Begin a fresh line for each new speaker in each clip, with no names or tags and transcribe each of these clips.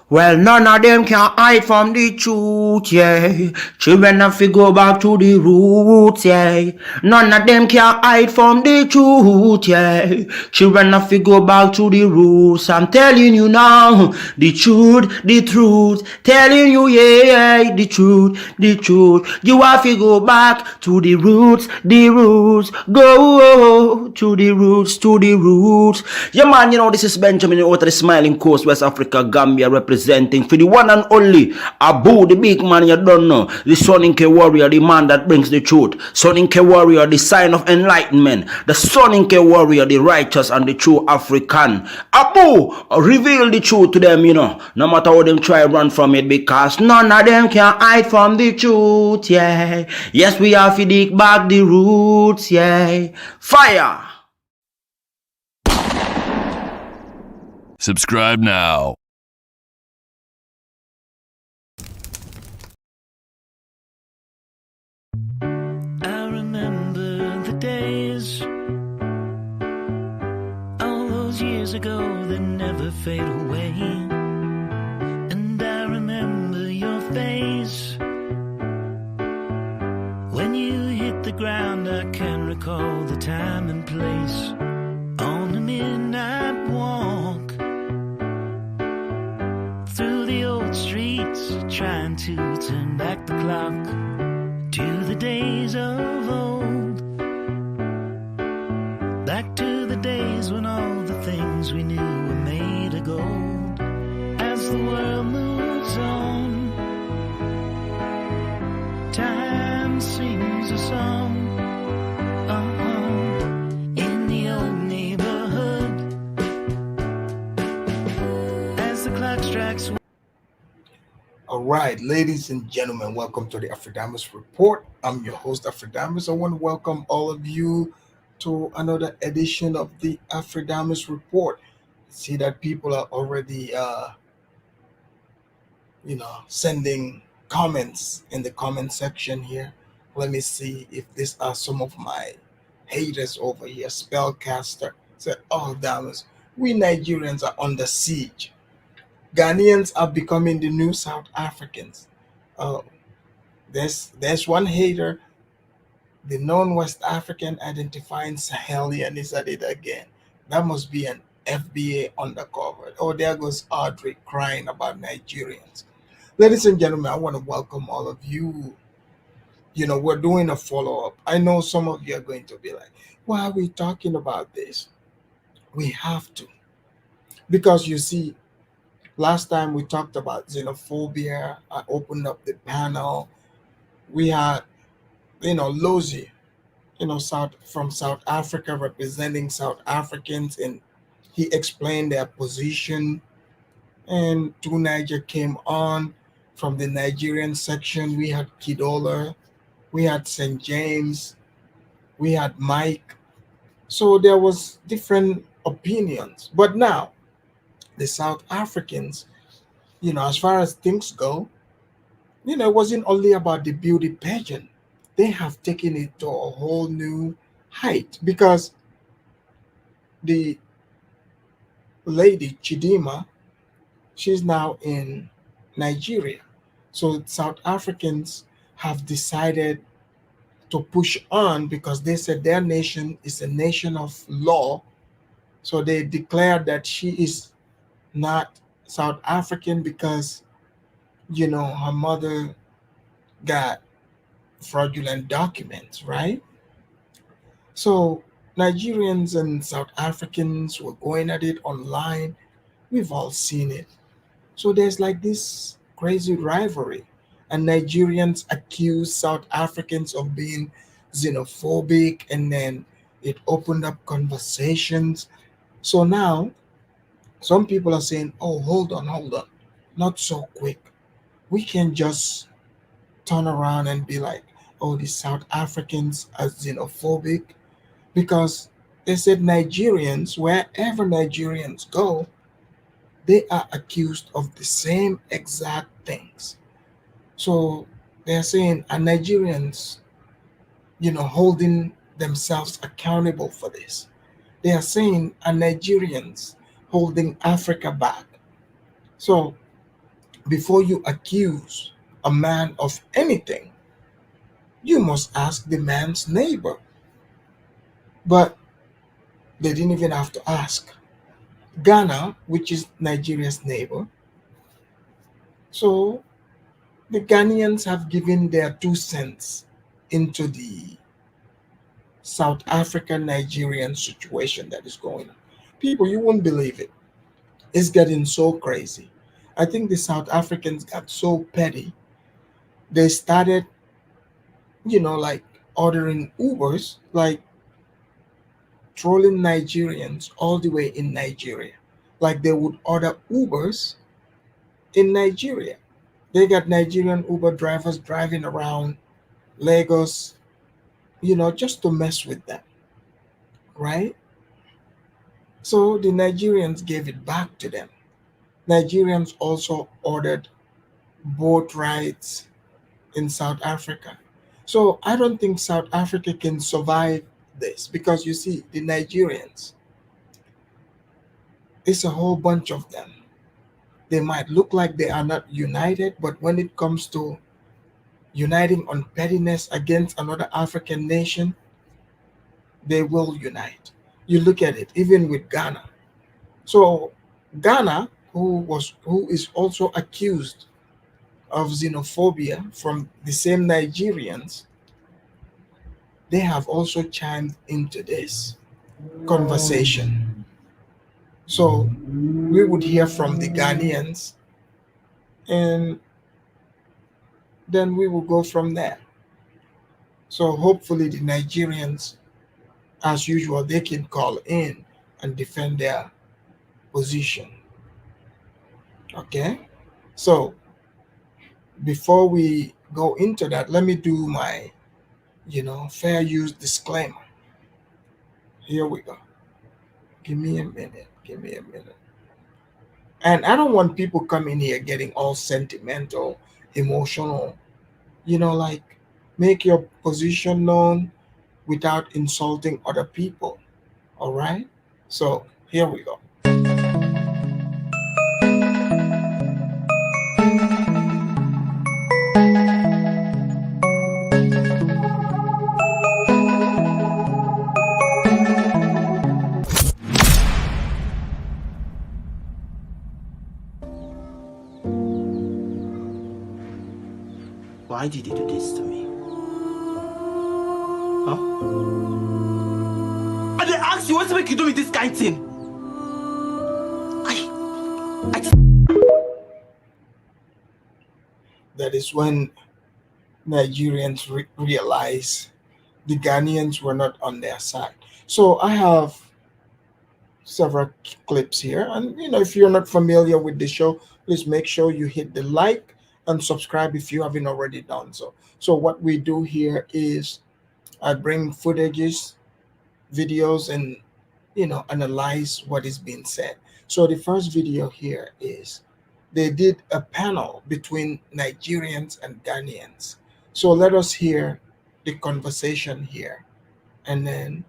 Well, none of them can hide from the truth, yeah. Children have to go back to the roots, yeah. None of them can hide from the truth, yeah. Children have to go back to the roots. I'm telling you now, the truth, the truth. Telling you, yeah, the truth, the truth. You have to go back to the roots, the roots. Go to the roots, to the roots. Yeah, man, this is Benjamin out of the Smiling Coast, West Africa, Gambia, representing for the one and only Abu, the big man you don't know, the Soninke warrior, the man that brings the truth, Soninke warrior, the sign of enlightenment, the Soninke warrior, the righteous and the true African. Abu, reveal the truth to them, no matter how them try run from it, because none of them can hide from the truth, yeah. Yes, we have to dig back the roots, yeah. Fire!
Subscribe now.
I remember the days, all those years ago that never fade away. And I remember your face when you hit the ground. I can recall the time and place on the midnight walk through the old streets, trying to turn back the clock to the days of old, back to the days when all the things we knew were made of gold. As the world moves on, time sings a song. In the old neighborhood, as the clock strikes.
All right, ladies and gentlemen, welcome to the Afridamus Report. I'm your host, Afridamus. I want to welcome all of you to another edition of the Afridamus Report. See that people are already, sending comments in the comment section here. Let me see if these are some of my haters over here. Spellcaster said, "Oh, Damus, we Nigerians are under siege. Ghanaians are becoming the new South Africans." Oh, there's one hater, the non-West African identifying Sahelian is at it again. That must be an FBA undercover. Oh, there goes Audrey crying about Nigerians. Ladies and gentlemen, I want to welcome all of you. We're doing a follow-up. I know some of you are going to be like, why are we talking about this? We have to. Because you see, last time we talked about xenophobia. I opened up the panel. We had, Lozi, from South Africa representing South Africans, and he explained their position. And two Niger came on from the Nigerian section. We had Kidola, we had St. James, we had Mike. So there was different opinions. But now the South Africans, as far as things go, it wasn't only about the beauty pageant. They have taken it to a whole new height because the lady Chidima, she's now in Nigeria. So South Africans have decided to push on because they said their nation is a nation of law. So they declared that she is not South African because, her mother got fraudulent documents, right? So Nigerians and South Africans were going at it online. We've all seen it. So there's like this crazy rivalry. And Nigerians accuse South Africans of being xenophobic, and then it opened up conversations. So now some people are saying, oh, hold on, not so quick. We can just turn around and be like, oh, the South Africans are xenophobic, because they said Nigerians, wherever Nigerians go, they are accused of the same exact things. So they're saying, are Nigerians, holding themselves accountable for this? They are saying, are Nigerians holding Africa back? So Before you accuse a man of anything, you must ask the man's neighbor. But they didn't even have to ask. Ghana, which is Nigeria's neighbor, so the Ghanaians have given their 2 cents into the South African Nigerian situation that is going on. People, you won't believe it. It's getting so crazy. I think the South Africans got so petty. They started, like ordering Ubers, like trolling Nigerians all the way in Nigeria. Like they would order Ubers in Nigeria. They got Nigerian Uber drivers driving around Lagos, just to mess with them, right? So the Nigerians gave it back to them. Nigerians also ordered boat rides in South Africa. So I don't think South Africa can survive this because you see, the Nigerians, it's a whole bunch of them. They might look like they are not united, but when it comes to uniting on pettiness against another African nation, they will unite. You look at it, even with Ghana. So Ghana, who is also accused of xenophobia from the same Nigerians, they have also chimed into this conversation. So we would hear from the Ghanaians and then we will go from there. So hopefully the Nigerians, as usual, they can call in and defend their position. Okay? So before we go into that, let me do my, fair use disclaimer. Here we go. Give me a minute. Give me a minute. And I don't want people coming here getting all sentimental, emotional, like make your position known without insulting other people. All right? So here we go.
Why did you do this to me? Huh? I did ask you what's make you do me this kind of thing? I just
That is when Nigerians realize the Ghanaians were not on their side. So I have several clips here. And if you're not familiar with the show, please make sure you hit the like and subscribe if you haven't already done so. So what we do here is I bring footages, videos, and analyze what is being said. So the first video here is they did a panel between Nigerians and Ghanaians. So let us hear the conversation here, and then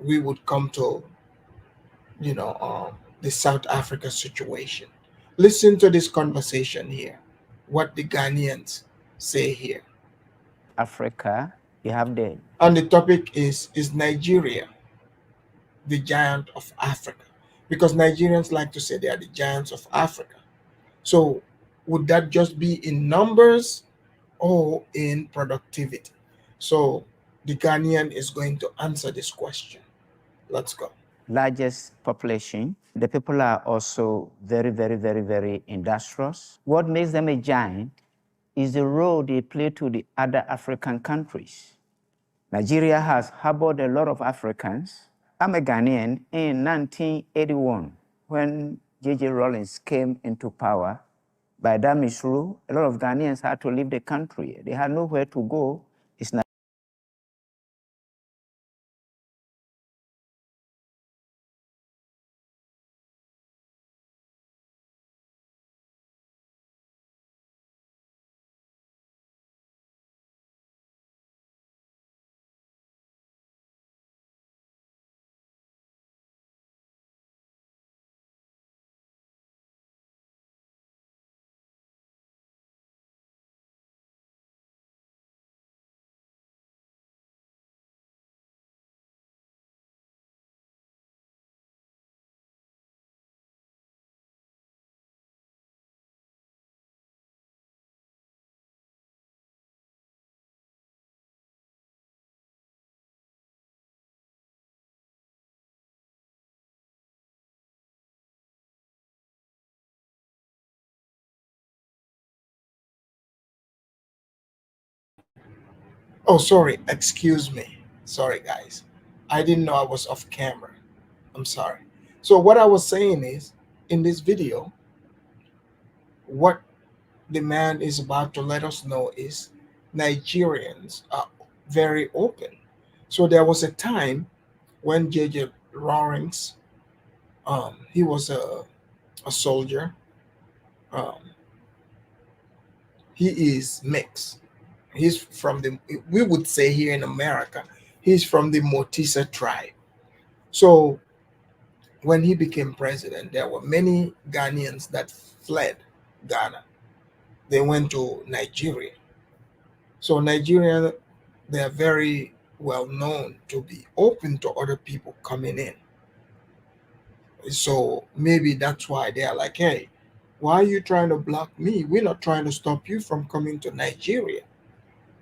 we would come to the South Africa situation. Listen to this conversation here. What the Ghanaians say here.
Africa, you have the
And the topic is Nigeria the giant of Africa? Because Nigerians like to say they are the giants of Africa. So would that just be in numbers or in productivity? So the Ghanaian is going to answer this question. Let's go.
largest population. The people are also very, very, very, very industrious. What makes them a giant is the role they play to the other African countries. Nigeria has harbored a lot of Africans. I'm a Ghanaian in 1981 when J.J. Rawlings came into power. By that misrule, a lot of Ghanaians had to leave the country. They had nowhere to go. It's
Oh, sorry. Excuse me. Sorry, guys. I didn't know I was off camera. I'm sorry. So, what I was saying is, in this video, what the man is about to let us know is Nigerians are very open. So, there was a time when J.J. Lawrence, he was a soldier. Um, he is mixed. He's from the, we would say here in America, he's from the Motisa tribe. So when he became president, there were many Ghanaians that fled Ghana. They went to Nigeria. So Nigeria, they are very well known to be open to other people coming in. So maybe that's why they are like, hey, why are you trying to block me? We're not trying to stop you from coming to Nigeria.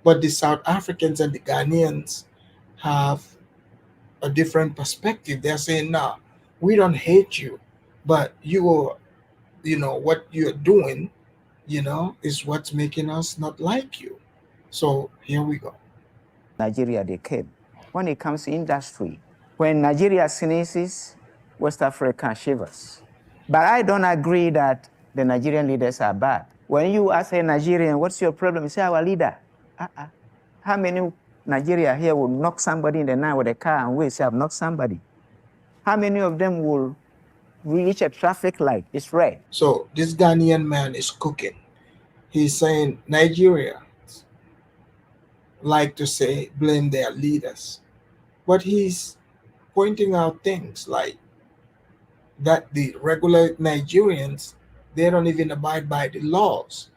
But the South Africans and the Ghanaians have a different perspective. They're saying, nah, we don't hate you, but what you're doing, is what's making us not like you. So here we go.
Nigeria they came. When it comes to industry, when Nigeria sneezes, West Africa shivers. But I don't agree that the Nigerian leaders are bad. When you ask a Nigerian, what's your problem? You say, our leader. How many Nigeria here will knock somebody in the night with a car and we say, I've knocked somebody? How many of them will reach a traffic light? It's red.
So this Ghanaian man is cooking. He's saying Nigeria like to say blame their leaders. But he's pointing out things like that the regular Nigerians, they don't even abide by the laws.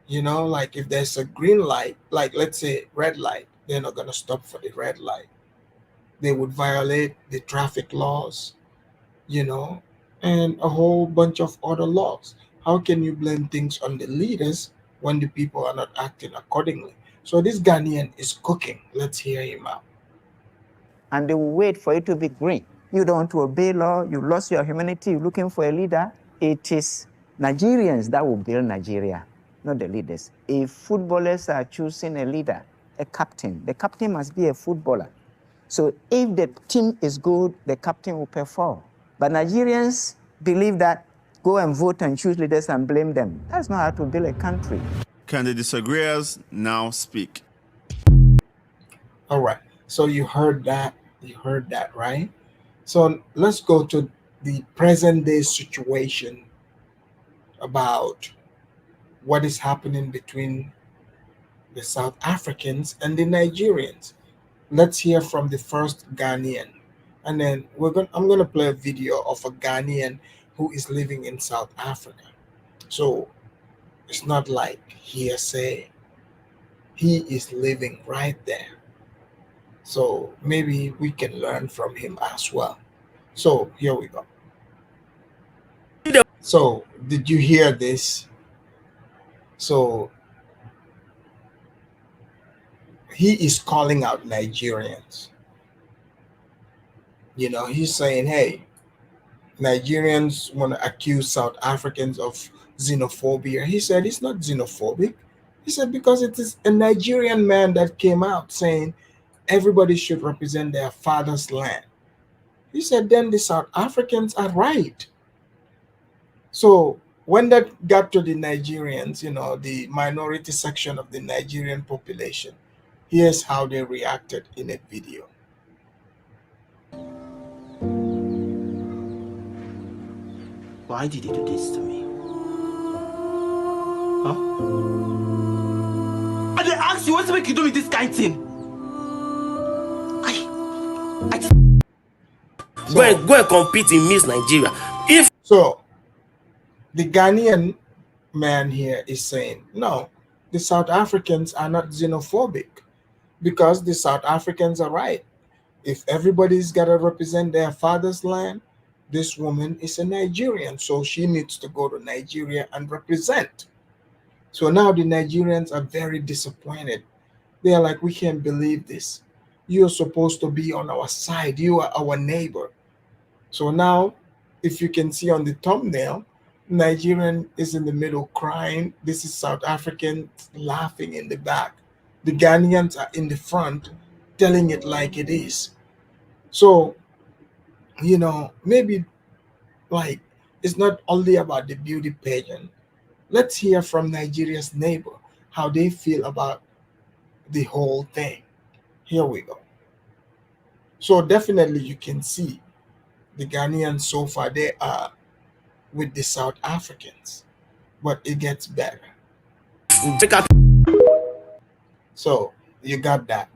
Like if there's a green light, like let's say red light, they're not going to stop for the red light. They would violate the traffic laws, and a whole bunch of other laws. How can you blame things on the leaders when the people are not acting accordingly? So this Ghanaian is cooking. Let's hear him out.
And they will wait for it to be green. You don't want to obey law, you lost your humanity, you're looking for a leader. It is Nigerians that will build Nigeria, not the leaders. If footballers are choosing a leader, a captain, the captain must be a footballer. So if the team is good, the captain will perform. But Nigerians believe that go and vote and choose leaders and blame them. That's not how to build a country.
Can the disagreeers now speak?
All right. So you heard that. You heard that, right? So let's go to the present day situation about what is happening between the South Africans and the Nigerians. Let's hear from the first Ghanaian. And then I'm gonna play a video of a Ghanaian who is living in South Africa. So it's not like hearsay. He is living right there. So maybe we can learn from him as well. So here we go. So did you hear this? So he is calling out Nigerians. He's saying, hey, Nigerians want to accuse South Africans of xenophobia. He said it's not xenophobic. He said because it is a Nigerian man that came out saying everybody should represent their father's land. He said then the South Africans are right. So when that got to the Nigerians, the minority section of the Nigerian population, here's how they reacted in a video.
Why did you do this to me? Huh? I did ask you, what's make you do me this kind of thing?
Go and compete in Miss Nigeria.
So the Ghanaian man here is saying, no, the South Africans are not xenophobic because the South Africans are right. If everybody's got to represent their father's land, this woman is a Nigerian, so she needs to go to Nigeria and represent. So now the Nigerians are very disappointed. They are like, we can't believe this. You're supposed to be on our side. You are our neighbor. So now, if you can see on the thumbnail, Nigerian is in the middle crying. This is South African laughing in the back. The Ghanaians are in the front telling it like it is. So, maybe like it's not only about the beauty pageant. Let's hear from Nigeria's neighbor how they feel about the whole thing. Here we go. So definitely you can see the Ghanaians so far they are with the South Africans, but it gets better. So you got that.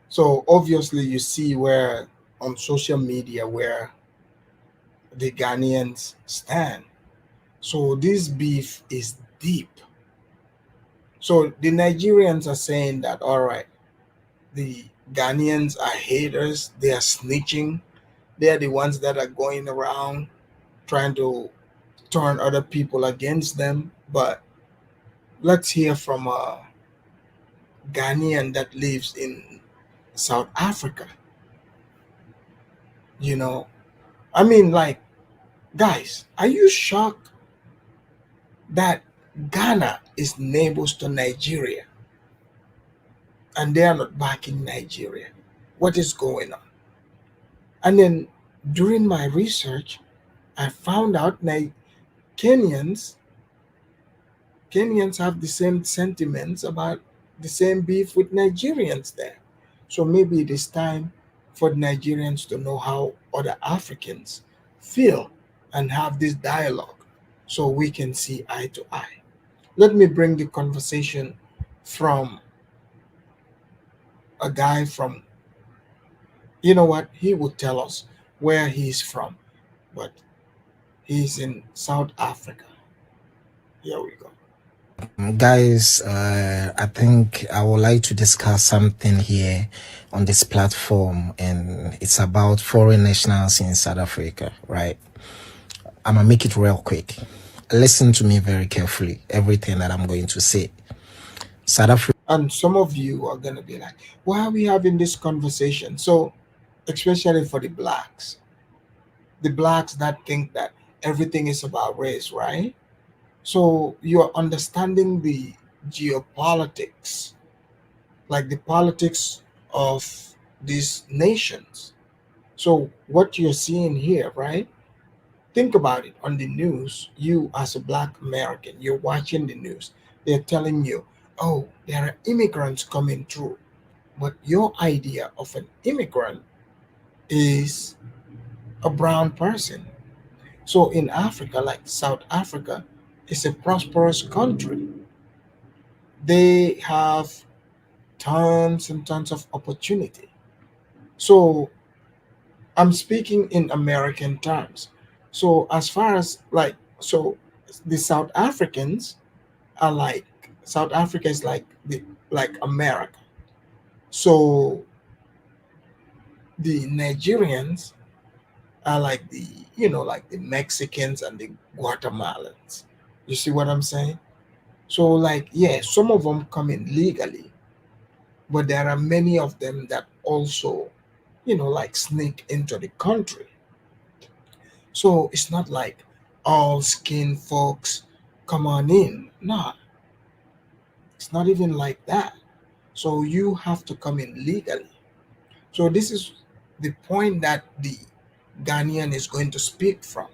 So obviously you see where on social media where the Ghanaians stand. So this beef is deep. So the Nigerians are saying that all right, the Ghanaians are haters, they are snitching, they are the ones that are going around trying to turn other people against them. But let's hear from a Ghanaian that lives in South Africa. You know, I mean, like, guys, are you shocked that Ghana is neighbors to Nigeria and they are not backing Nigeria? What is going on? And then during my research, I found out Kenyans Kenyans have the same sentiments about the same beef with Nigerians there. So maybe it is time for the Nigerians to know how other Africans feel and have this dialogue so we can see eye to eye. Let me bring the conversation from a guy from, you know what, he would tell us where he's from, but he's in South Africa. Here we go.
Guys, I think I would like to discuss something here on this platform, and it's about foreign nationals in South Africa, right? I'm gonna make it real quick. Listen to me very carefully, everything that I'm going to say. South Africa.
And some of you are going to be like, why are we having this conversation? So, especially for the blacks that think that everything is about race, right? So, you're understanding the geopolitics, like the politics of these nations. So, what you're seeing here, right? Think about it on the news. You, as a black American, you're watching the news. They're telling you, oh, there are immigrants coming through. But your idea of an immigrant is a brown person. So in Africa, like South Africa, is a prosperous country. They have tons and tons of opportunity. So I'm speaking in American terms. So as far as the South Africans are like South Africa is like America. So the Nigerians are like the Mexicans and the Guatemalans. You see what I'm saying? So like yeah, some of them come in legally, but there are many of them that also like sneak into the country. So it's not like all skin folks come on in. Nah, it's not even like that. So you have to come in legally. So this is the point that the Ghanaian is going to speak from.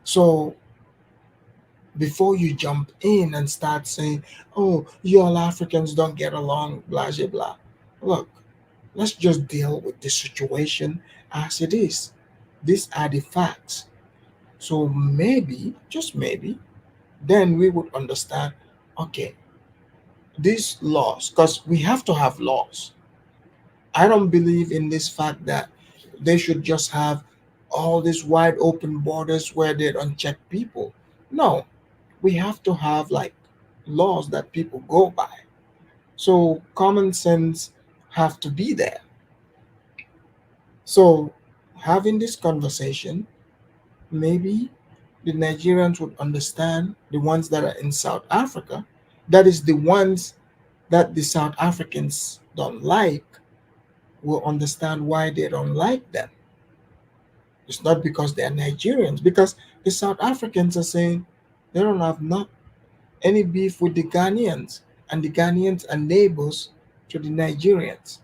So before you jump in and start saying, oh, you all Africans don't get along, blah, blah, blah. Look, let's just deal with the situation as it is. These are the facts. So maybe, just maybe, then we would understand, okay, these laws, because we have to have laws. I don't believe in this fact that they should just have all these wide open borders where they don't check people. No, we have to have like laws that people go by. So common sense have to be there. So having this conversation, maybe the Nigerians would understand the ones that are in South Africa. That is the ones that the South Africans don't like will understand why they don't like them. It's not because they are Nigerians, because the South Africans are saying they don't have not any beef with the Ghanaians, and the Ghanaians are neighbors to the Nigerians.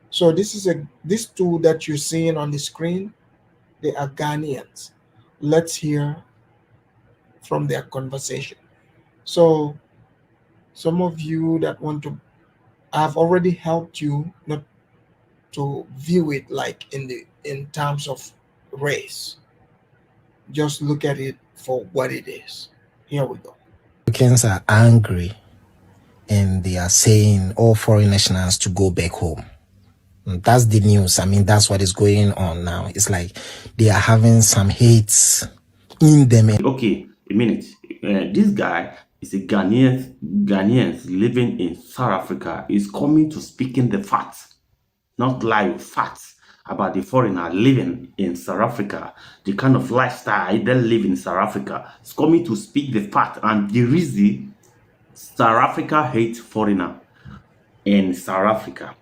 So this two that you're seeing on the screen, they are Ghanaians. Let's hear from their conversation. So some of you that want to, I've already helped you not to view it like in terms of race. Just look at it for what it is. Here we go.
Africans are angry and they are saying all foreign nationals to go back home. That's the news. I mean, that's what is going on now. It's like they are having some hates in them.
Okay, a minute. This guy is a Ghanaians living in South Africa. Is coming to speaking the facts, not lie, facts about the foreigner living in South Africa, the kind of lifestyle they live in South Africa. Is coming to speak the fact and the reason South Africa hates foreigner in South Africa,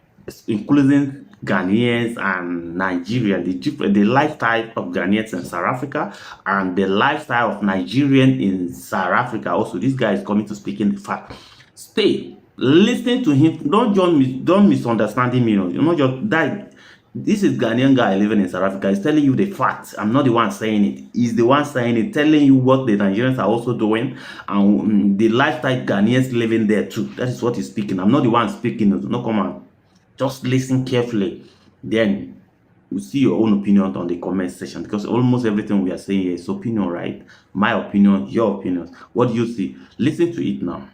including Ghanaians and Nigerians, the lifestyle of Ghanaians in South Africa and the lifestyle of Nigerian in South Africa. Also, this guy is coming to speak in the fact. Stay, listen to him. Don't misunderstand him. You know, just that. This is Ghanaian guy living in South Africa. He's telling you the facts. I'm not the one saying it. He's the one saying it, telling you what the Nigerians are also doing and the lifestyle Ghanaians living there too. That is what he's speaking. I'm not the one speaking. No, come on. Just listen carefully. Then you see your own opinion on the comment section, because almost everything we are saying here is opinion, right? My opinion, your opinion. What do you see? Listen to it now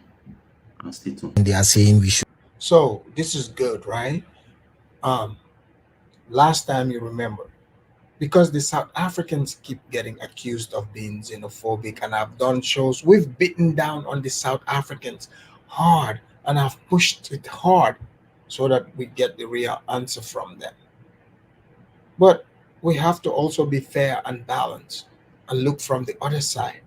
and stay tuned.
They are saying we should.
So this is good, right? Last time you remember, because the South Africans keep getting accused of being xenophobic, and I've done shows, we've beaten down on the South Africans hard, and I've pushed it hard so that we get the real answer from them. But we have to also be fair and balanced and look from the other side.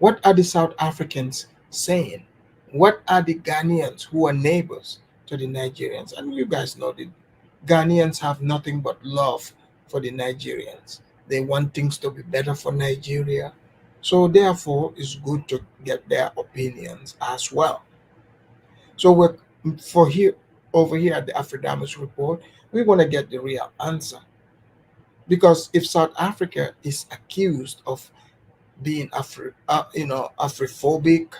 What are the South Africans saying? What are the Ghanaians who are neighbors to the Nigerians? And you guys know the Ghanaians have nothing but love for the Nigerians. They want things to be better for Nigeria. So therefore, it's good to get their opinions as well. So we're over here at the Afrodamus report, we want to get the real answer. Because if South Africa is accused of being Afrophobic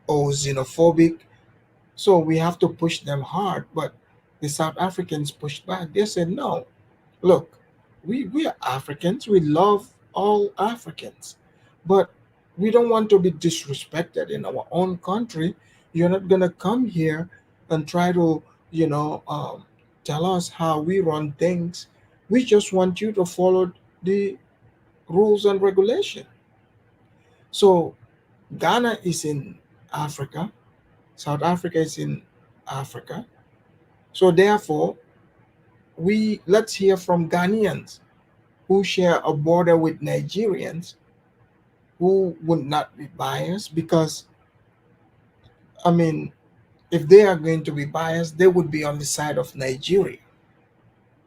or xenophobic, so we have to push them hard. But the South Africans pushed back. They said, no, look, we are Africans. We love all Africans. But we don't want to be disrespected in our own country. You're not going to come here and try to, tell us how we run things. We just want you to follow the rules and regulation. So Ghana is in Africa. South Africa is in Africa. So therefore, let's hear from Ghanaians who share a border with Nigerians who would not be biased, because I mean, if they are going to be biased, they would be on the side of Nigeria,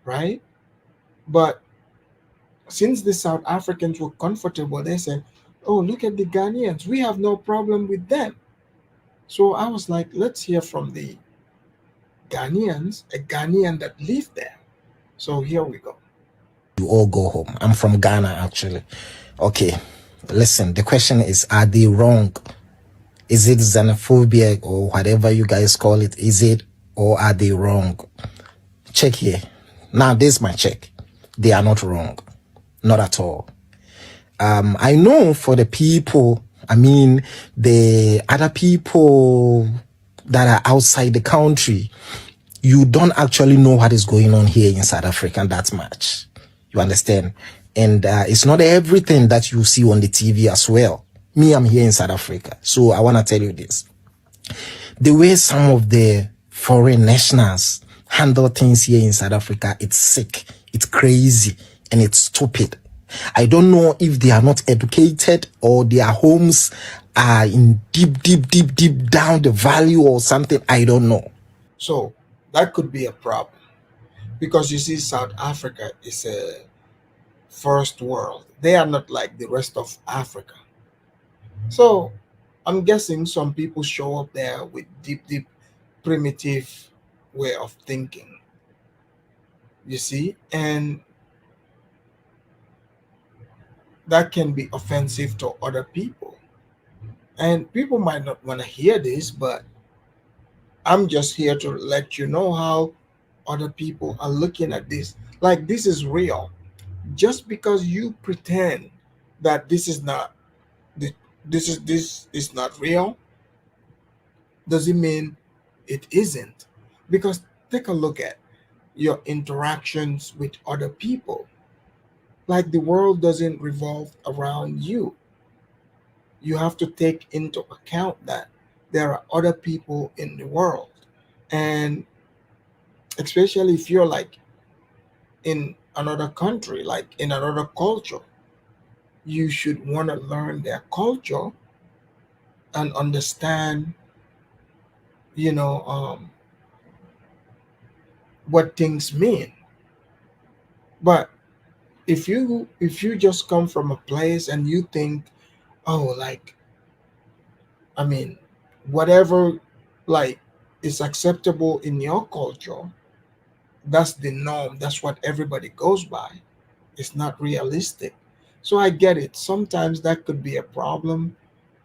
right? But since the South Africans were comfortable, they said, oh, look at the Ghanaians. We have no problem with them. So I was like, let's hear from the Ghanaians, a Ghanaian that live there. So here we go.
You all go home. I'm from Ghana, actually. Okay, listen, the question is, are they wrong? Is it xenophobia or whatever you guys call it? Is it, or are they wrong? Check here. Now, this is my check. They are not wrong. Not at all. I know for the people, the other people that are outside the country, you don't actually know what is going on here in South Africa that much. You understand? And it's not everything that you see on the TV as well. Me, I'm here in South Africa. So I want to tell you this. The way some of the foreign nationals handle things here in South Africa, it's sick, it's crazy, and it's stupid. I don't know if they are not educated or their homes are in deep down the valley or something. I don't know.
So that could be a problem, because you see, South Africa is a first world. They are not like the rest of Africa. So I'm guessing some people show up there with deep primitive way of thinking, you see, and that can be offensive to other people. And people might not want to hear this, but I'm just here to let you know how other people are looking at this. Like, this is real. Just because you pretend that this is not real, doesn't mean it isn't. Because take a look at your interactions with other people. Like, the world doesn't revolve around you. You have to take into account that there are other people in the world. And especially if you're like in another country, like in another culture, you should want to learn their culture and understand, you know, what things mean. But if you just come from a place and you think, oh, like, I mean, whatever, like, is acceptable in your culture, that's the norm, that's what everybody goes by. It's not realistic. So I get it. Sometimes that could be a problem,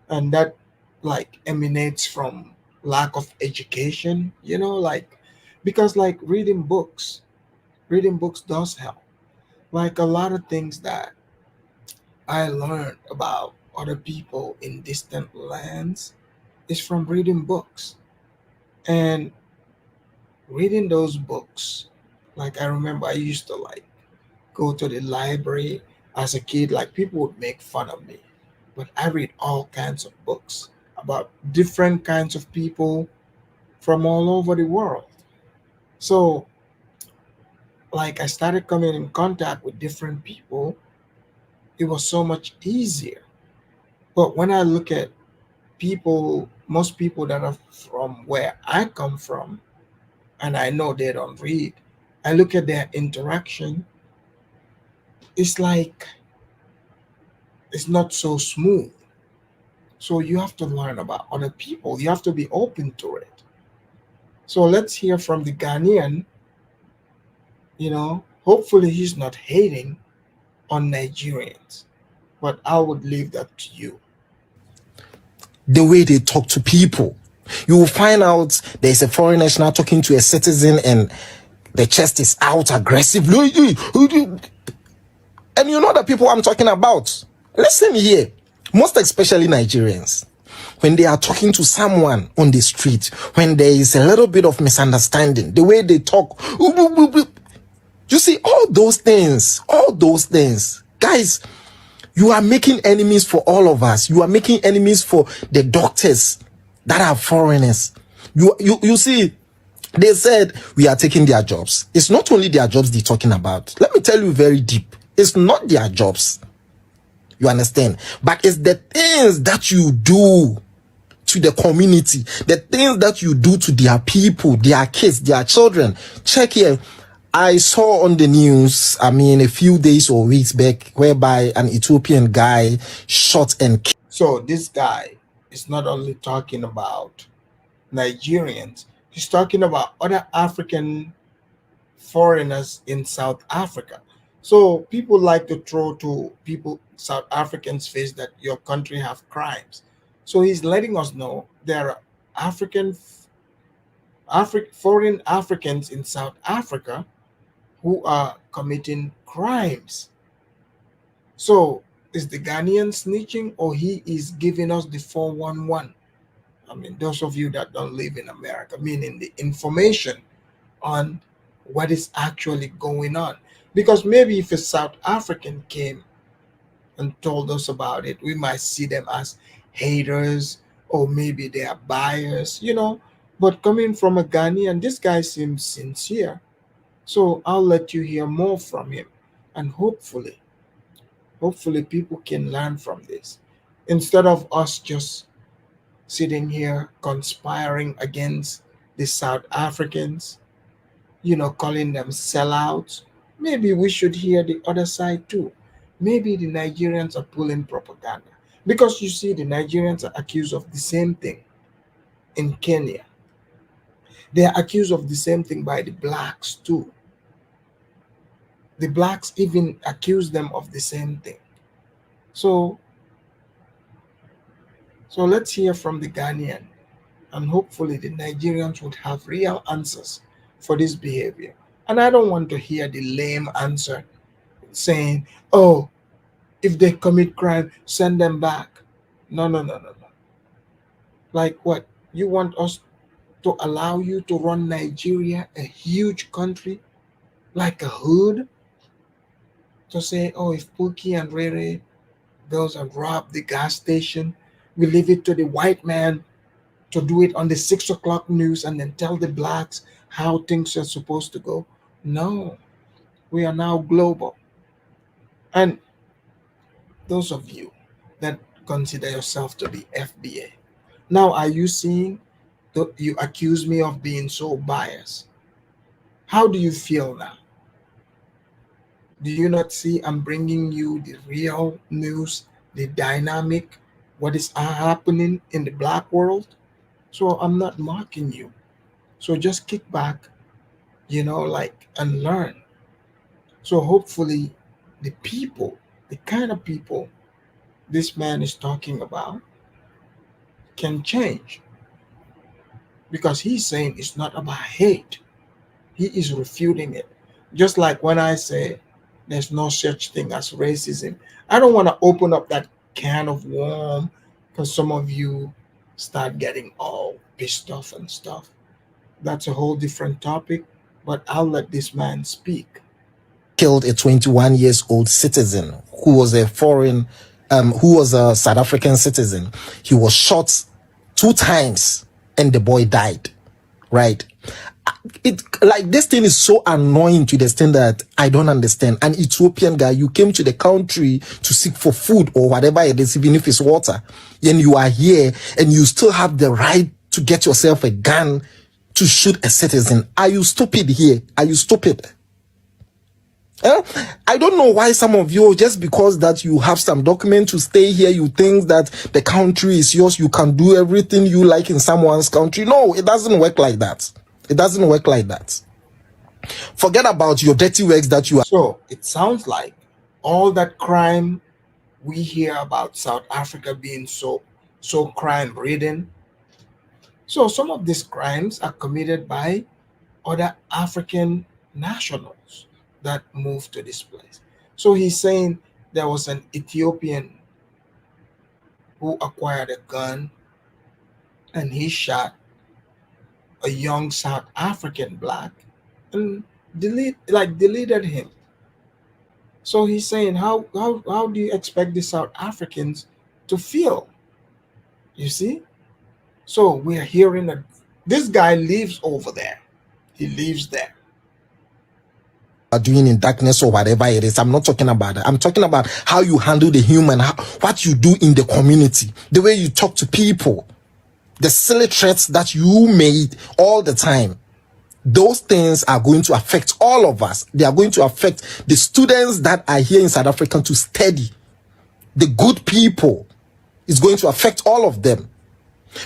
and that like emanates from lack of education, like, because like reading books does help. Like, a lot of things that I learned about other people in distant lands is from reading books. And reading those books, like, I remember I used to like go to the library as a kid. Like, people would make fun of me, but I read all kinds of books about different kinds of people from all over the world. So, like, I started coming in contact with different people. It was so much easier. But when I look at people, most people that are from where I come from, and I know they don't read, I look at their interaction, it's like it's not so smooth. So you have to learn about other people. You have to be open to it. So let's hear from the Ghanaian. Hopefully he's not hating on Nigerians, but I would leave that to you.
The way they talk to people, you will find out there's a foreign national talking to a citizen and the chest is out aggressively. And you know the people I'm talking about. Listen here, most especially Nigerians, when they are talking to someone on the street, when there is a little bit of misunderstanding, the way they talk, you see, all those things, guys, you are making enemies for all of us. You are making enemies for the doctors that are foreigners. You see, they said we are taking their jobs. It's not only their jobs they're talking about. Let me tell you very deep. It's not their jobs. You understand? But it's the things that you do to the community, the things that you do to their people, their kids, their children. Check here. I saw on the news, a few days or weeks back, whereby an Ethiopian guy shot and killed.
So this guy is not only talking about Nigerians, he's talking about other African foreigners in South Africa. So people like to throw to South Africans' face that your country have crimes. So he's letting us know there are foreign Africans in South Africa who are committing crimes. So is the Ghanaian snitching, or he is giving us the 411? I mean, those of you that don't live in America, meaning the information on what is actually going on. Because maybe if a South African came and told us about it, we might see them as haters, or maybe they are biased. But coming from a Ghanaian, this guy seems sincere. So I'll let you hear more from him. And hopefully people can learn from this. Instead of us just sitting here conspiring against the South Africans, calling them sellouts, maybe we should hear the other side too. Maybe the Nigerians are pulling propaganda. Because you see, the Nigerians are accused of the same thing in Kenya. They are accused of the same thing by the blacks too. The blacks even accuse them of the same thing. So let's hear from the Ghanaian, and hopefully the Nigerians would have real answers for this behavior. And I don't want to hear the lame answer saying, "Oh, if they commit crime, send them back." No, no, no, no, no. Like what? You want us to allow you to run Nigeria, a huge country, like a hood, to say, "Oh, if Pookie and Rere goes and rob the gas station, we leave it to the white man to do it on the 6 o'clock news and then tell the blacks how things are supposed to go." No, we are now global. And those of you that consider yourself to be FBA, now are you seeing that you accuse me of being so biased? How do you feel now? Do you not see I'm bringing you the real news, the dynamic, what is happening in the black world? So I'm not mocking you. So just kick back, and learn. So hopefully the people, the kind of people this man is talking about, can change, because he's saying it's not about hate. He is refuting it. Just like when I say there's no such thing as racism, I don't want to open up that can of worm, because some of you start getting all pissed off and stuff. That's a whole different topic, but I'll let this man speak.
Killed a 21 years old citizen who was a who was a South African citizen. He was shot 2 times and the boy died, right? This thing is so annoying to the extent that I don't understand. An Ethiopian guy, you came to the country to seek for food or whatever it is, even if it's water, and you are here and you still have the right to get yourself a gun to shoot a citizen. Are you stupid here? Are you stupid? I don't know why some of you, just because that you have some document to stay here, you think that the country is yours, you can do everything you like in someone's country. No, it doesn't work like that. It doesn't work like that. Forget about your dirty works that you are.
So it sounds like all that crime we hear about South Africa being so crime ridden. So some of these crimes are committed by other African nationals that moved to this place. So he's saying there was an Ethiopian who acquired a gun and he shot a young South African black and deleted him. So he's saying, how do you expect the South Africans to feel? You see? So we're hearing that this guy lives over there. He lives there.
Are doing in darkness or whatever it is. I'm not talking about that. I'm talking about how you handle the human, what you do in the community, the way you talk to people, the silly threats that you made all the time. Those things are going to affect all of us. They are going to affect the students that are here in South Africa to study. The good people. It's going to affect all of them,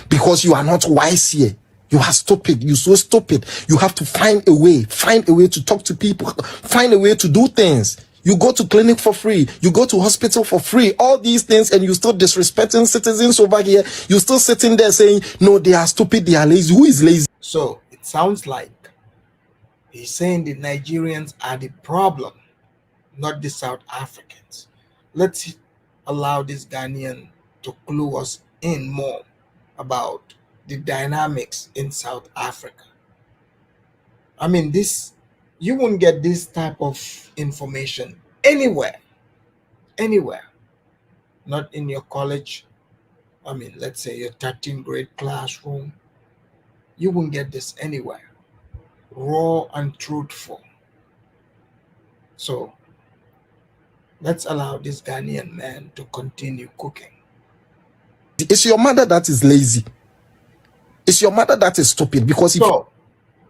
because you are not wise here. You are stupid. You're so stupid. You have to find a way to talk to people, find a way to do things. You go to clinic for free. You go to hospital for free. All these things, and you still disrespecting citizens over here. You're still sitting there saying, no, they are stupid, they are lazy. Who is lazy?
So it sounds like he's saying the Nigerians are the problem, not the South Africans. Let's allow this Ghanaian to clue us in more about the dynamics in South Africa. I mean, you won't get this type of information anywhere. Not in your college. I mean, let's say your 13th grade classroom. You won't get this anywhere. Raw and truthful. So let's allow this Ghanaian man to continue cooking.
It's your mother that is lazy. It's your mother that is stupid, because
so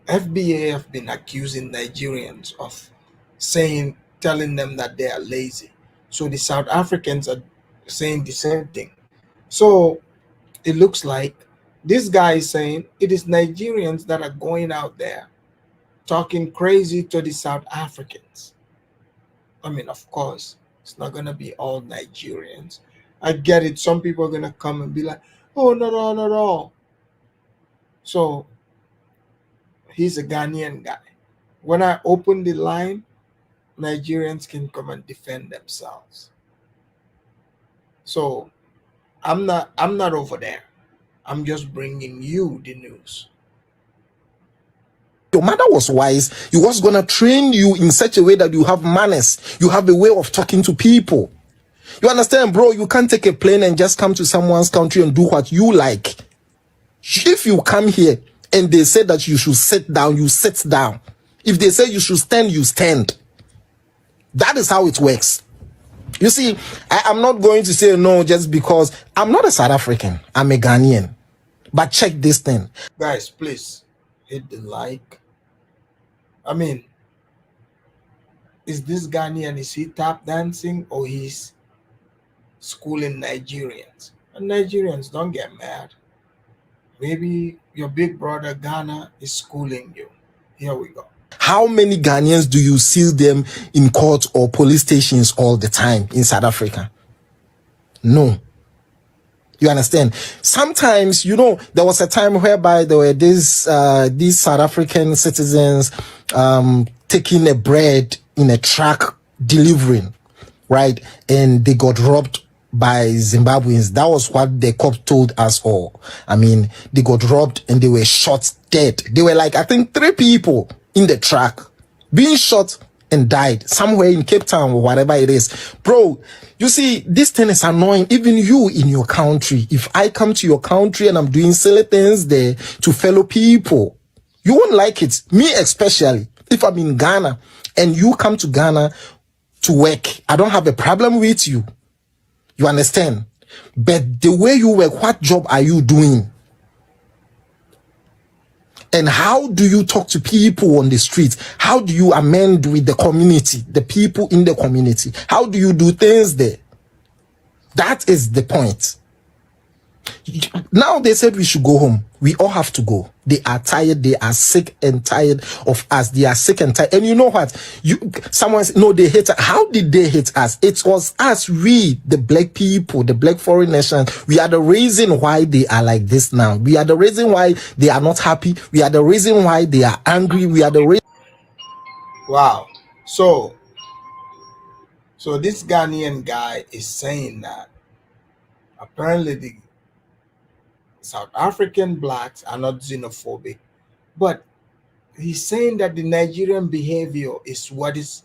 FBA have been accusing Nigerians of telling them that they are lazy. So the South Africans are saying the same thing. So it looks like This guy is saying it is Nigerians that are going out there talking crazy to the South Africans. I mean, of course, it's not gonna be all Nigerians. I get it. Some people are gonna come and be like, "Oh, not all, not all." So he's a Ghanaian guy. When I open the line, Nigerians can come and defend themselves. So I'm not over there. I'm just bringing you the news.
Your mother was wise. He was going to train you in such a way that you have manners. You have a way of talking to people. You understand, bro? You can't take a plane and just come to someone's country and do what you like. If you come here and they say that you should sit down, you sit down. If they say you should stand, you stand. That is how it works. You see, I'm not going to say no just because I'm not a South African. I'm a Ghanaian. But check this thing.
Guys, please hit the like. I mean, is this Ghanaian, is he tap dancing or he's schooling Nigerians? And Nigerians, don't get mad. Maybe your big brother Ghana is schooling you. Here we go.
How many Ghanaians do you see them in court or police stations all the time in South Africa? No. You understand? Sometimes, there was a time whereby there were these South African citizens taking a bread in a truck delivering, right? And they got robbed by Zimbabweans. That was what the cop told us all. I mean, they got robbed and they were shot dead. They were like, I think 3 people in the truck being shot and died somewhere in Cape Town or whatever it is. Bro, you see, this thing is annoying. Even you in your country, if I come to your country and I'm doing silly things there to fellow people, you won't like it. Me especially, if I'm in Ghana and you come to Ghana to work, I don't have a problem with you. You understand? But the way you work, what job are you doing? And how do you talk to people on the streets? How do you amend with the community, the people in the community? How do you do things there? That is the point. Now they said we should go home. We all have to go. They are tired. They are sick and tired of us. They are sick and tired. And you know what? Someone said, no, they hate us. How did they hate us? It was us, we, the black people, the black foreign nations. We are the reason why they are like this now. We are the reason why they are not happy. We are the reason why they are angry. We are the reason.
Wow. So this Ghanaian guy is saying that apparently the South African blacks are not xenophobic, but he's saying that the Nigerian behavior is what is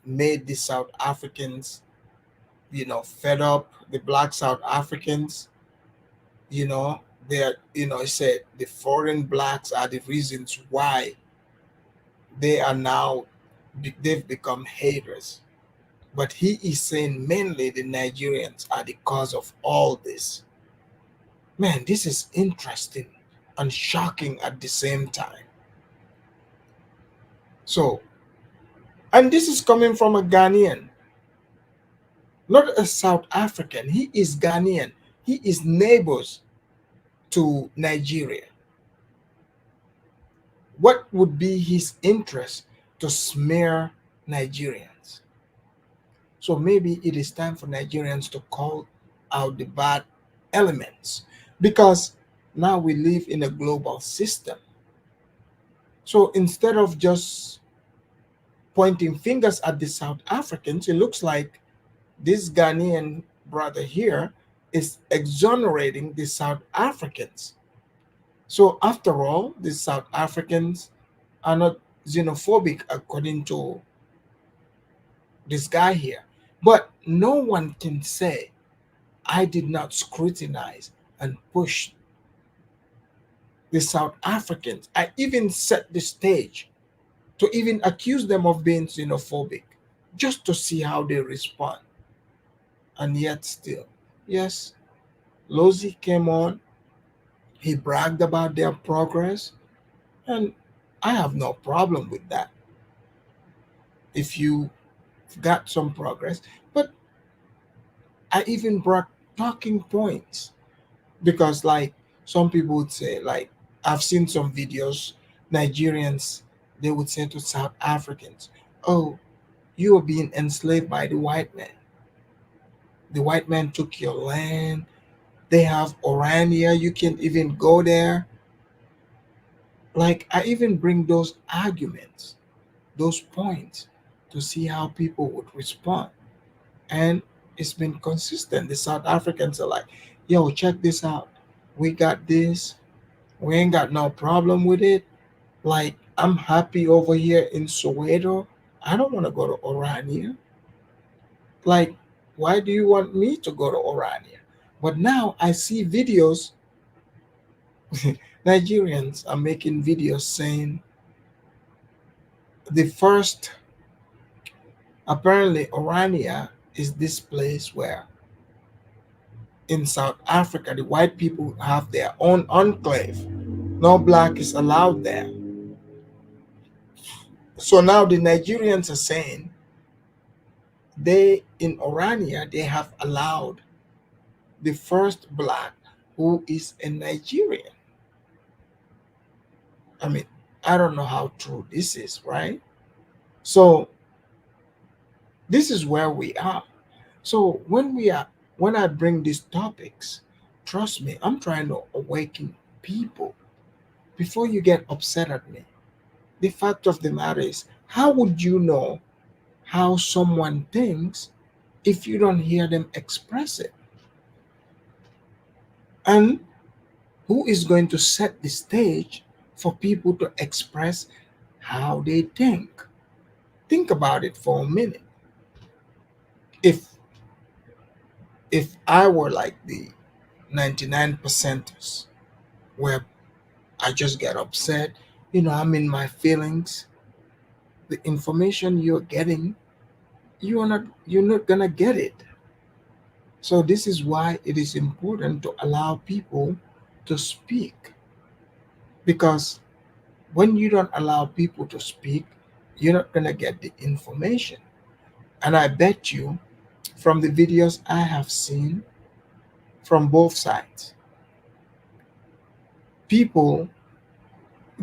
made the South Africans, fed up. The black South Africans, they're, he said the foreign blacks are the reasons why they are now, they've become haters. But he is saying mainly the Nigerians are the cause of all this. Man, this is interesting and shocking at the same time. So, and this is coming from a Ghanaian, not a South African. He is Ghanaian. He is neighbors to Nigeria. What would be his interest to smear Nigerians? So maybe it is time for Nigerians to call out the bad elements, because now we live in a global system. So instead of just pointing fingers at the South Africans, it looks like this Ghanaian brother here is exonerating the South Africans. So after all, the South Africans are not xenophobic according to this guy here. But no one can say I did not scrutinize and push the South Africans. I even set the stage to even accuse them of being xenophobic, just to see how they respond. And yet still, yes, Lozi came on, he bragged about their progress, and I have no problem with that. If you got some progress, but I even brought talking points, because like Some people would say, like, I've seen some videos, Nigerians, they would say to South Africans, oh, you are being enslaved by the white man. The white man took your land. They have Orania. You can't even go there. Like, I even bring those arguments, those points, to see how people would respond. And it's been consistent. The South Africans are like, yo, check this out. We got this. We ain't got no problem with it. Like, I'm happy over here in Soweto. I don't want to go to Orania. Like, why do you want me to go to Orania? But now I see videos, Nigerians are making videos saying the first, apparently, Orania is this place where in South Africa, the white people have their own enclave. No black is allowed there. So now the Nigerians are saying they in Orania they have allowed the first black who is a Nigerian. I mean, I don't know how true this is, right? So this is where we are. So when I bring these topics, trust me, I'm trying to awaken people before you get upset at me. The fact of the matter is, how would you know how someone thinks if you don't hear them express it? And who is going to set the stage for people to express how they think? Think about it for a minute. If I were like the 99 percenters where I just get upset, I'm in my feelings, the information you're getting, you're not gonna get it. So this is why it is important to allow people to speak. Because when you don't allow people to speak, you're not gonna get the information. And I bet you from the videos I have seen from both sides, people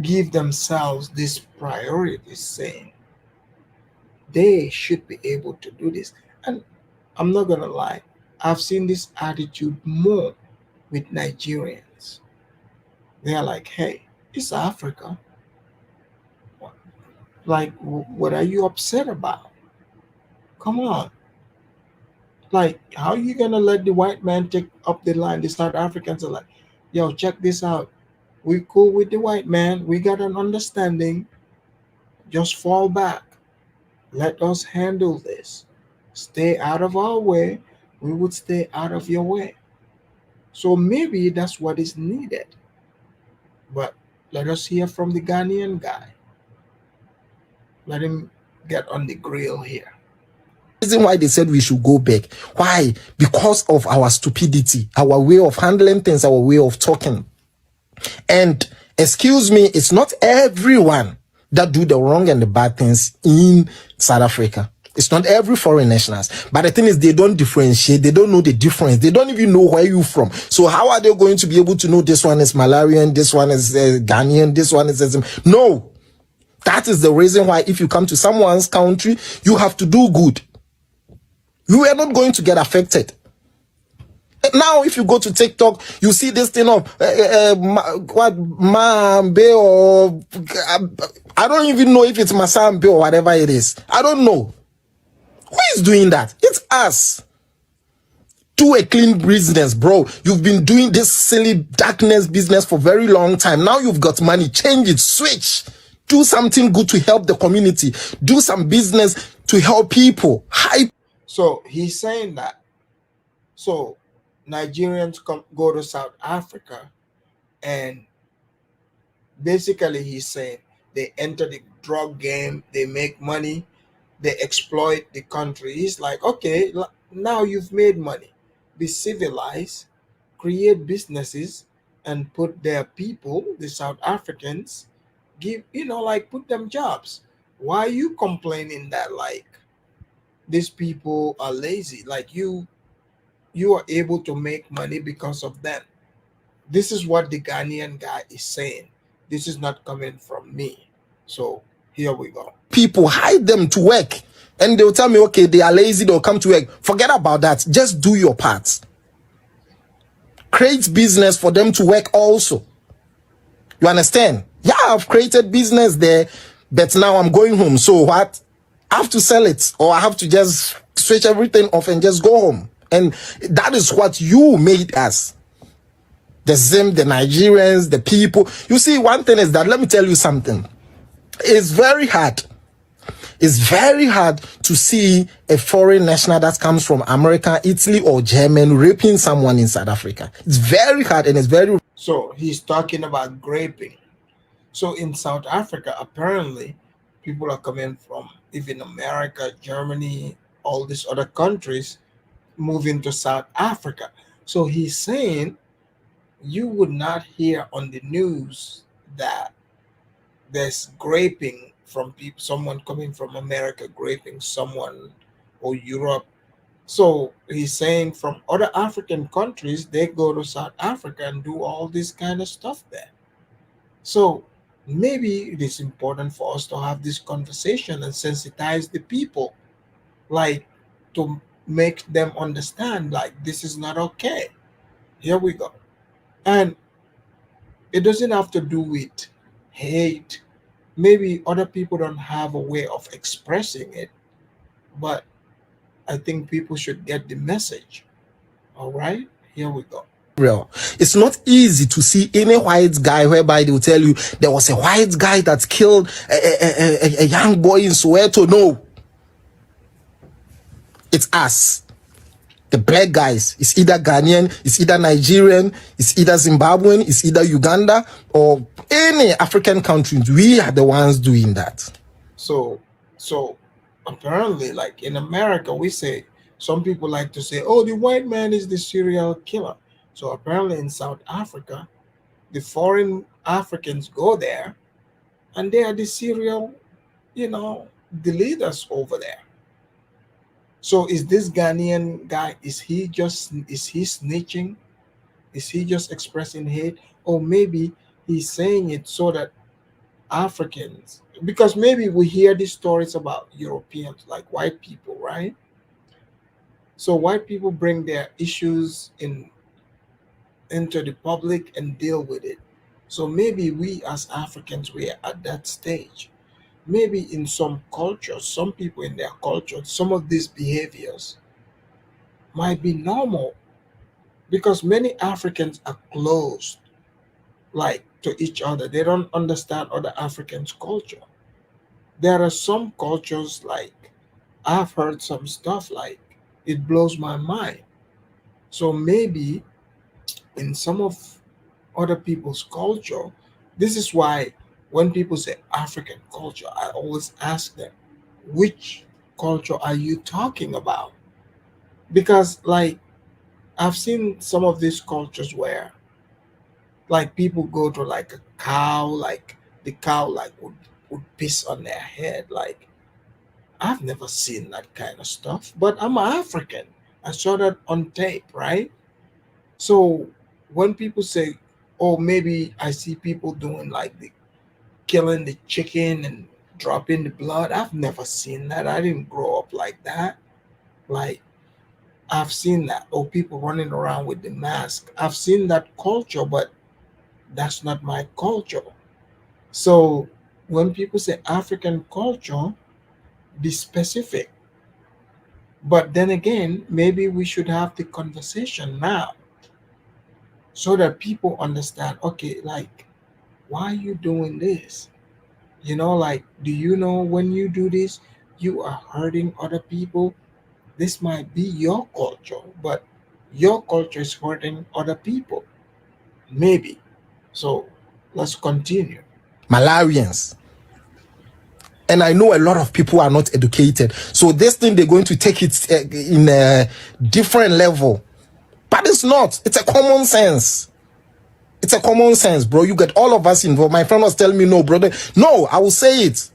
give themselves this priority saying they should be able to do this. And I'm not gonna lie, I've seen this attitude more with Nigerians. They're like, hey, it's Africa. Like, what are you upset about? Come on. Like, how are you gonna let the white man take up the line? The South Africans are like, yo, check this out. We cool with the white man. We got an understanding. Just fall back. Let us handle this. Stay out of our way. We would stay out of your way. So maybe that's what is needed. But let us hear from the Ghanaian guy. Let him get on the grill here.
Reason why they said we should go back. Why? Because of our stupidity, our way of handling things, our way of talking. And excuse me, it's not everyone that do the wrong and the bad things in South Africa. It's not every foreign nationals. But the thing is, they don't differentiate. They don't know the difference. They don't even know where you're from. So how are they going to be able to know this one is Malarian, this one is Ghanaian, this one is... No. That is the reason why if you come to someone's country, you have to do good. You are not going to get affected. Now, if you go to TikTok, you see this thing of what Mambe or I don't even know if it's Masambe or whatever it is. I don't know. Who is doing that? It's us. Do a clean business, bro. You've been doing this silly darkness business for a very long time. Now you've got money. Change it. Switch. Do something good to help the community. Do some business to help people.
So he's saying that. So Nigerians go to South Africa, and basically he's saying they enter the drug game, they make money, they exploit the country. He's like, okay, now you've made money. Be civilized, create businesses, and put their people, the South Africans, put them jobs. Why are you complaining that like these people are lazy? Like you are able to make money because of them. This is what the Ghanaian guy is saying. This is not coming from me. So here we go.
People hide them to work, and they'll tell me, okay, they are lazy, they'll come to work. Forget about that. Just do your part. Create business for them to work also. You understand? Yeah, I've created business there, but now I'm going home. So what? I have to sell it, or I have to just switch everything off and just go home. And that is what you made us. The same, the Nigerians, the people. You see, one thing is that, let me tell you something. It's very hard. It's very hard to see a foreign national that comes from America, Italy, or Germany raping someone in South Africa. It's very hard, and it's very...
So he's talking about graping. So in South Africa, apparently, people are coming from even America, Germany, all these other countries, moving to South Africa. So he's saying you would not hear on the news that there's graping from people, someone coming from America graping someone, or Europe. So he's saying from other African countries, they go to South Africa and do all this kind of stuff there. So maybe it is important for us to have this conversation and sensitize the people, like, to make them understand, like, this is not okay. Here we go. And it doesn't have to do with hate. Maybe other people don't have a way of expressing it, but I think people should get the message. All right, here we go.
real. It's not easy to see any white guy whereby they will tell you there was a white guy that killed a young boy in Soweto. No. It's us. The black guys. It's either Ghanaian, it's either Nigerian, it's either Zimbabwean, it's either Uganda, or any African country. We are the ones doing that.
So apparently, like in America, we say, some people like to say, oh, the white man is the serial killer. So apparently in South Africa, the foreign Africans go there and they are the serial, the leaders over there. So is this Ghanaian guy, is he snitching? Is he just expressing hate? Or maybe he's saying it so that Africans, because maybe we hear these stories about Europeans, like white people, right? So white people bring their issues into the public and deal with it. So maybe we as Africans, we are at that stage. Maybe in some cultures, some people in their culture, some of these behaviors might be normal, because many Africans are closed, like, to each other. They don't understand other Africans' culture. There are some cultures, like, I've heard some stuff, like, it blows my mind. So maybe in some of other people's culture, this is why when people say African culture, I always ask them, which culture are you talking about? Because, like, I've seen some of these cultures where, like, people go to, like, a cow, like the cow, like, would piss on their head. Like, I've never seen that kind of stuff, but I'm an African. I saw that on tape, right? So when people say, oh, maybe I see people doing, like, the killing the chicken and dropping the blood, I've never seen that. I didn't grow up like that. Like, I've seen that. Or people running around with the mask. I've seen that culture, but that's not my culture. So when people say African culture, be specific. But then again, maybe we should have the conversation now so that people understand, okay, like, why are you doing this? Like, do you know when you do this, you are hurting other people? This might be your culture, but your culture is hurting other people. Maybe. So let's continue.
Malarians. And I know a lot of people are not educated. So this thing, they're going to take it in a different level. But it's not. It's a common sense. It's a common sense, bro. You get all of us involved. My friend was telling me, no, brother. No, I will say it.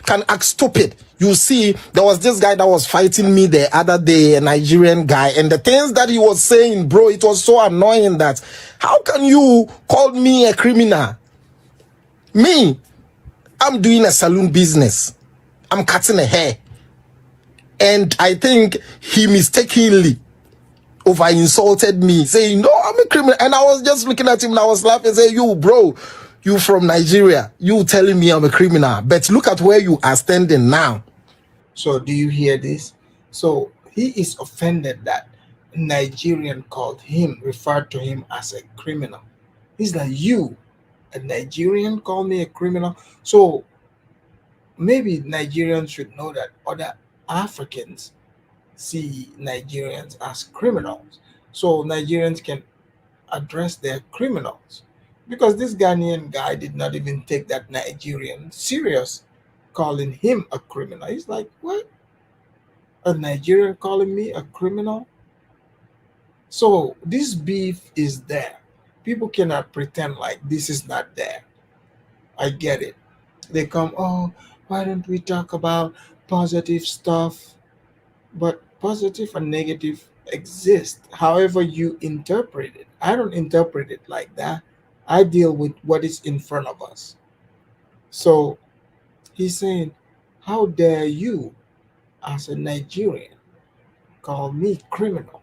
can act stupid. You see, there was this guy that was fighting me the other day, a Nigerian guy, and the things that he was saying, bro, it was so annoying that how can you call me a criminal? Me, I'm doing a salon business. I'm cutting a hair. And I think he mistakenly over insulted me, saying, no, I'm a criminal. And I was just looking at him and I was laughing, saying, you, bro, you from Nigeria, you telling me I'm a criminal. But look at where you are standing now.
So do you hear this? So he is offended that Nigerian referred to him as a criminal. He's like, you, a Nigerian, call me a criminal? So maybe Nigerians should know that other Africans see Nigerians as criminals. So Nigerians can address their criminals. Because this Ghanaian guy did not even take that Nigerian serious, calling him a criminal. He's like, what? A Nigerian calling me a criminal? So this beef is there. People cannot pretend like this is not there. I get it. They come, oh, why don't we talk about positive stuff? But positive and negative exist, however you interpret it. I don't interpret it like that. I deal with what is in front of us. So he's saying, how dare you, as a Nigerian, call me criminal?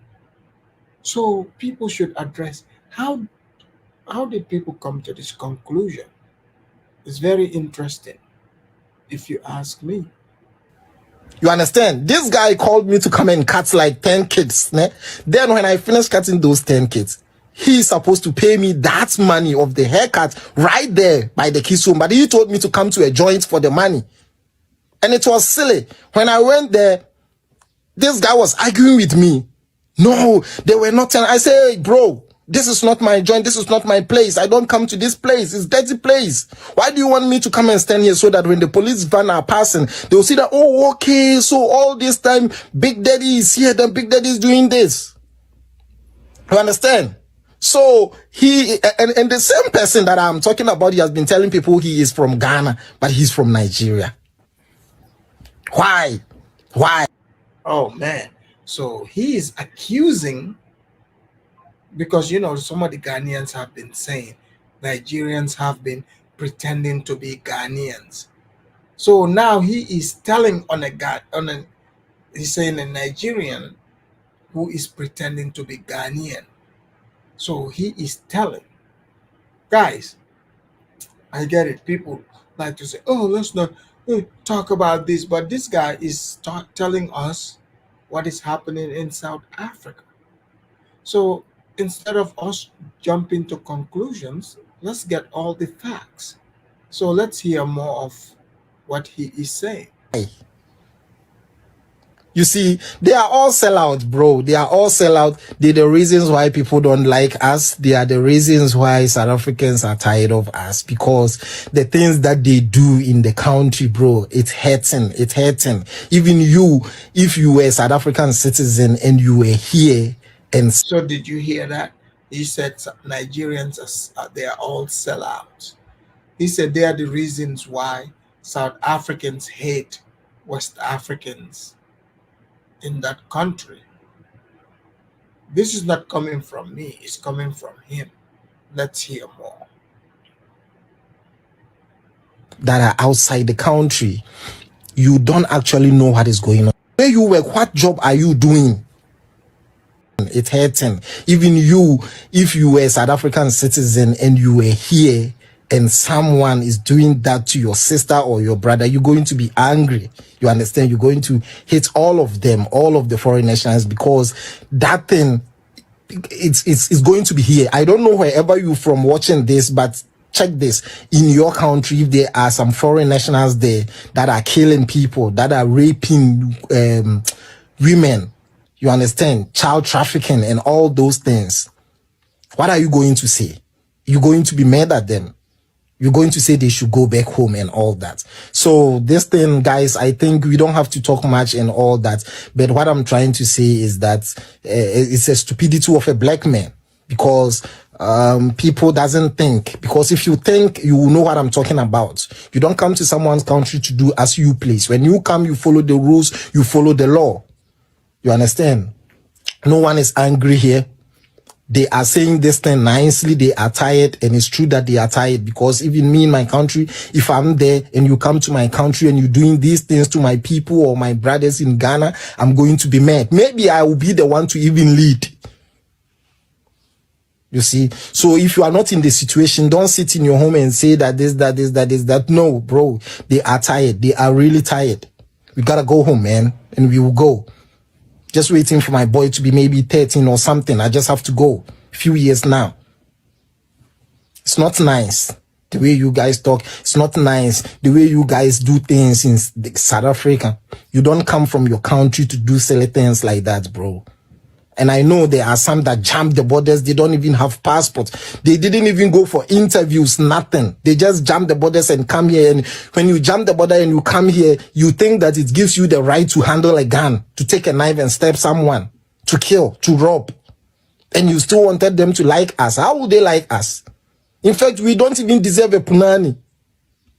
So people should address how did people come to this conclusion? It's very interesting, if you ask me.
You understand? This guy called me to come and cut like 10 kids. Ne? Then when I finished cutting those 10 kids, he's supposed to pay me that money of the haircut right there by the kids' home. But he told me to come to a joint for the money. And it was silly. When I went there, this guy was arguing with me. No, they were not telling. I say, hey, bro, this is not my joint. This is not my place. I don't come to this place. It's dirty place. Why do you want me to come and stand here so that when the police van are passing, they'll see that, oh, okay, so all this time, Big Daddy is here, then Big Daddy is doing this. You understand? So he, and the same person that I'm talking about, he has been telling people he is from Ghana, but he's from Nigeria. Why? Why?
Oh, man. So he is accusing, because some of the Ghanaians have been saying Nigerians have been pretending to be Ghanaians. So now he is telling he's saying a Nigerian who is pretending to be Ghanaian. So he is telling, guys, I get it. People like to say, oh, let's not talk about this, but this guy is telling us what is happening in South Africa. So instead of us jumping to conclusions, let's get all the facts. So let's hear more of what he is saying.
You see, they are all sellouts, bro. They are all sellouts. They're the reasons why people don't like us. They are the reasons why South Africans are tired of us, because the things that they do in the country, bro, it's hurting. It's hurting. Even you, if you were a South African citizen and you were here and...
So did you hear that? He said Nigerians, they are all sellouts. He said they are the reasons why South Africans hate West Africans in that country. This is not coming from me, it's coming from him. Let's hear more.
That are outside the country, you don't actually know what is going on. Where you work, what job are you doing? It's hurting. Even you, if you were a South African citizen and you were here and someone is doing that to your sister or your brother, you're going to be angry. You understand? You're going to hate all of them, all of the foreign nationals, because that thing, it's going to be here. I don't know wherever you're from watching this, but check this. In your country, if there are some foreign nationals there that are killing people, that are raping women, you understand, child trafficking and all those things, what are you going to say? You're going to be mad at them. You're going to say they should go back home and all that. So this thing, guys, I think we don't have to talk much and all that. But what I'm trying to say is that it's a stupidity of a black man. because people doesn't think. Because if you think, you will know what I'm talking about. You don't come to someone's country to do as you please. When you come, you follow the rules, you follow the law. You understand? No one is angry here. They are saying this thing nicely. They are tired, and it's true that they are tired, because even me in my country, if I'm there and you come to my country and you're doing these things to my people or my brothers in Ghana, I'm going to be mad. Maybe I will be the one to even lead. You see? So if you are not in the situation, don't sit in your home and say that this, that, this, that, this, that. No, bro. They are tired. They are really tired. We gotta go home, man. And we will go. Just waiting for my boy to be maybe 13 or something. I just have to go. Few years now. It's not nice the way you guys talk. It's not nice the way you guys do things in South Africa. You don't come from your country to do silly things like that, bro. And I know there are some that jump the borders. They don't even have passports. They didn't even go for interviews, nothing. They just jump the borders and come here. And when you jump the border and you come here, you think that it gives you the right to handle a gun, to take a knife and stab someone, to kill, to rob. And you still wanted them to like us. How would they like us? In fact, we don't even deserve a punani.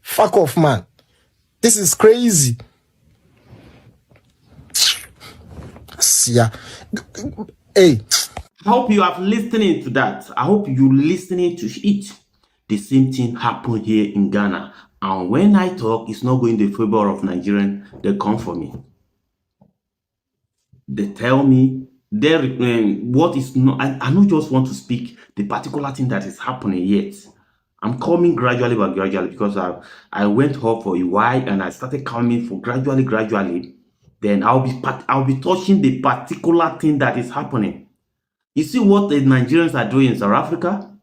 Fuck off, man. This is crazy. Yeah. Hey.
I hope you are listening to that. I hope you listening to it. The same thing happened here in Ghana. And when I talk, it's not going in the favor of Nigerians. They come for me. They tell me what is not. I don't just want to speak the particular thing that is happening yet. I'm coming gradually but gradually, because I went off for a while and I started coming for gradually. Then I'll be touching the particular thing that is happening. You see what the Nigerians are doing in South Africa?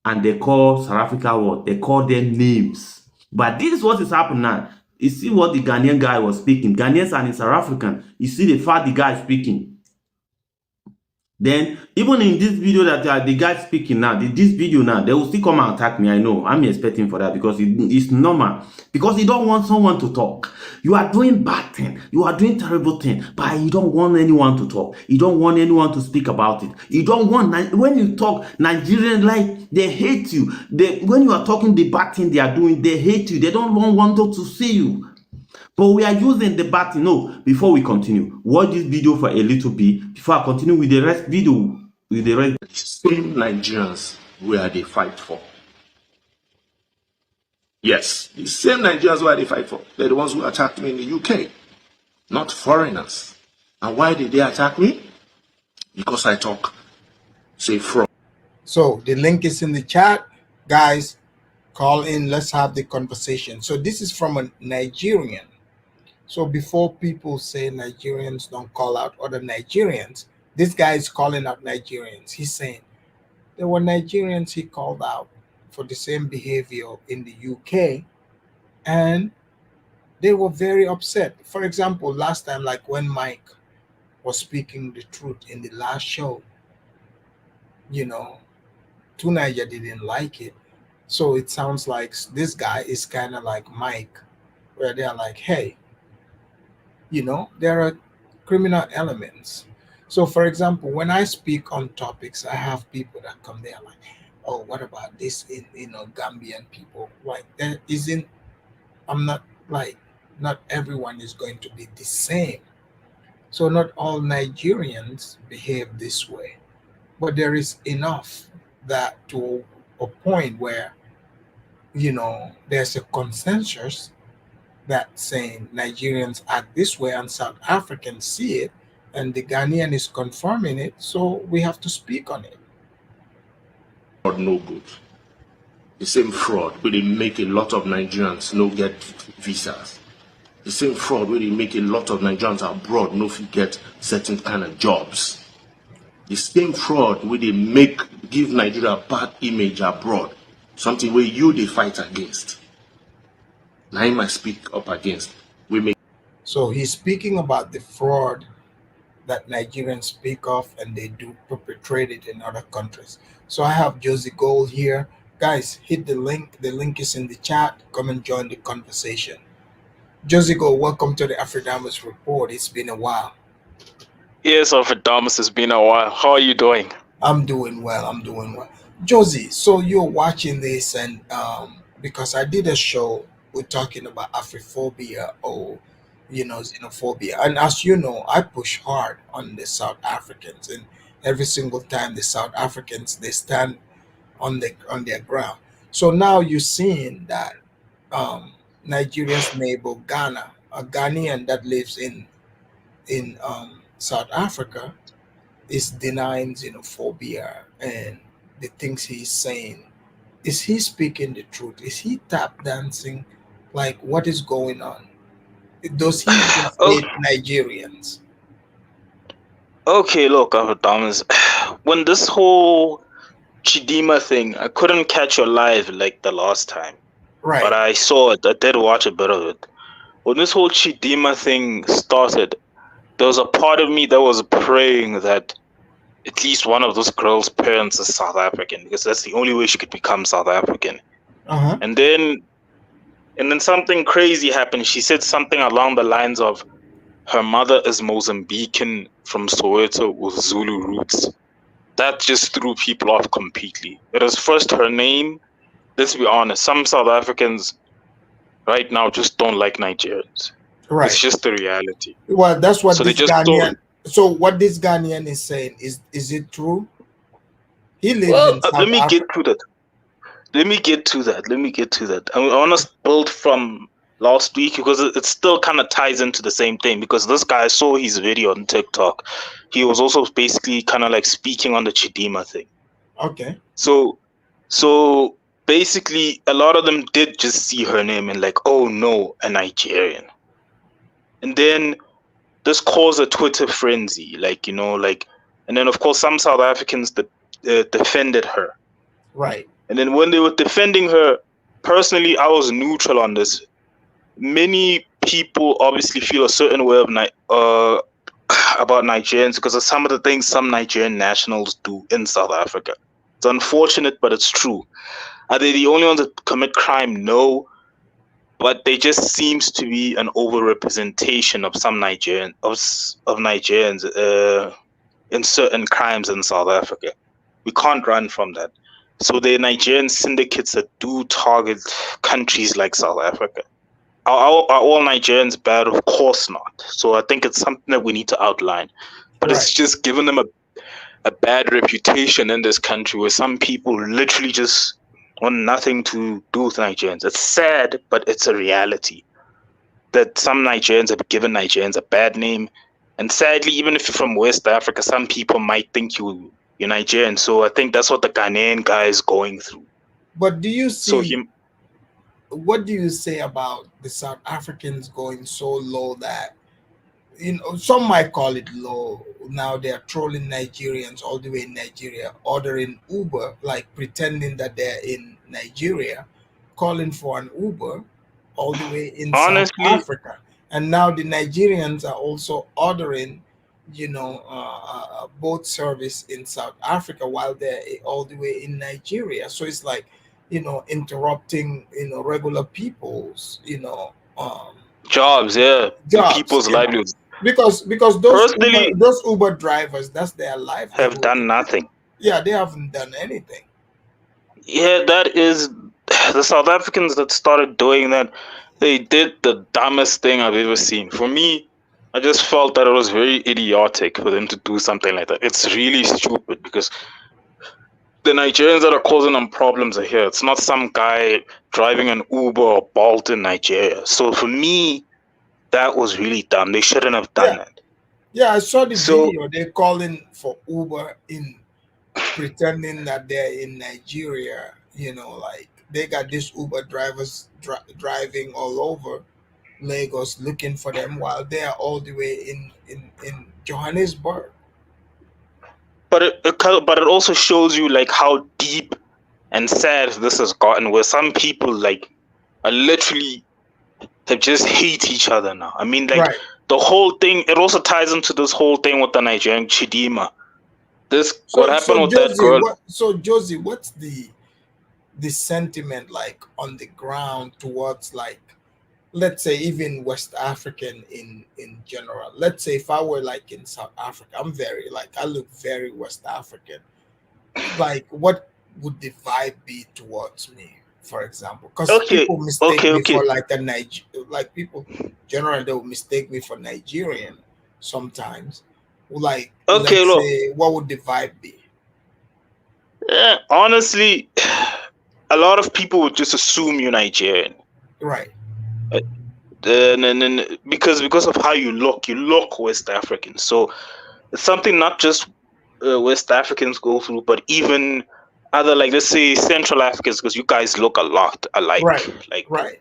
And they call South Africa what? They call them names. But this is what is happening now. You see what the Ghanaian guy was speaking. Ghanaians and South African. You see the fact the guy is speaking. Then, even in this video that the guy speaking now, this video now, they will still come and attack me. I know. I'm expecting for that, because it's normal. Because you don't want someone to talk. You are doing bad thing. You are doing terrible thing. But you don't want anyone to talk. You don't want anyone to speak about it. You don't want, when you talk, Nigerians, like, they hate you. When you are talking the bad thing they are doing, they hate you. They don't want to see you. But we are using the bad thing. No, before we continue, watch this video for a little bit before I continue with the rest video. With the rest.
Same Nigerians where they fight for. Yes, the same Nigerians where they fight for. They're the ones who attacked me in the UK, not foreigners. And why did they attack me? Because I talk, say, fraud.
So the link is in the chat. Guys, call in. Let's have the conversation. So this is from a Nigerian. So before people say Nigerians don't call out other Nigerians, this guy is calling out Nigerians. He's saying there were Nigerians he called out for the same behavior in the UK, and they were very upset. For example, last time, like when Mike was speaking the truth in the last show, you know, Tunein didn't like it. So it sounds like this guy is kind of like Mike, where they're like, hey, you know, there are criminal elements. So, for example, when I speak on topics, I have people that come there like, oh, what about this in, Gambian people? Like, there isn't, I'm not like, not everyone is going to be the same. So not all Nigerians behave this way, but there is enough that to a point where, you know, there's a consensus that saying Nigerians act this way and South Africans see it, and the Ghanaian is confirming it, so we have to speak on it.
No good. The same fraud where they make a lot of Nigerians no get visas. The same fraud where they make a lot of Nigerians abroad no get certain kind of jobs. The same fraud where they give Nigeria a bad image abroad, something where they fight against. Now I might speak up against.
So he's speaking about the fraud that Nigerians speak of, and they do perpetrate it in other countries. So I have Josie Gold here. Guys, hit the link. The link is in the chat. Come and join the conversation. Josie Gold, welcome to the Afrodamus Report. It's been a while.
Yes, Alfred Thomas, it's been a while. How are you doing?
I'm doing well. I'm doing well. Josie, so you're watching this, and because I did a show, we're talking about Afrophobia or xenophobia, and as you know, I push hard on the South Africans, and every single time the South Africans they stand on their ground. So now you're seeing that Nigeria's neighbor Ghana, a Ghanaian that lives in South Africa, is denying xenophobia and the things he's saying. Is he speaking the truth? Is he tap dancing? Like, what is going on? Does he just
Oh,
hate Nigerians?
okay, look, Thomas. When this whole Chidima thing, I couldn't catch your live like the last time, but
Right.
I saw it. I did watch a bit of it. When this whole Chidima thing started, there was a part of me that was praying that at least one of those girls' parents is South African, because that's the only way she could become South African.
Uh-huh.
And then something crazy happened. She said something along the lines of her mother is Mozambican from Soweto with Zulu roots. That just threw people off completely. It was first her name. Let's be honest, some South Africans right now just don't like Nigerians. It's
Right.
just the reality.
Well, that's what
So they
this
just don't.
Ghanaian. So what this Ghanaian is saying is it true? He lives
Well,
in South
let me get
Africa.
to that. Let me get to that. I want to build from last week because it still kind of ties into the same thing. Because this guy, I saw his video on TikTok. He was also basically kind of like speaking on the Chidima thing.
Okay.
So basically, a lot of them did just see her name and like, oh no, a Nigerian. And then this caused a Twitter frenzy, and then of course some South Africans that defended her.
Right.
And then when they were defending her, personally, I was neutral on this. Many people obviously feel a certain way of about Nigerians because of some of the things some Nigerian nationals do in South Africa. It's unfortunate, but it's true. Are they the only ones that commit crime? No, but there just seems to be an overrepresentation of some Nigerians in certain crimes in South Africa. We can't run from that. So there are Nigerian syndicates that do target countries like South Africa. Are all Nigerians bad? Of course not. So I think it's something that we need to outline. But it's
Right.
just given them a bad reputation in this country where some people literally just want nothing to do with Nigerians. It's sad, but it's a reality that some Nigerians have given Nigerians a bad name. And sadly, even if you're from West Africa, some people might think you're Nigerian. So I think that's what the Ghanaian guy is going through.
But do you
So
see what do you say about the South Africans going so low that some might call it low. Now they are trolling Nigerians all the way in Nigeria, ordering Uber, like pretending that they're in Nigeria, calling for an Uber all the way in South
honestly,
Africa. And now the Nigerians are also ordering, boat service in South Africa while they're all the way in Nigeria. So it's like, interrupting, regular people's,
jobs, yeah,
jobs,
people's livelihoods.
because
Personally,
those Uber drivers, that's their
have
livelihood.
done nothing.
Yeah, they haven't done anything.
Yeah, that is the South Africans that started doing that. They did the dumbest thing I've ever seen. For me, I just felt that it was very idiotic for them to do something like that. It's really stupid because the Nigerians that are causing them problems are here. It's not some guy driving an Uber or Bolt in Nigeria. So for me, that was really dumb. They shouldn't have
Yeah,
done that.
yeah, I saw the
So
video. They're calling for Uber in pretending that they're in Nigeria. Like they got these Uber drivers driving all over Lagos looking for them while they're all the way in Johannesburg.
but it also shows you like how deep and sad this has gotten, where some people like are literally have just hate each other now. I mean, like
Right.
the whole thing. It also ties into this whole thing with the Nigerian Chidima. What
So
happened
so
with that
Josie,
girl?
what's the sentiment like on the ground towards, like, let's say even West African in general. Let's say if I were like in South Africa, I look very West African. like what would the vibe be towards me, for example? Because
Okay,
people mistake me
okay.
for like like people generally they will mistake me for Nigerian sometimes. Like,
Okay,
let's
look.
say, what would the vibe be?
Honestly, a lot of people would just assume you're Nigerian.
Right.
And because of how you look West African. So it's something not just West Africans go through, but even other, like, let's say Central Africans, because you guys look a lot alike.
Right.
Like
Right.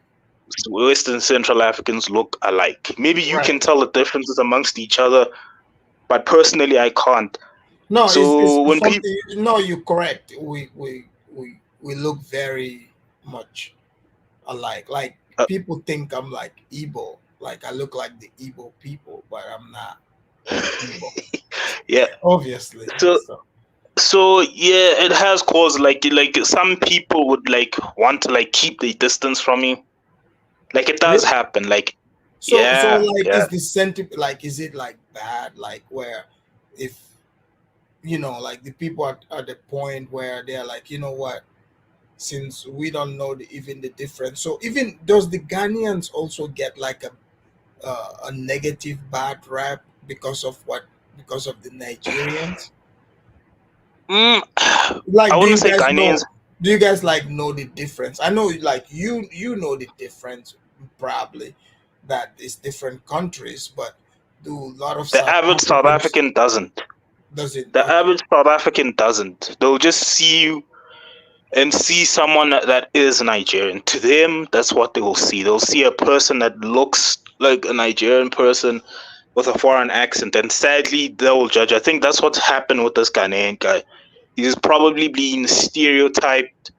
Western Central Africans look alike. Maybe you can
Right.
tell the differences amongst each other, but personally I can't.
No,
So
it's
when people,
something. No, you're correct. We look very much alike. Like people think I'm like Igbo. Like I look like the Igbo people, but I'm not Igbo.
yeah.
Obviously.
So
So
so yeah, it has caused like some people would like want to like keep the distance from me. Like it does
really?
happen. Like
So
yeah,
like,
yeah.
is the sentiment, like, is it like bad? Like where if like the people at the point where they're like, you know what? Since we don't know even the difference, so even does the Ghanaians also get like a negative bad rap because of what? Because of the Nigerians?
I
Like,
wouldn't say Ghanaians.
do you guys like know the difference? I know, like, you know the difference, probably, that is different countries, but do a lot of
The
South
average South
Africans?
African doesn't.
Does it?
The
Okay.
average South African doesn't. They'll just see you and see someone that is Nigerian. To them, that's what they will see. They'll see a person that looks like a Nigerian person with a foreign accent, and sadly, they will judge. I think that's what's happened with this Ghanaian guy. He's probably been stereotyped.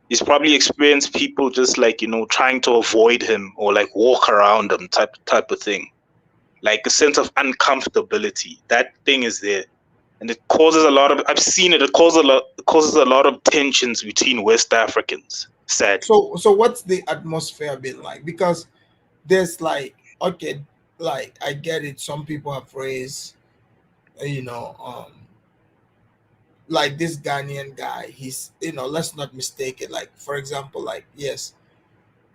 He's probably experienced people just like trying to avoid him or like walk around him, type of thing. Like a sense of uncomfortability. That thing is there, and it causes a lot of. I've seen it. It causes a lot of tensions between West Africans. Sadly.
So what's the atmosphere been like? Because there's like, okay, like, I get it. Some people have raised, you know, like this Ghanaian guy. He's, let's not mistake it. Like, for example, like, yes,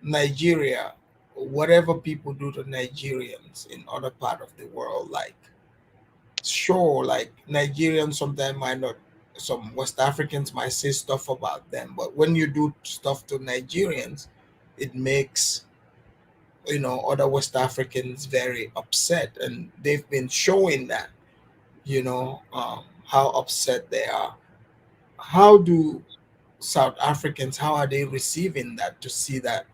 Nigeria, whatever people do to Nigerians in other part of the world, like, sure, like Nigerians sometimes might not, some West Africans might say stuff about them, but when you do stuff to Nigerians, it makes other West Africans very upset, and they've been showing that, how upset they are. How do South Africans, how are they receiving that, to see that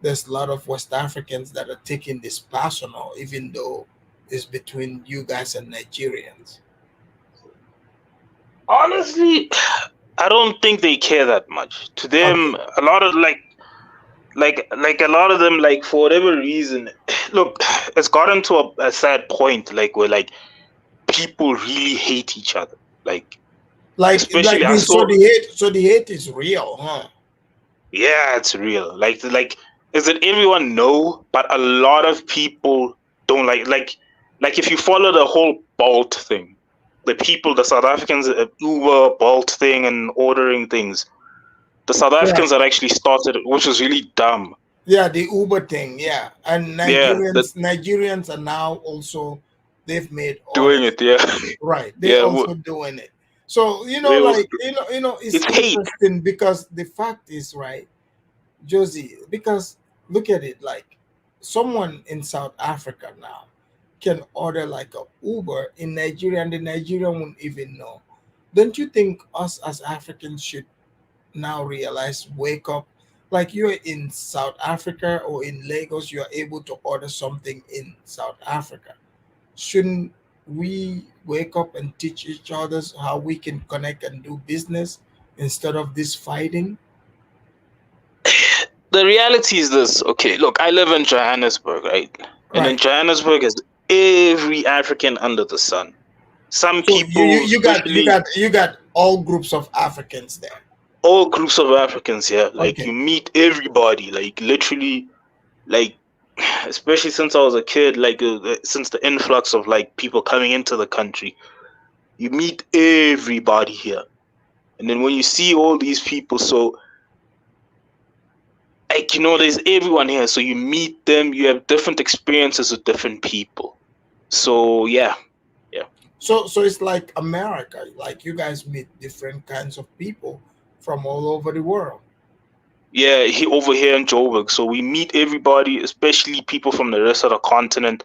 there's a lot of West Africans that are taking this personal, even though it's between you guys and Nigerians?
Honestly, I don't think they care that much. To them,
Okay.
a lot of like a lot of them, like, for whatever reason, look, it's gotten to a sad point, like, where like people really hate each other. Like, especially I saw.
So the hate is real, huh?
Yeah, it's real. Like is that everyone know, but a lot of people don't like if you follow the whole Bolt thing, the South Africans, Uber, Bolt thing, and ordering things. The South
Yeah.
Africans that actually started it, which was really dumb.
Yeah, the Uber thing, yeah. And
Yeah, that
Nigerians are now also, they've made
doing
orders.
it. Yeah,
Right. They
yeah.
also doing it. So,
They was,
like, it's
it's hate.
interesting, because the fact is, right, Josie, because look at it, like, someone in South Africa now can order like a Uber in Nigeria, and the Nigerian won't even know. Don't you think us as Africans should now realize, wake up, like, you're in South Africa or in Lagos, you're able to order something in South Africa? Shouldn't we wake up and teach each other how we can connect and do business instead of this fighting?
The reality is this. Okay, look, I live in Johannesburg, right? And in
Right.
Johannesburg is every African under the sun. Some
So
people, especially
you got all groups of Africans there.
all groups of Africans here, like you
Okay.
meet everybody, like literally, like especially since I was a kid, like since the influx of like people coming into the country, you meet everybody here. And then when you see all these people, so like, you know, there's everyone here. So you meet them, you have different experiences with different people. So yeah.
So it's like America. Like you guys meet different kinds of people from all over the world.
Yeah, over here in Joburg. So we meet everybody, especially people from the rest of the continent.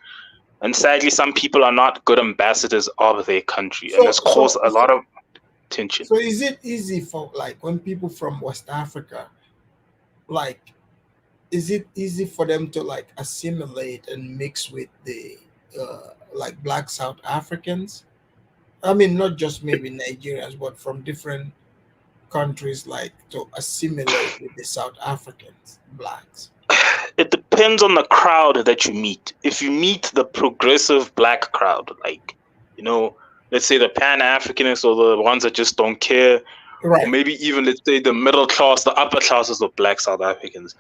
And sadly, some people are not good ambassadors of their country, and
So
this caused
so
a lot of tension.
so is it easy for like when people from West Africa, like is it easy for them to like assimilate and mix with the like black South Africans? I mean, not just maybe Nigerians, but from different countries, like to assimilate with the South Africans, blacks.
It depends on the crowd that you meet. If you meet the progressive black crowd, like, you know, let's say the Pan-Africanists or the ones that just don't care, or
Right.
maybe even, let's say, the middle class, the upper classes of black South Africans,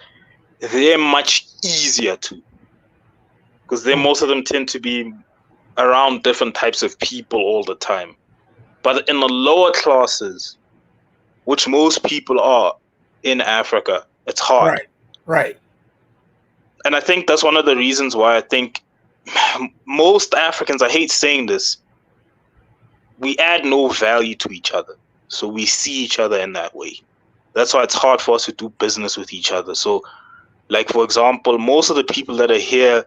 they're much easier to, because most of them tend to be around different types of people all the time. But in the lower classes, which most people are in Africa, it's hard.
Right. Right.
And I think that's one of the reasons why I think most Africans, I hate saying this, we add no value to each other. So we see each other in that way. That's why it's hard for us to do business with each other. So, like, for example, most of the people that are here,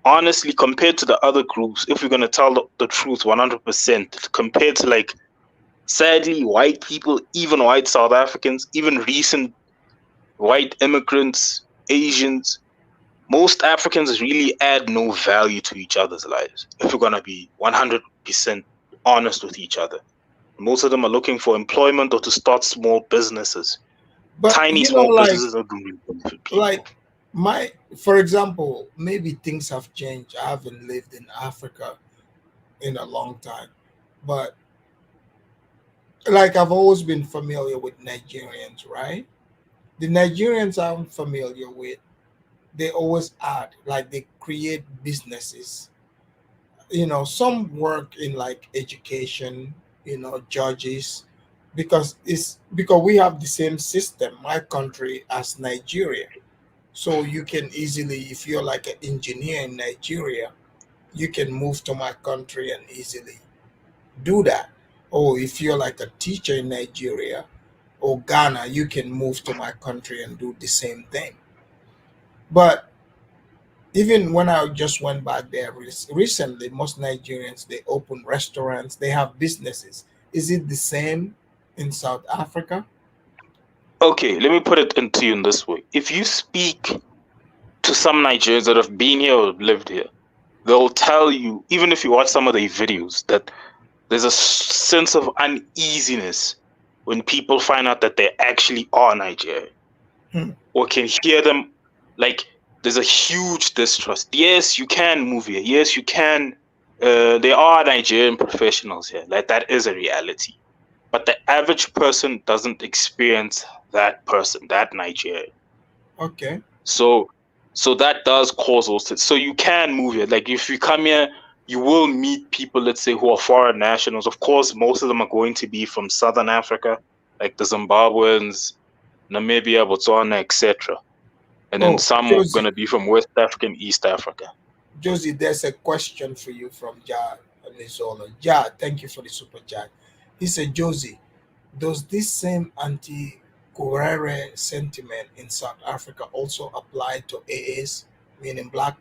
honestly, compared to the other groups, if we're going to tell the truth 100%, compared to, like, sadly, white people, even white South Africans, even recent white immigrants, Asians, most Africans really add no value to each other's lives, if we're going to be 100% honest with each other. Most of them are looking for employment or to start small businesses.
But
Tiny
you know,
small
like
businesses don't really benefit people.
like for example, maybe things have changed. I haven't lived in Africa in a long time, but like I've always been familiar with Nigerians, right? The Nigerians I'm familiar with, they always add, like they create businesses. You know, some work in like education, you know, judges, because we have the same system, my country as Nigeria. So you can easily, if you're like an engineer in Nigeria, you can move to my country and easily do that. Or if you're like a teacher in Nigeria or Ghana, you can move to my country and do the same thing. But even when I just went back there recently, most Nigerians, they open restaurants, they have businesses. Is it the same in South Africa?
Okay, let me put it into you in this way. If you speak to some Nigerians that have been here or lived here, they'll tell you, even if you watch some of their videos, that there's a sense of uneasiness when people find out that they actually are Nigerian or can hear them. Like, there's a huge distrust. Yes, you can move here. Yes, you can. There are Nigerian professionals here. Like, that is a reality. But the average person doesn't experience that person, that Nigerian.
Okay.
So that does cause those. So you can move here. Like, if you come here, you will meet people, let's say, who are foreign nationals. Of course, most of them are going to be from Southern Africa, like the Zimbabweans, Namibia, Botswana, etc. And then some are going to be from West Africa and East Africa.
Josie, there's a question for you from Jad Nizola. Jad, thank you for the super chat. He said, Josie, does this same anti-Gurere sentiment in South Africa also apply to AAs, meaning black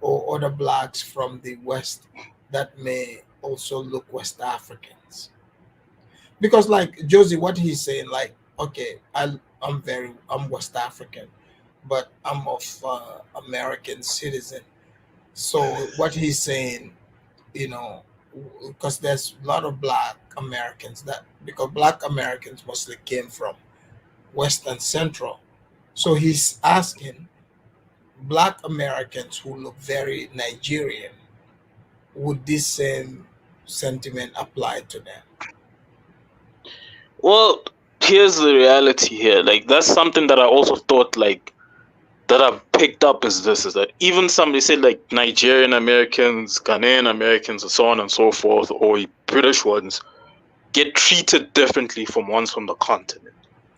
or other blacks from the West that may also look West Africans? Because like Josie, what he's saying, like, okay, I'm West African, but I'm of American citizen. So what he's saying, you know, because there's a lot of black Americans that, because black Americans mostly came from West and Central. So he's asking black Americans who look very Nigerian, would this same sentiment apply to them?
Well, here's the reality here. Like, that's something that I also thought, like, that I've picked up is that even somebody said, like, Nigerian Americans, Ghanaian Americans, and so on and so forth, or British ones, get treated differently from ones from the continent.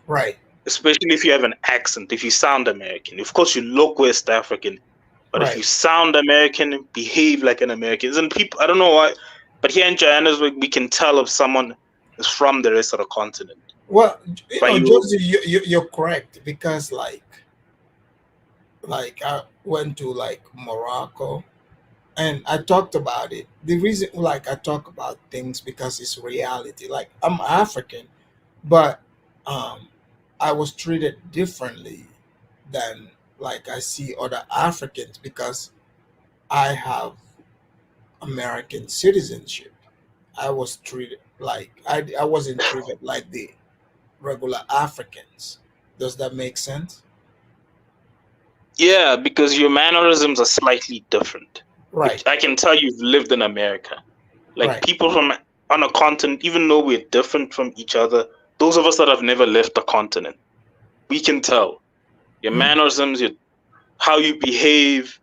Right.
Especially if you have an accent, if you sound American. Of course, you look West African, but if
Right.
you sound American, behave like an American. And people, I don't know why, but here in Johannesburg, we can tell if someone is from the rest of the continent.
Well,
But
Josie, you're correct, because like I went to like Morocco, and I talked about it. The reason, like, I talk about things because it's reality. Like, I'm African, but um I was treated differently than like I see other Africans, because I have American citizenship. I was treated like I wasn't treated like the regular Africans. Does that make sense?
yeah, because your mannerisms are slightly different.
Right.
I can tell you've lived in America. Like
Right.
people from on a continent, even though we're different from each other, those of us that have never left the continent, we can tell your mannerisms, how you behave,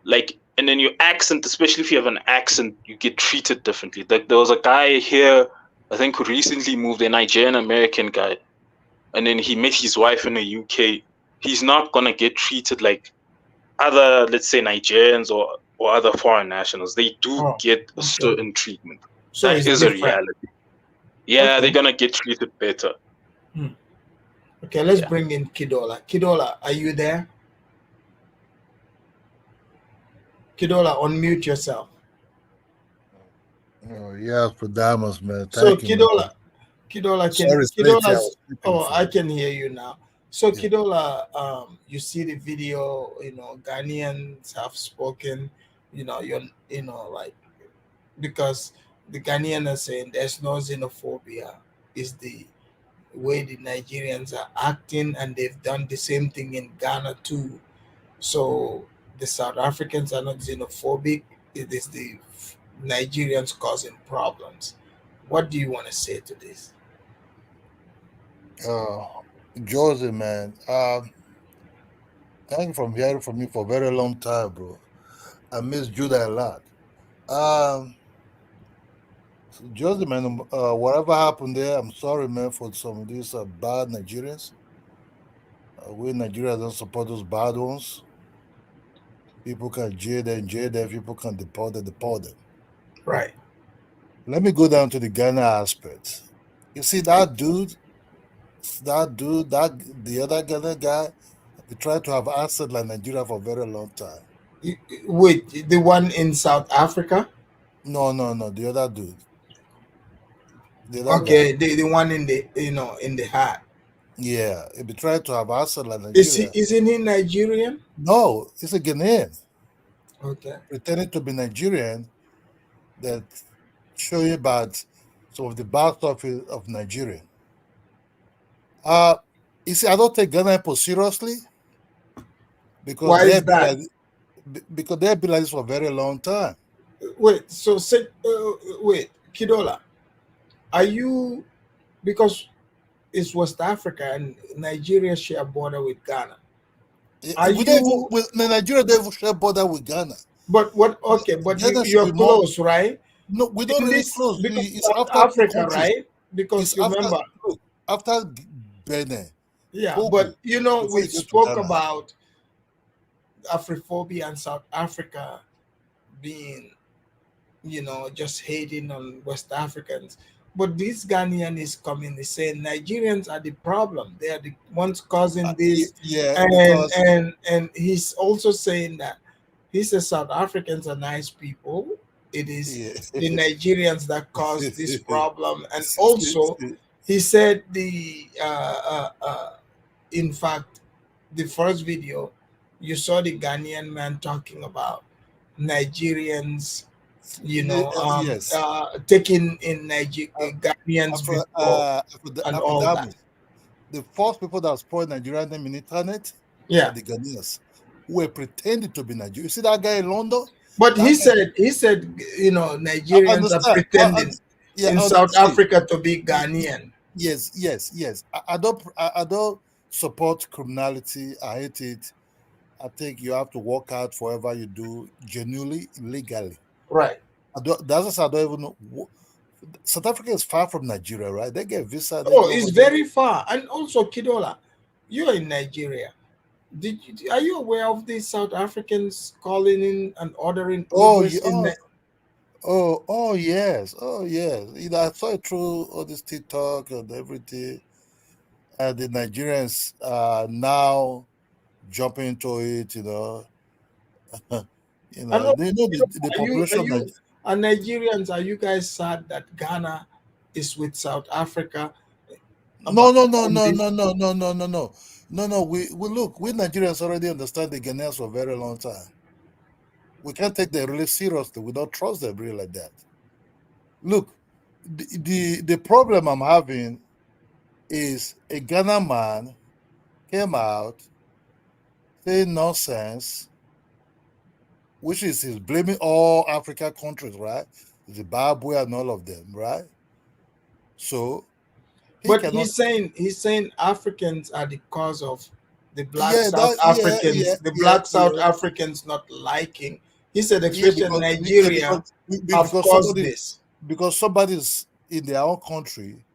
like, and then your accent, especially if you have an accent, you get treated differently. Like there was a guy here, I think, who recently moved, a Nigerian American guy, and then he met his wife in the UK. He's not gonna get treated like other, let's say, Nigerians or other foreign nationals. They do
Oh,
get a
okay.
certain treatment.
So
That
it's
is a
different.
reality. Yeah,
Okay.
they're gonna get treated better.
Okay, let's
Yeah.
bring in Kidola. Kidola, are you there? Kidola, unmute yourself.
Oh, yeah, Damas, man.
So
Thank you, man.
Kidola,
Sorry, Splitty, I
Kidola's,
was sleeping
oh, I
for
can hear you now. So
Yeah.
Kidola, you see the video, Ghanaians have spoken, like, because the Ghanaian are saying there's no xenophobia, is the way the Nigerians are acting, and they've done the same thing in Ghana too. So the South Africans are not xenophobic. It is the Nigerians causing problems. What do you want to say to this?
Josie, man. Thank you for hearing from me for a very long time, bro. I miss Judah a lot. Josie, man, whatever happened there, I'm sorry, man, for some of these bad Nigerians. We Nigerians don't support those bad ones. People can jail them, people can deport them.
Right.
Let me go down to the Ghana aspect. You see that dude, the other Ghana guy, he tried to have answered like Nigeria for a very long time.
Wait, the one in South Africa?
No, the other dude.
Okay, the one in the in the hat.
Yeah, he be trying to have answered like Nigeria.
Isn't he Nigerian?
No, he's a Ghanaian.
Okay.
Pretending to be Nigerian, that show you about some of the bad stuff of Nigeria. You see, I don't take Ghana people seriously because
Why is that?
Because they've been like this for a very long time.
Wait, so wait, Kidola, are you, because it's West Africa and Nigeria share a border with Ghana?
Nigeria don't even share border with Ghana.
But what? Okay, but you're close, right?
No, we don't really close.
Because
It's
South
after
Africa, right? Because remember,
after Benin.
Yeah,
Togo,
but we spoke
Ghana.
about Afrophobia and South Africa being, just hating on West Africans. But this Ghanaian is coming, is saying Nigerians are the problem. They are the ones causing this. And he's also saying that he says South Africans are nice people. It is the Nigerians that cause this problem. And also, he said in fact, the first video, you saw the Ghanaian man talking about Nigerians, taking in Ghanaians before and all that.
The first people that spoiled Nigerian name in internet
Yeah.
are the Ghanaians who were pretending to be Nigerian. You see that guy in London?
But he said, Nigerians are pretending in South Africa to be Ghanaian.
Yes. I don't support criminality. I hate it. I think you have to work out for whatever you do genuinely, legally.
Right.
That's I don't even know. South Africa is far from Nigeria, right? They get visa. They
Oh,
go
it's
over there.
very far. And also, Kidola, you're in Nigeria. Are you aware of these South Africans calling in and ordering
Oh,
Ubers in
oh, yes. Oh, yes. I saw it through all this TikTok and everything. And the Nigerians are now jumping into it,
And also,
the
are
population of
you are Nigerians? Are you guys sad that Ghana is with South Africa
No,
about
no, no,
on
no,
this?
no, no, no, no, no, no. No. We look, we Nigerians already understand the Ghanaians for a very long time. We can't take them really seriously. We don't trust them really like that. Look, the problem I'm having is a Ghana man came out saying nonsense, which is he's blaming all African countries, right? Zimbabwe and all of them, right? So he
But
cannot.
he's saying Africans are the cause of the black
Yeah,
South
that
Africans, the black South
yeah.
Africans not liking. He said,
Yeah,
especially Nigeria, have caused this.
because somebody's in their own country,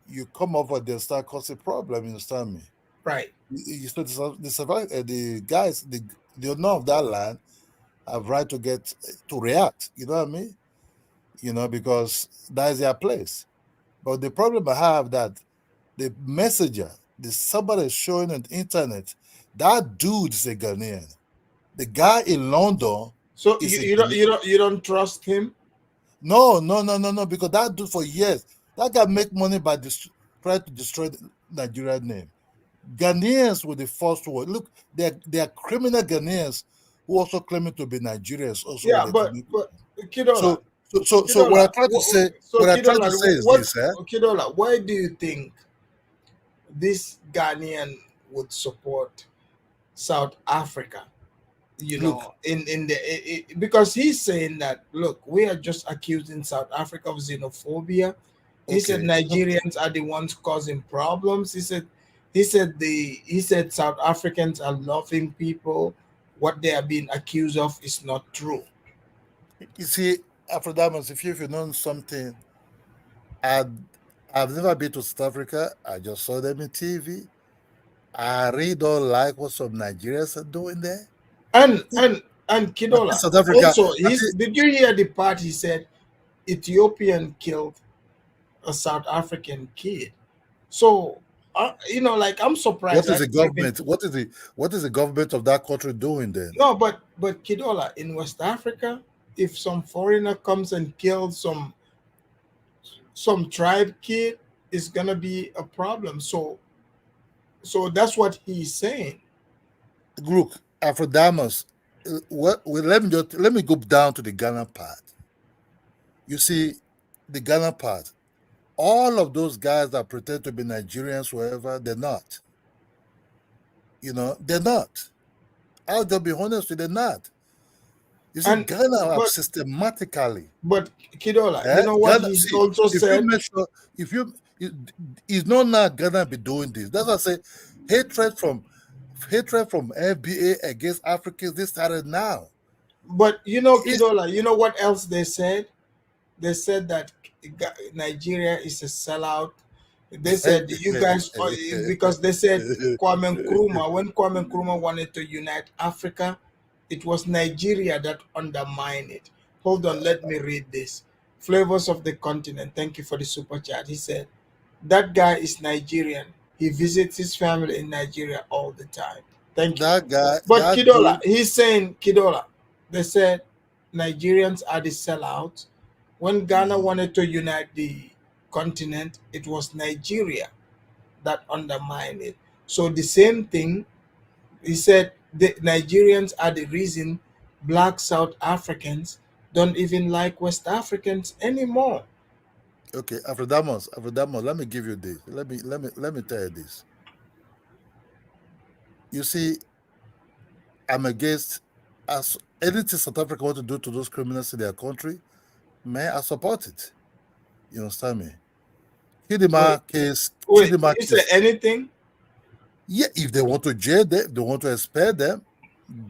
you come over there and start causing problem. You understand me?
Right.
The guys, the owner of that land have right to get to react. You know what I mean? Because that is their place. But the problem I have that the messenger, the somebody showing on the internet, that dude is a Ghanaian. The guy in London
So
is a
you don't trust him?
No, because that dude for years, that guy make money by trying to destroy the Nigerian name. Ghanaians were the first one. Look, they are criminal Ghanaians who also claiming to be Nigerians also when
Yeah,
they
but
come in.
Kidola,
So what I try to say, is
what
this,
Kidola, why do you think this Ghanaian would support South Africa?
Look,
Because he's saying that, look, we are just accusing South Africa of xenophobia. He said
okay,
Nigerians are the ones causing problems. He said South Africans are loving people. What they are being accused of is not true.
you see, Afrodamus, if you know something, I've never been to South Africa. I just saw them in TV. I really don't like what some Nigerians are doing there.
And
I think
Kidola,
South Africa,
also,
I think
did you hear the part he said Ethiopian killed a South African kid? So, like, I'm surprised
what is
that
the
even
government? What is the government of that country doing then?
no, but Kidola, in West Africa, if some foreigner comes and kills some tribe kid, it's gonna be a problem. So that's what he's saying.
Look, Afrodamus, let me go down to the Ghana part. You see, the Ghana part. All of those guys that pretend to be Nigerians, whoever, they're not. They're not. I'll just be honest with you, they're not. You see,
And
Ghana have
but
systematically.
but Kidola, you know what
Ghana,
he's
see,
also
if you
said?
make sure, if you, it's not now Ghana be doing this. That's why I say hatred from FBA against Africans. This started now.
But
It's
Kidola, you know what else they said? They said that Nigeria is a sellout. They said you guys, because they said Kwame Nkrumah, when Kwame Nkrumah wanted to unite Africa, it was Nigeria that undermined it. Hold on, let me read this. Flavors of the Continent, thank you for the super chat. He said, that guy is Nigerian. He visits his family in Nigeria all the time. Thank you.
that guy,
But
that
Kidola,
dude.
he's saying, Kidola, they said Nigerians are the sellouts. When Ghana wanted to unite the continent, it was Nigeria that undermined it. So the same thing, he said the Nigerians are the reason black South Africans don't even like West Africans anymore.
Okay, Afrodamus, let me give you this. Let me tell you this. You see, I'm against as anything South Africa want to do to those criminals in their country, man, I support it. You understand me?
Wait,
Chidima case,
you said anything?
yeah, if they want to jail them, if they want to expel them,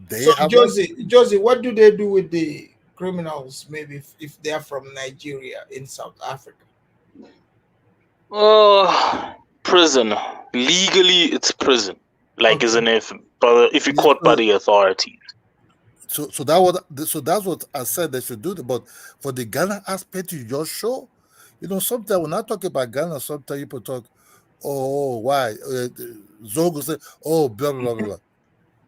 they
So
have right to do it.
Josie, what do they do with the criminals, maybe if they're from Nigeria in South Africa?
Prison. Legally, it's prison. Like,
Okay.
isn't if brother, if you're caught by the authorities.
So that's what I said they should do. But for the Ghana aspect you just show, sometimes when I talk about Ghana, sometimes people talk, oh, why? Zongo say, oh, blah blah blah blah.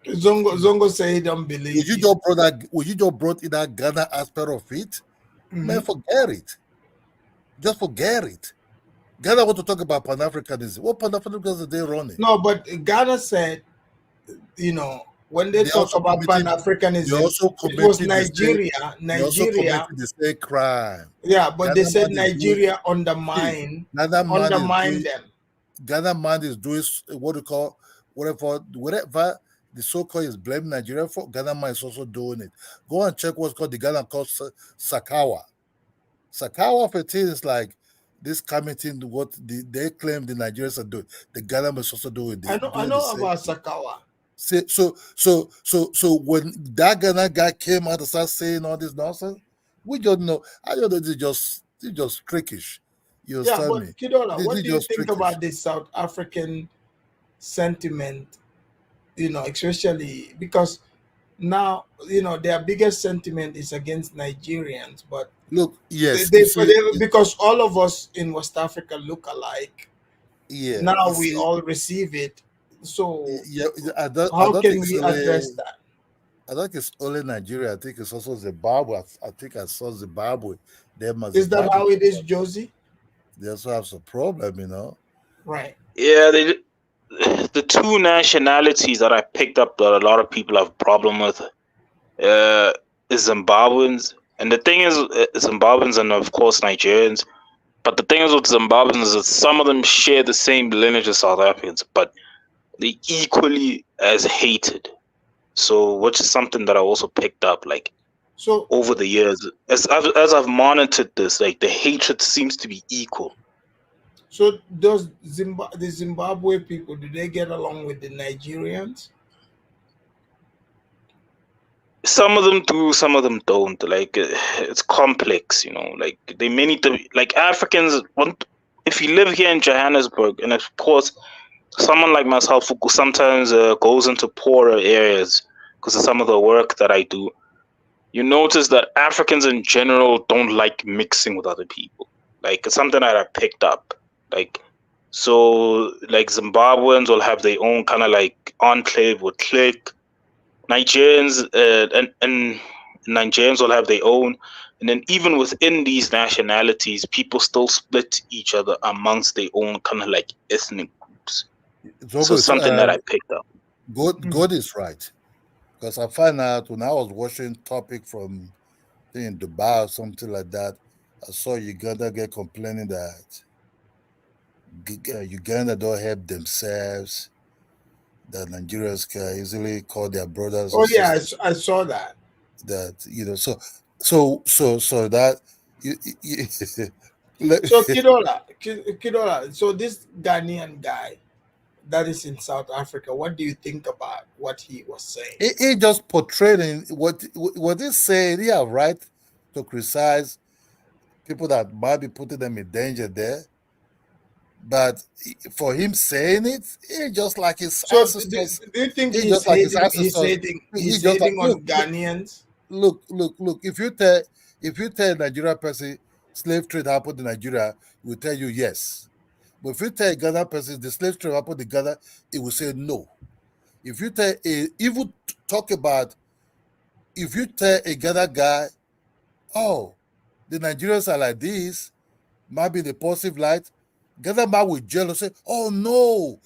Zongo say he don't believe.
Would you just brought in that Ghana aspect of it? Man, forget it. Just forget it. Ghana want to talk about Pan-Africanism. What Pan-Africanism are they running?
No, but Ghana said, when they talk about Pan-Africanism, it was Nigeria.
They also committed the same crime.
Yeah, but they said Nigeria undermined them.
Ghana man is doing what we call whatever the so-called is blaming Nigeria for. Ghana man is also doing it. Go and check what's called the Ghana called Sakawa. Sakawa 15 is like this committee what they claim the Nigerians are doing. The Ghana must also do it.
I know about Sakawa.
So when that Ghana guy came out and started saying all this nonsense, we don't know. I don't know. It's just trickish. You understand me?
Kidola, what do you think about the South African sentiment? Especially because now their biggest sentiment is against Nigerians, but
look, yes,
because all of us in West Africa look alike.
Yeah.
Now we all receive it. So
how
can we address that?
I don't think it's only Nigeria. I think it's also Zimbabwe. I think I saw Zimbabwe.
Is that how it is, Josie?
They also have some problem,
Right.
Yeah, the two nationalities that I picked up that a lot of people have a problem with is Zimbabweans. And the thing is, Zimbabweans and of course Nigerians. But the thing is with Zimbabweans is that some of them share the same lineage as South Africans, but they're equally as hated. So, which is something that I also picked up, over the years. As I've monitored this, the hatred seems to be equal.
So, does the Zimbabwe people, do they get along with the Nigerians?
Some of them do, some of them don't. It's complex, they may need to, Africans if you live here in Johannesburg, and of course someone like myself who sometimes goes into poorer areas because of some of the work that I do, you notice that Africans in general don't like mixing with other people. It's something that I picked up. Zimbabweans will have their own kind of enclave or clique. Nigerians and Nigerians will have their own, and then even within these nationalities, people still split each other amongst their own kind of ethnic groups. So something that I picked up.
God is right, because I find out when I was watching topic from in Dubai or something like that, I saw Uganda get complaining that Uganda don't help themselves. That Nigerians can easily call their brothers.
Oh yeah, I saw that.
That so that.
So Kidola. So this Ghanaian guy that is in South Africa, what do you think about what he was saying?
He just portraying what he's saying. He have right to criticize people that might be putting them in danger there. But for him saying it, it's just like his ancestors.
Do you think he's hating on Ghanaians?
Look. If you tell a Nigerian person slave trade happened in Nigeria, he will tell you yes. But if you tell a Ghana person the slave trade happened in Ghana, he will say no. If you tell if you tell a Ghana guy, oh, the Nigerians are like this, might be the positive light, Ghana man with jealous say, oh no,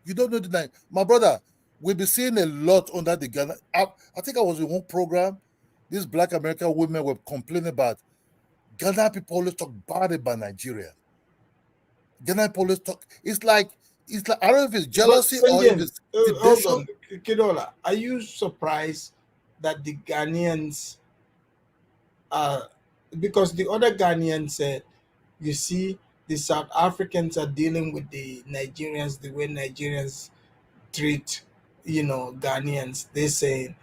you don't know the night. My brother, we'll be seeing a lot under the Ghana. I think I was in one program. These Black American women were complaining about Ghana people always talk bad about Nigeria. Ghana people always talk. It's like I don't know if it's jealousy or if it's
hold on, Kidola. Are you surprised that the Ghanaians because the other Ghanaians said, you see, the South Africans are dealing with the Nigerians the way Nigerians treat, Ghanaians. They're saying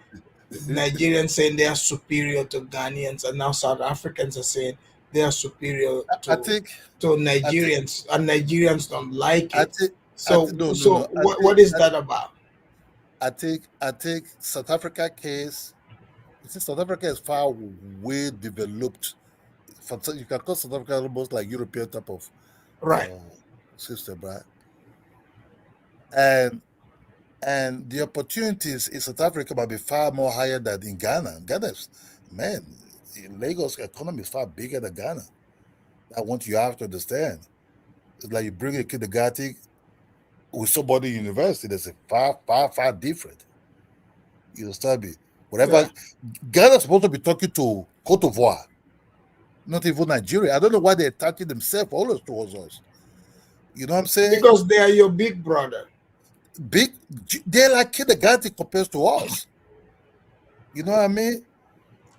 Nigerians saying they are superior to Ghanaians, and now South Africans are saying they are superior
I think,
to
I think,
Nigerians, and Nigerians don't like
I
it.
think,
So
no, no,
so
no.
what is that about?
I think South Africa case. You see, South Africa is far way developed. You can call South Africa almost like European type of
Right.
system, right? And the opportunities in South Africa might be far more higher than in Ghana. Ghana's, man, Lagos economy is far bigger than Ghana. That one you have to understand. It's like you bring a kindergarten with somebody in university. There's a far different. You understand me? Whatever.
Yeah.
Ghana's supposed to be talking to Cote d'Ivoire, not even Nigeria. I don't know why they're attaching themselves always towards us. You know what I'm saying?
Because they are your big brother.
They're like kindergarten compared to us. You know what I mean?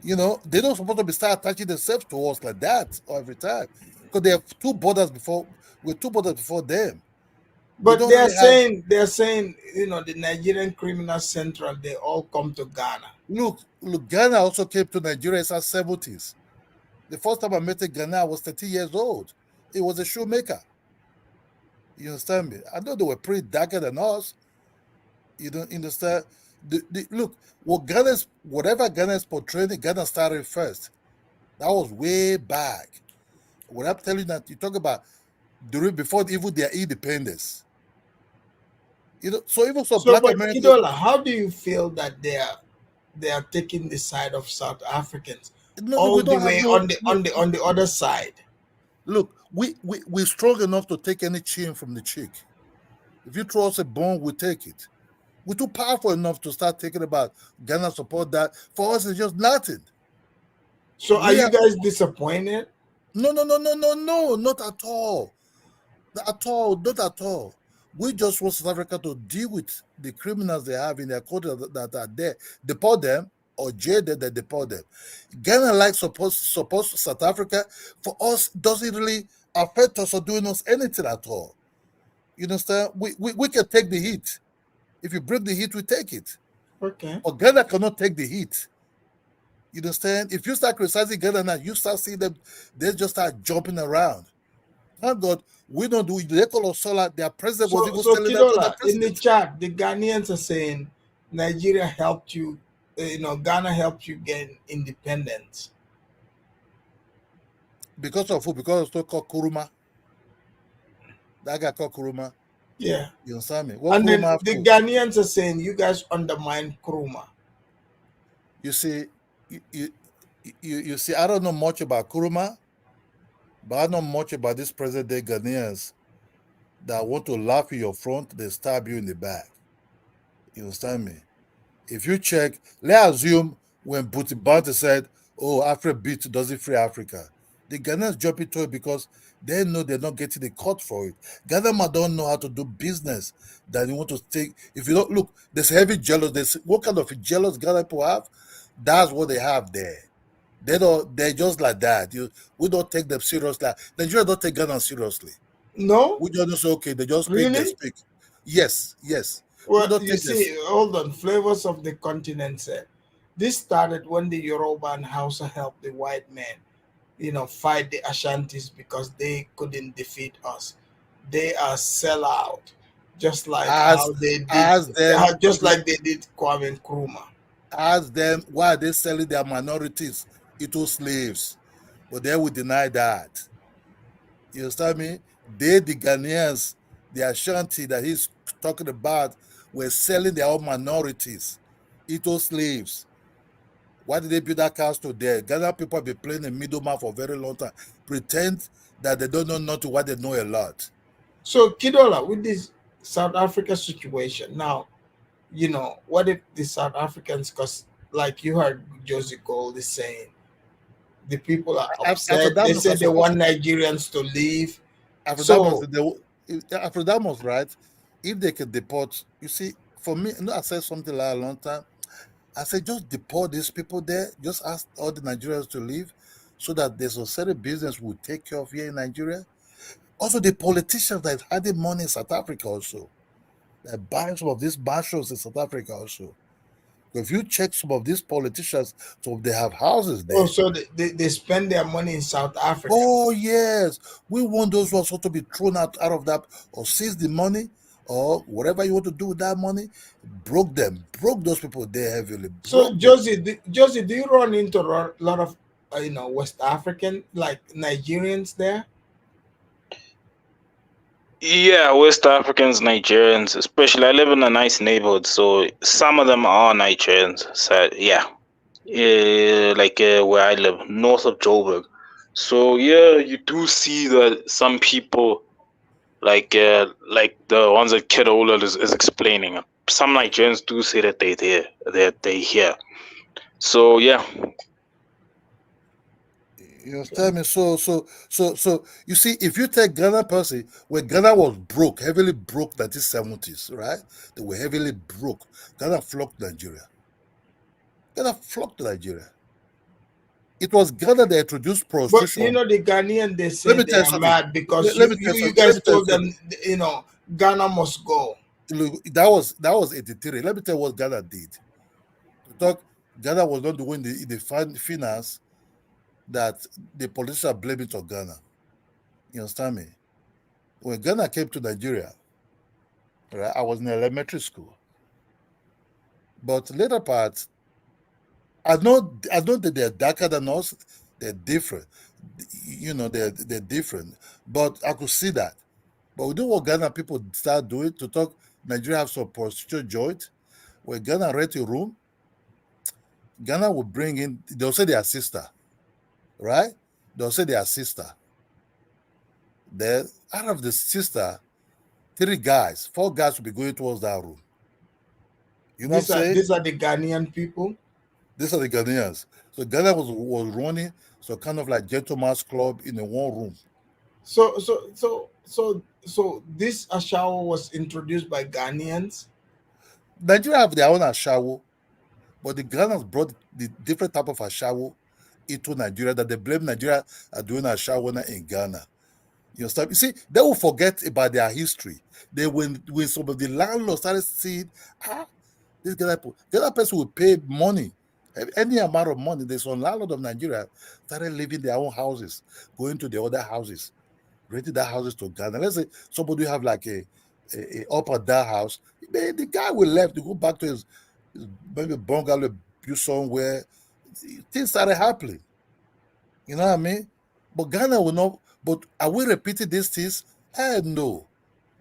You know, they don't supposed to be start attaching themselves to us like that every time. Because they have we're two borders before them. We
But
don't really have
they're saying, the Nigerian Criminal Central, they all come to Ghana.
look, Ghana also came to Nigeria in the 70s. The first time I met a Ghana, I was 30 years old. It was a shoemaker. You understand me? I know they were pretty darker than us. You don't understand? Look, whatever Ghana is portraying, Ghana started first. That was way back. What I'm telling you that you talk about before even their independence. So even Black
But
Americans.
Kidola, how do you feel that they are taking the side of South Africans
No,
all
we
the
don't have
way
no.
on the other side?
Look, we're strong enough to take any chin from the cheek. If you throw us a bone, we take it. We're too powerful enough to start thinking about Ghana support that. For us, it's just nothing.
So are you guys disappointed?
No, not at all. Not at all. We just want South Africa to deal with the criminals they have in their country that are there, deport them or jail them, they deport them. Ghana like support South Africa. For us, doesn't really affect us or doing us anything at all. You understand? We can take the heat. If you bring the heat, we take it.
Okay.
But Ghana cannot take the heat. You understand? If you start criticizing Ghana now, you start seeing them, they just start jumping around. Thank God, we don't do it. They call us solar. Their president was even
So
selling that to their
Kidola, in the
president.
chat, the Ghanaians are saying Nigeria helped you, Ghana helped you get independence.
Because of who? Because of called Kuruma. That guy called Kuruma.
Yeah.
You understand me?
And then the Ghanaians are saying you guys undermine Kuruma.
You see, you see, I don't know much about Kuruma, but I know much about this present day Ghanaians that want to laugh in your front, they stab you in the back. You understand me? If you check, let's assume when Buti Bantu said, "Oh, Afrobeat doesn't free Africa," the Ghanaians jump into it because they know they're not getting the cut for it. Ghana don't know how to do business that you want to take. If you don't look, there's heavy jealous. There's what kind of jealous Ghana people have? That's what they have there. They don't. They're just like that. We don't take them seriously. Nigeria don't take Ghana seriously.
No.
We just say okay. They just speak.
Really?
They speak. Yes.
Well,
We don't
you
take
see, hold on. Flavors of the Continent said this started when the Yoruba and Hausa helped the white men, fight the Ashantis because they couldn't defeat us. They are sellout, just like how they did, just like they did Kwame Nkrumah.
Ask them why are they selling their minorities into slaves, but they will deny that. You understand me? They, the Ghanaians, the Ashanti that he's talking about, were selling their own minorities into slaves. Why did they build that castle there? Ghana people have been playing a middleman for a very long time. Pretend that they don't know nothing, why they know a lot.
So, Kidola, with this South Africa situation, now, what if the South Africans, because like you heard Josie Gold is saying, the people are upset. They said they want Nigerians to leave.
Afrodamos, right? If they can deport, you see, for me, I said something like a long time. I said, just deport these people there. Just ask all the Nigerians to leave so that there's a certain business will take care of here in Nigeria. Also, the politicians that had the money in South Africa also, that buying some of these marshals in South Africa also. If you check some of these politicians, so they have houses there.
Oh, so they spend their money in South Africa.
Oh yes, we want those who are supposed to be thrown out of that or seize the money or whatever you want to do with that money. Broke those people there heavily.
So Josie, do you run into a lot of West African, like Nigerians there?
Yeah, West Africans, Nigerians, especially. I live in a nice neighborhood, so some of them are Nigerians. So yeah, like where I live, north of Joburg. So yeah, you do see that some people, like the ones that Kedola is explaining, some Nigerians do say that they here. So yeah.
You understand me? So you see, if you take Ghana person, when Ghana was broke, heavily broke 1970s, right? They were heavily broke. Ghana flocked to Nigeria. It was Ghana that introduced prostitution.
But the Ghanaian, they say they are mad because you guys told them, Ghana must go.
Look, that was 83. Let me tell you what Ghana did. Ghana was not doing the finance that the politicians are blaming to Ghana. You understand me? When Ghana came to Nigeria, right, I was in elementary school. But later part, I know that they're darker than us. They're different. They're different. But I could see that. But we do what Ghana people start doing to talk. Nigeria have some prostitute joint. When Ghana rent a room, Ghana will bring in. They'll say their sister, right? They'll say their sister. Then out of the sister, 4 guys will be going towards that room. You know what I'm saying?
These are the Ghanaian people.
These are the Ghanaians. So Ghana was running so kind of like gentleman's club in a one room.
So this ashawo was introduced by Ghanaians.
Nigeria have their own ashawo, but the Ghanaians brought the different type of ashawo into Nigeria that they blame Nigeria are doing ashawo in Ghana. You understand? You see, they will forget about their history. When some of the landlords started seeing, this Ghana person will pay money, any amount of money. There's some landlord of Nigeria started leaving their own houses, going to the other houses, renting their houses to Ghana. Let's say somebody have like a up or down house. The guy will left to go back to his maybe bungalow somewhere. Things started happening. You know what I mean? But Ghana will not. But are we repeating these things? No.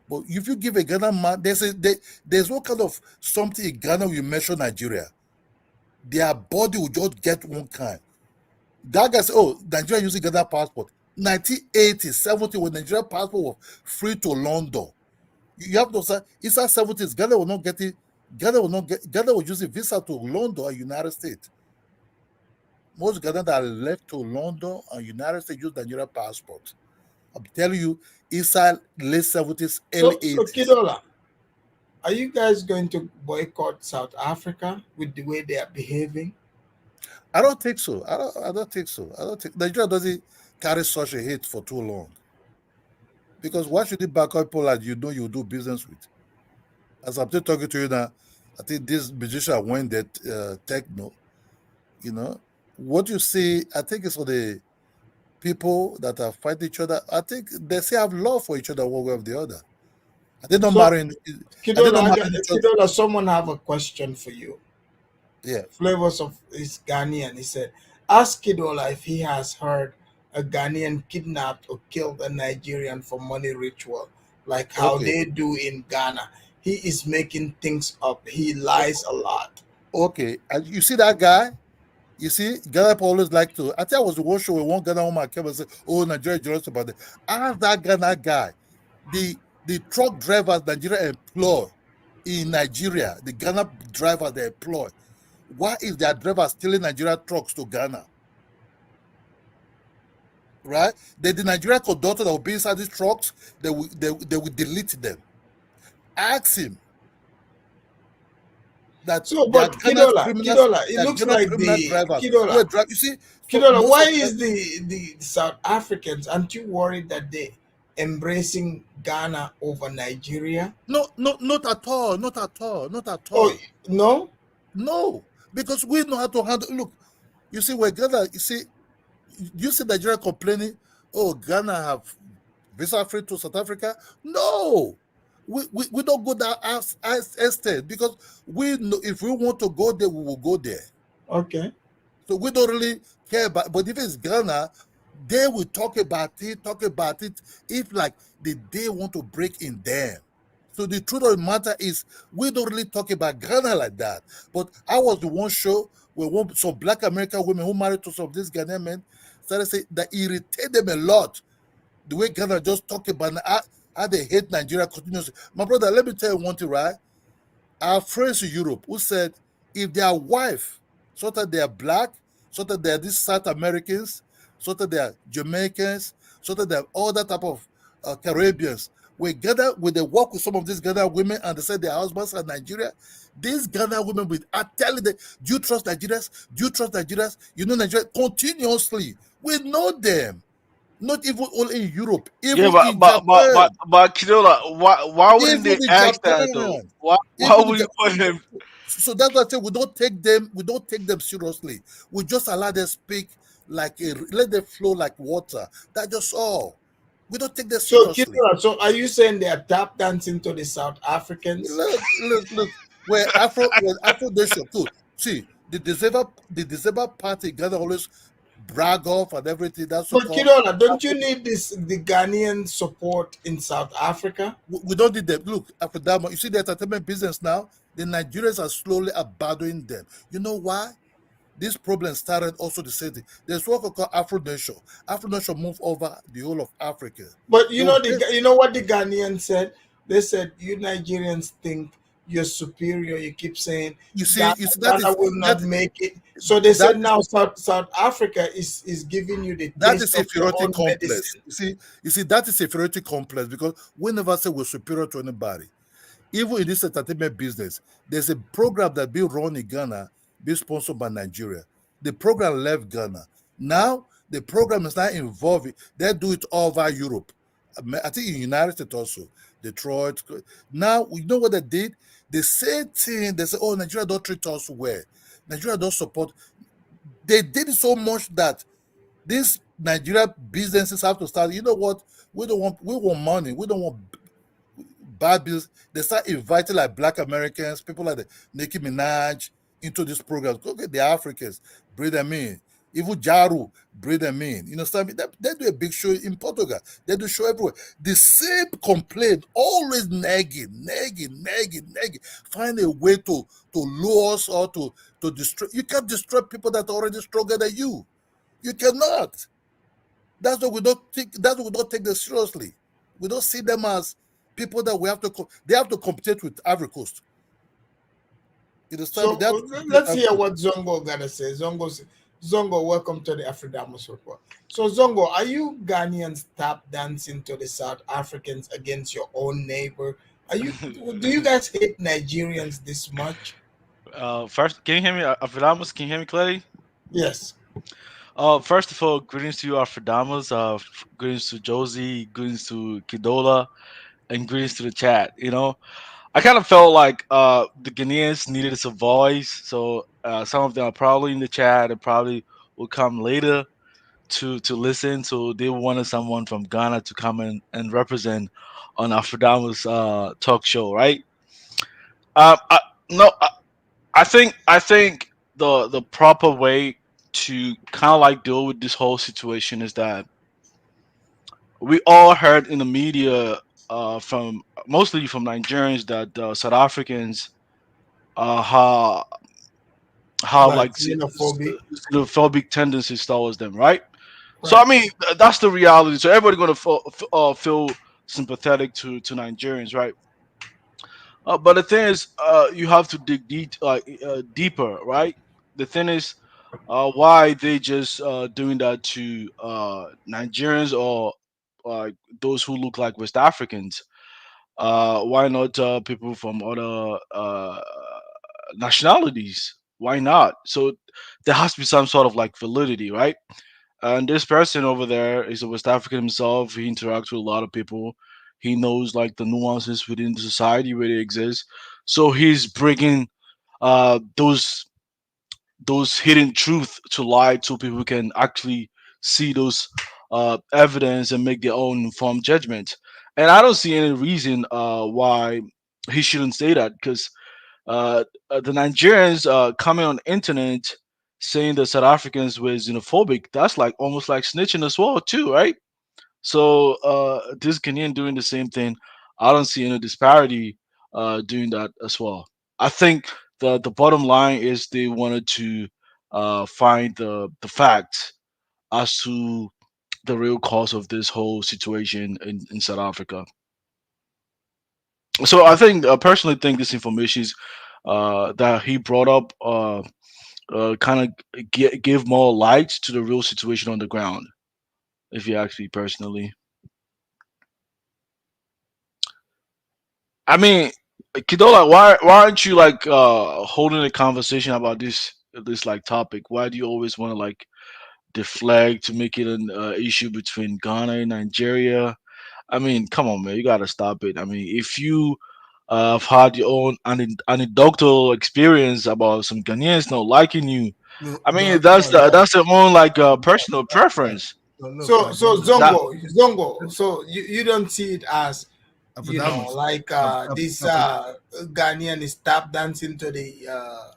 But if you give a Ghana man, there's no kind of something in Ghana you measure Nigeria. Their body will just get one kind. That guy said, Nigeria using Ghana passport. 1980, 70, when Nigeria passport was free to London. You have to say, it's at 70s. Ghana will not get it. Ghana will use a visa to London and United States. Most Ghanaians that left to London and United States use Nigeria passport. I'm telling you, inside late 70s, early 80s.
So Kidola, are you guys going to boycott South Africa with the way they are behaving?
I don't think so. I don't think so. Nigeria doesn't carry such a hate for too long. Because why should it back up people that you do business with? As I'm still talking to you now, I think this musician went that techno. What you see, I think it's for the people that are fighting each other. I think they still have love for each other one way or the other. They don't marry.
Kidola, someone have a question for you.
Yeah.
Flavors of is Ghanaian. He said, ask Kidola if he has heard a Ghanaian kidnapped or killed a Nigerian for money ritual, like how they do in Ghana. He is making things up. He lies a lot.
Okay. And you see that guy? You see, Ghana people always like to. I think I was the one show where one Ghana woman came and said, Nigeria is jealous about it. Ask that Ghana guy. The truck drivers Nigeria employ in Nigeria, the Ghana drivers they employ. Why is their drivers stealing Nigeria trucks to Ghana? Right? The Nigerian conductor that will be inside these trucks, they will delete them. Ask him.
Kidola, it looks like Kidola.
You see,
Kidola, why is the South Africans, aren't you worried that they embracing Ghana over Nigeria?
No, not at all.
Oh, no?
No, because we know how to handle. Look, you see, where Ghana, you see Nigeria complaining, oh, Ghana have visa free to South Africa. No, we don't go that as extent because we know if we want to go there, we will go there.
Okay.
So we don't really care about. But if it's Ghana, they will talk about it. If like the day want to break in them. So the truth of the matter is, we don't really talk about Ghana like that. But I was the one show where some Black American women who married to some of these Ghanaian men started saying that irritate them a lot. The way Ghana just talk about how they hate Nigeria continuously. My brother, let me tell you one thing, right? Our friends in Europe who said if their wife, so that they are black, so that they are these South Americans, so that they are Jamaicans, so that they are all that type of Caribbeans, when they work with some of these Ghana women and they say their husbands are Nigeria, these Ghana women are telling them, do you trust Nigerians? Do you trust Nigerians? You know Nigeria continuously. We know them. Not even only in Europe,
Yeah,
even
but
in
but but
Japan.
but but Kidola, why wouldn't
Even
they
in
ask that though?
Japan.
Why
Even in
would you
Japan.
put him?
So that's why I say we don't take them seriously. We just allow them speak let them flow like water. That's just all. We don't take them
So,
seriously.
Kidura, so are you saying they are tap dancing to the South Africans?
Look. When Afro Nation too. See, the December party Ghana always brag off and everything. That's so
But
called.
Kidora, don't you need the Ghanaian support in South Africa?
We don't need them. Look, after that, you see the entertainment business now. The Nigerians are slowly abandoning them. You know why? This problem started also the same thing. There's what we call Afro Nation. Afro Nation moved over the whole of Africa.
But
They were
you know what the Ghanaians said? They said you Nigerians think you're superior. You keep saying Ghana,
you see
Ghana will not make it. So they said now South Africa is giving you the
that
taste
is
of your
inferiority
own
complex.
medicine.
You see that is inferiority complex because we never say we're superior to anybody. Even in this entertainment business, there's a program that being run in Ghana, being sponsored by Nigeria. The program left Ghana. Now the program is not involving. They do it all over Europe. I think in United States also, Detroit. Now you know what they did? The same thing. They say, "Oh, Nigeria don't treat us well. Nigeria don't support." They did it so much that these Nigeria businesses have to start. You know what? We want money. We don't want bad bills. They start inviting like Black Americans, people like the Nicki Minaj into these programs. Go get the Africans, bring them in. Even Jaru, bring them in. You know, so I mean, they do a big show in Portugal. They do show everywhere. The same complaint, always nagging. Find a way to lure us or to destroy. You can't destroy people that are already stronger than you. You cannot. That's why we don't think. That's why we don't take them seriously. We don't see them as people that we have to. They have to compete with Ivory Coast. You understand me?
So
They have to compete with
let's
Ivory
hear
Coast.
what Zongo gotta say. Zongo, welcome to the Afrodamus report. So Zongo, are you Ghanaians tap dancing to the South Africans against your own neighbor? Are you? Do you guys hate Nigerians this much?
First, can you hear me, Afradamus? Can you hear me clearly?
Yes.
First of all, greetings to you, Afradamus. Greetings to Josie. Greetings to Kidola, and greetings to the chat. I kind of felt like the Ghanaians needed some voice, so some of them are probably in the chat and probably will come later to listen. So they wanted someone from Ghana to come in and represent on Afrodama's talk show, right? I, no, I think the proper way to kind of like deal with this whole situation is that we all heard in the media from mostly from Nigerians that South Africans how
Like
like
xenophobic.
xenophobic tendencies towards them, right? So I
Right.
mean that's the reality. So everybody gonna feel sympathetic to Nigerians, right? But the thing is, you have to dig deeper, right? The thing is, why they just doing that to Nigerians or those who look like West Africans? Why not people from other nationalities? Why not? So there has to be some sort of like validity, right? And this person over there is a West African himself. He interacts with a lot of people. He knows like the nuances within the society where they exist. So he's bringing those hidden truth to light so people can actually see those evidence and make their own informed judgment. And I don't see any reason why he shouldn't say that, because the Nigerians coming on the internet saying that South Africans were xenophobic, that's like almost like snitching as well too, right? So this Ghanaian doing the same thing, I don't see any disparity doing that as well. I think the bottom line is they wanted to find the facts as to the real cause of this whole situation in South Africa. So I think personally think this information is that he brought up kind of give more light to the real situation on the ground. If you ask me personally, I mean, Kidola, why aren't you like holding a conversation about this like topic? Why do you always want to like deflect to make it an issue between Ghana and Nigeria? I mean, come on, man, you gotta stop it. I mean, if you have had your own anecdotal experience about some Ghanaians not liking you,
Look,
I mean,
no, no, no,
that's their own like
no,
personal
right.
preference.
So look,
So
right.
so
That
Zongo, so you don't see it as,
Epidemics.
like this Ghanaian is tap dancing to the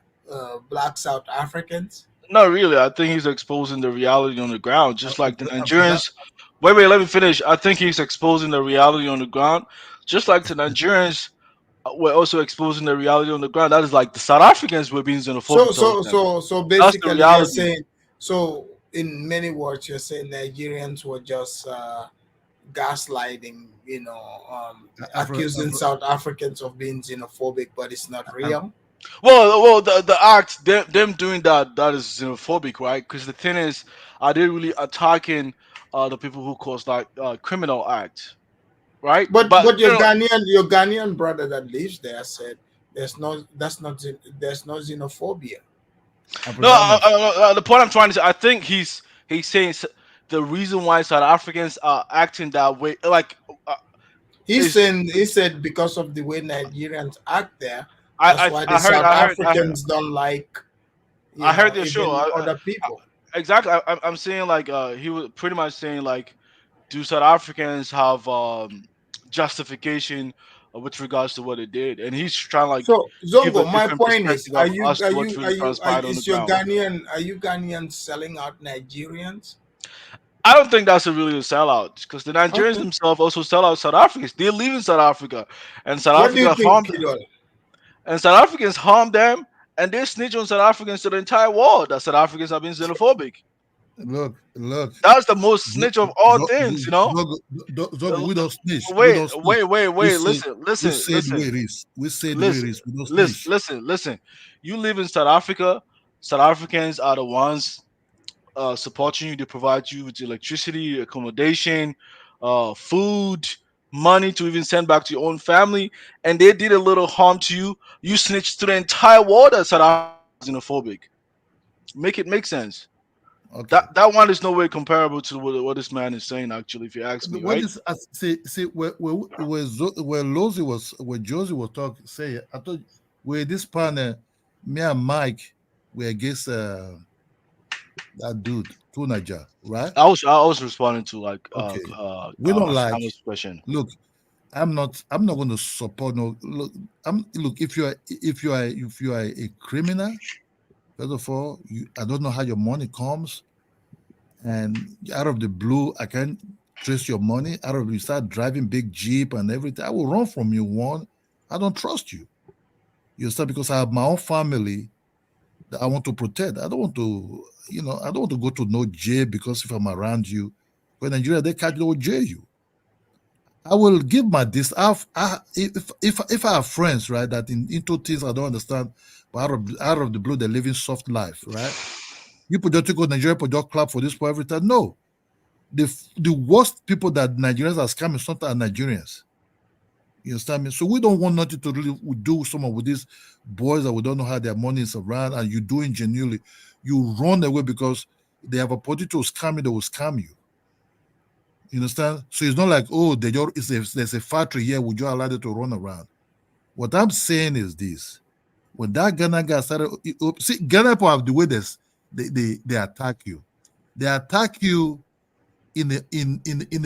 black South Africans.
Not really. I think he's exposing the reality on the ground, just like the
Epidemic.
Nigerians. Wait, let me finish. I think he's exposing the reality on the ground, just like the Nigerians were also exposing the reality on the ground. That is like the South Africans were being
So
xenophobic towards
so
them.
so so
That's the
basically, you're
reality.
saying, so in many words, you're saying Nigerians were just gaslighting,
Afro,
accusing
Afro,
South Africans of being xenophobic, but it's not real.
Well, the act, them doing that is xenophobic, right? Because the thing is, are they really attacking the people who cause like criminal acts, right? But
But your Ghanaian brother that lives there said there's no xenophobia.
no,
Epidemics.
the point I'm trying to say, I think he's saying the reason why South Africans are acting that way, like, uh, is
He said because of the way Nigerians act there,
I
that's why the
I heard
South
I heard I heard
Africans don't like,
I heard the show.
even other people.
Exactly. I'm saying like he was pretty much saying like, do South Africans have justification with regards to what they did, and he's trying to like
So
give a
Zongo, my
different
point is,
perspective of as to what really transpired on the
is your
ground.
Ghanaians selling out Nigerians?
I don't think that's a really a sellout, because the Nigerians
Okay.
themselves also sell out South Africans. They live in South Africa, and South
What do you
Africa
think,
harmed,
Kidol?
and South Africans harm them, and they snitch on South Africans to the entire world that South Africans have been xenophobic.
Look.
That's the most snitch of all things, you know.
Zogo,
Uh,
we don't snitch. We
Wait,
don't snitch.
wait. Listen,
We
listen,
said
listen,
where it is. We said where it
listen,
is. We don't snitch.
listen. You live in South Africa. South Africans are the ones supporting you. They provide you with electricity, accommodation, food, money to even send back to your own family. And they did a little harm to you. You snitched to the entire world that South Africans are xenophobic. Make it make sense.
Okay.
That one is no way comparable to what this man is saying. Actually, if you ask me,
What
right?
is see where Josie was talking say I thought where this partner me and Mike were against that dude Tunaja, right?
I was responding to like
Okay. We don't like
Afidama's question.
look, I'm not going to support no look. Look if you are a criminal, first of all, I don't know how your money comes, and out of the blue, I can't trace your money. Out of you start driving big jeep and everything, I will run from you. One, I don't trust you. You start because I have my own family that I want to protect. I don't want to, I don't want to go to no jail because if I'm around you, when Nigeria they catch, they will jail you. I will give my this. If I have friends, right, that into things I don't understand, but out of the blue they're living soft life, right? You put your go Nigeria, put your clap for this for every time. No, the worst people that Nigerians are scamming sometimes are Nigerians. You understand me? So we don't want nothing to really do someone with these boys that we don't know how their money is around, and you do it genuinely. You run away because they have a opportunity to scam you, they will scam you. You understand? So it's not like, oh, there's a factory here, would you allow them to run around? What I'm saying is this. When that Ghana guy started, see, Ghana people have the way they attack you. They attack you in a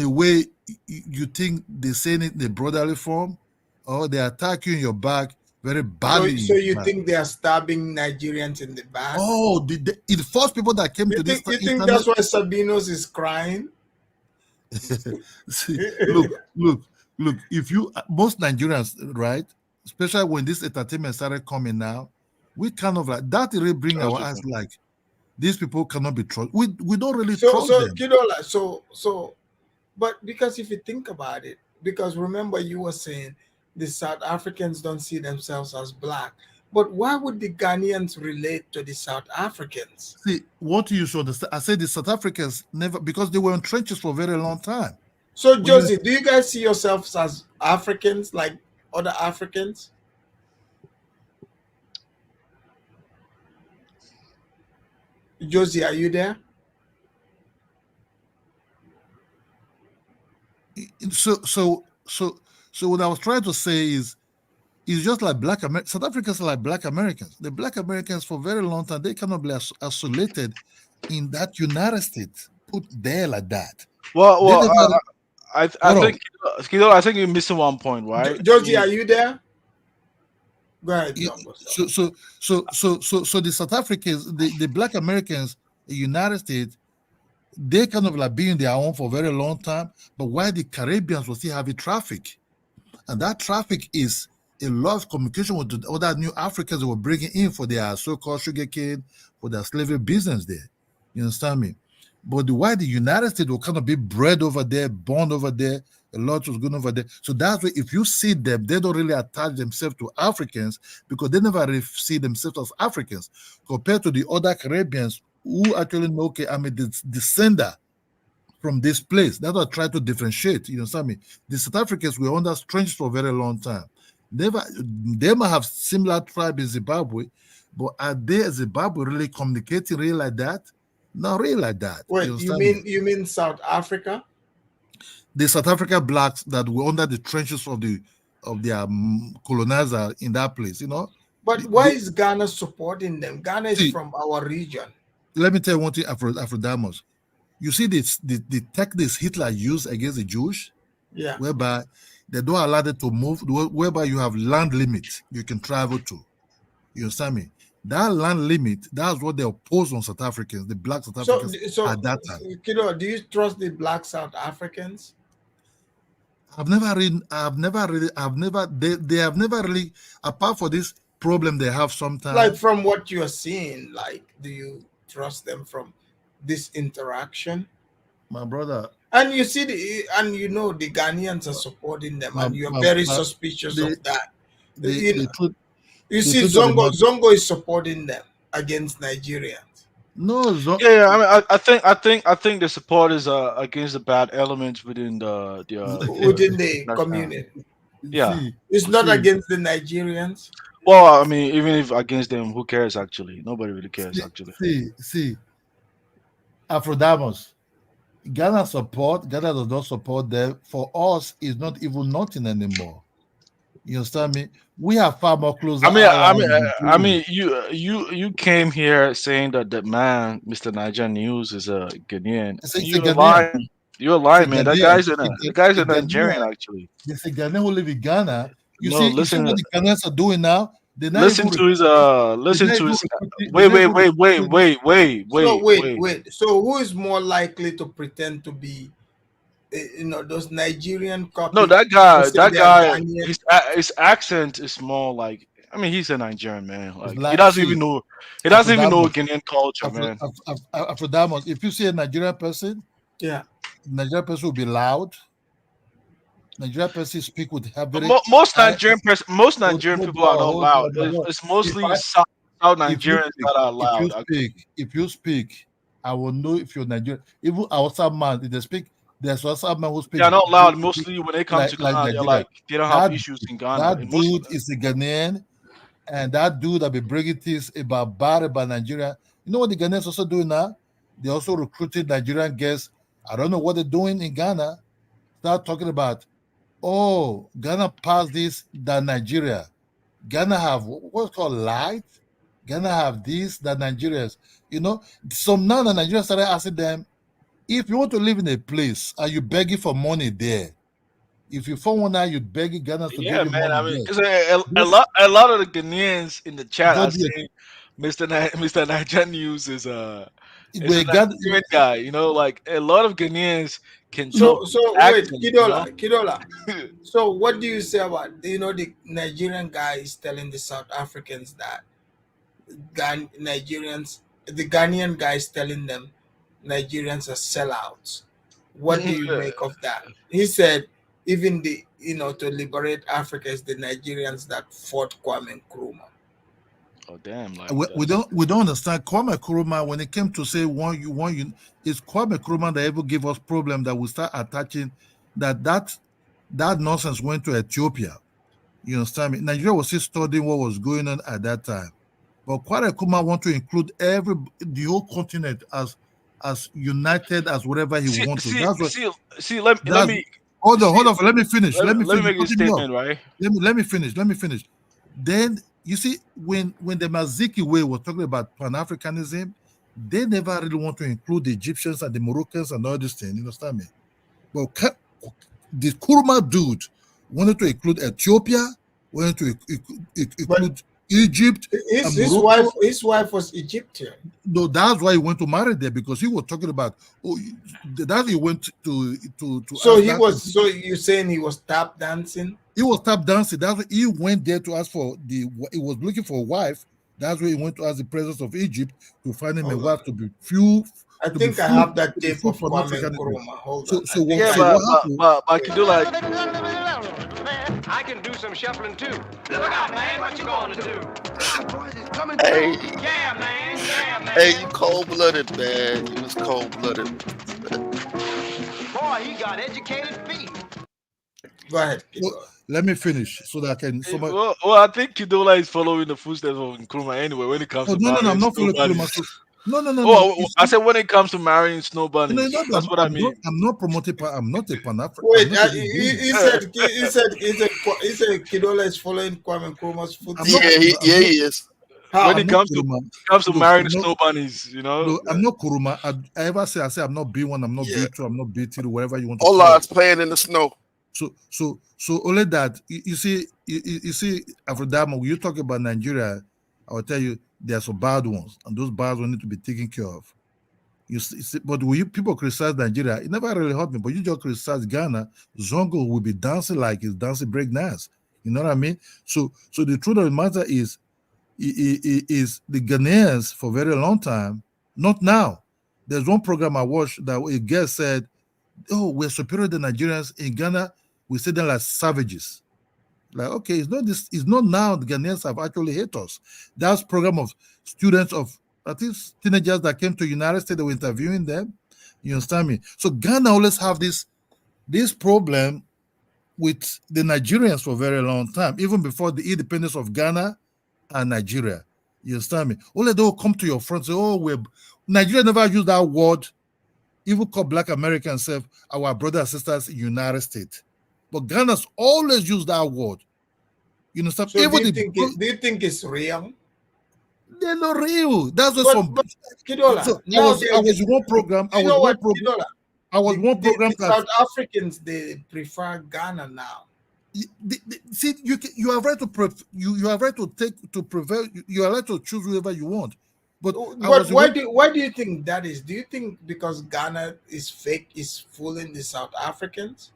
way you think they're saying it in a brotherly form, or they attack you in your back very badly.
So you think they are stabbing Nigerians in the back?
Oh, the first people that came to this
You think
internet.
that's why Sabinos is crying?
See, look. If you most Nigerians, right, especially when this entertainment started coming now, we kind of like that really bring our eyes like these people cannot be trusted. We don't really trust them.
But because if you think about it, because remember you were saying the South Africans don't see themselves as black, but why would the Ghanaians relate to the South Africans?
See, what you should understand, I said the South Africans never, because they were in trenches for a very long time.
So, Josie, do you guys see yourselves as Africans, like other Africans? Josie, are you there?
So what I was trying to say is just like South Africans are like Black Americans. The Black Americans for a very long time, they cannot be isolated in that United States, put there like that.
I think Kido, I think you're missing one point, right?
Josie, are you there? Go ahead,
so the South Africans, the Black Americans, the United States, they kind of like being their own for a very long time. But while the Caribbeans will still have a traffic, and that traffic is a lot of communication with the other new Africans that were bringing in for their so-called sugarcane, for their slavery business there. You understand me? But why the United States will kind of be bred over there, born over there, a lot was going over there. So that's why if you see them, they don't really attach themselves to Africans because they never really see themselves as Africans compared to the other Caribbeans who actually know, okay, I'm a descender from this place. That's what I try to differentiate. You understand me? The South Africans were under strange for a very long time. They might have similar tribe in Zimbabwe, but are they Zimbabwe really communicating really like that? Not really like that.
Wait, you mean South Africa?
The South African blacks that were under the trenches of their colonizer in that place, you know.
But why is Ghana supporting them? Ghana is from our region.
Let me tell you one thing, Afrodamos. You see the techniques Hitler used against the Jews, whereby they don't allow them to move, whereby you have land limit you can travel to. You understand me? That land limit, that's what they oppose on South Africans, the black South Africans at that time.
Kido, do you trust the black South Africans?
They have never really, apart from this problem they have sometimes.
Like from what you're seeing, like, do you trust them from this interaction?
My brother.
And you see the Ghanaians are supporting them, and you're very suspicious of that. You see, Zongo is supporting them against Nigerians.
No,
I mean, I think the support is against the bad elements within
within the community.
Yeah,
it's not against the Nigerians.
Well, I mean, even if against them, who cares? Actually, nobody really cares. Actually,
see, Afrodamos, Ghana does not support them. For us, it's not even nothing anymore. You understand me? We have far more closer.
I mean, you came here saying that the man, Mr. Niger News, is a Ghanaian. You're lying, man. That guy's a Nigerian, actually.
It's a Ghanaian who live in Ghana. You see what the Ghanaians are doing now?
Listen to his. Wait.
So who is more likely to pretend to be, those Nigerian copies?
No, that guy. His accent is more like. I mean, he's a Nigerian man. Like he doesn't even know. He doesn't even know Ghanaian culture, man.
Afrodamos, if you see a Nigerian person, Nigerian person will be loud. Nigerian person speak with heavy.
Most Nigerian people are not loud. It's mostly South Nigerians that are loud.
If you speak, I will know if you're Nigerian. Even outside man, if they speak, there's outside man who speak.
They're not loud. Mostly when they come to Ghana, they're like they don't have issues in Ghana.
That dude is a Ghanaian, and that dude that be bringing things about bad about Nigeria. You know what the Ghanaians also do now? They also recruited Nigerian guests. I don't know what they're doing in Ghana. Start talking about, Ghana passed this than Nigeria. Ghana have what's called light. Ghana have this, that Nigerians. You know, some now the Nigerians started asking them, if you want to live in a place, are you begging for money there? If you phone one out, you begging Ghana to give
Yeah,
you
man.
money
I mean,
there.
because a lot of the Ghanaians in the chat
Go
are
there.
saying Mr. Nigerian News is a
Where Ghana,
Nigerian guy. You know, like a lot of Ghanaians can talk
So wait,
accent. You know.
Kidola. So what do you say about the Nigerian guy is telling the South Africans that Nigerians, the Ghanaian guy is telling them Nigerians are sellouts. What do you make of that? He said even to liberate Africa is the Nigerians that fought Kwame Nkrumah.
Oh damn! Like
we don't understand Kwame Nkrumah when it came to say one, it's Kwame Nkrumah that ever gave us problem that we start attaching that nonsense went to Ethiopia. You understand me? Nigeria was still studying what was going on at that time. But Kwame Nkrumah want to include the whole continent as united as whatever he wants to. That's what.
Let me
Hold on. Let me finish.
let me
You're
make a
cutting me off.
statement, right?
Let me finish. Then you see when the Maziki way was talking about Pan-Africanism, they never really want to include the Egyptians and the Moroccans and all this thing. You understand me? But the Kurma dude wanted to include Ethiopia, wanted to include Egypt and Morocco.
His wife was Egyptian.
No, that's why he went to marry there, because he was talking about that he went to.
So he was. So you're saying he was tap dancing?
He was tap dancing. That's why he went there to ask for he was looking for a wife. That's why he went to ask the president of Egypt to find him a wife to be few.
I think I have that tape of Kwame Nkrumah. Hold on.
So what happened?
But I can do like.
I can do some shuffling too. Look out, man! What you gonna do?
Hey,
Yeah, man! Yeah, man!
hey, you cold-blooded, man. You was cold-blooded.
Boy, he got educated feet.
Go ahead.
Let me finish so that I can.
Well, I think Kidola is following the footsteps of Nkrumah anyway when it comes to
no,
marrying
I'm not
snow
following
bunnies.
No.
I said when it comes to marrying snow bunnies. That's what I mean.
I'm not promoting. I'm not a Pan-African.
Wait, he said Kidola is following Kwame Nkrumah's footsteps.
Yeah, he is.
When it comes to marrying snow bunnies, you know.
No, I'm not Kuruma. I ever say I'm not B1, I'm not B2, I'm not B3, whatever you want to
All
call it.
odds playing in the snow.
So only that you see, Afrodama, when you talk about Nigeria, I will tell you there are some bad ones, and those bad ones need to be taken care of. You see, but when people criticize Nigeria, it never really hurt me. But you just criticize Ghana, Zongo will be dancing like he's dancing break dance. You know what I mean? So the truth of the matter is the Ghanaians for a very long time, not now. There's one program I watched that a guest said, "Oh, we're superior to Nigerians in Ghana. We see them like savages." Like, okay, it's not now the Ghanaians have actually hate us. That's program of students of, I think, teenagers that came to United States, they were interviewing them. You understand me? So Ghana always have this problem with the Nigerians for a very long time, even before the independence of Ghana and Nigeria. You understand me? Only they will come to your front and say, "Oh, Nigeria never used that word." Even called Black Americans, our brothers and sisters in the United States. But Ghana's always used that word. You know,
so do you think it's real?
They're not real. That's what
but Kidola,
so I was one program. I was one program.
South Africans, they prefer Ghana now.
See, you have right to you have right to prevail. You are right to choose whoever you want. But
why do you think that is? Do you think because Ghana is fake, is fooling the South Africans?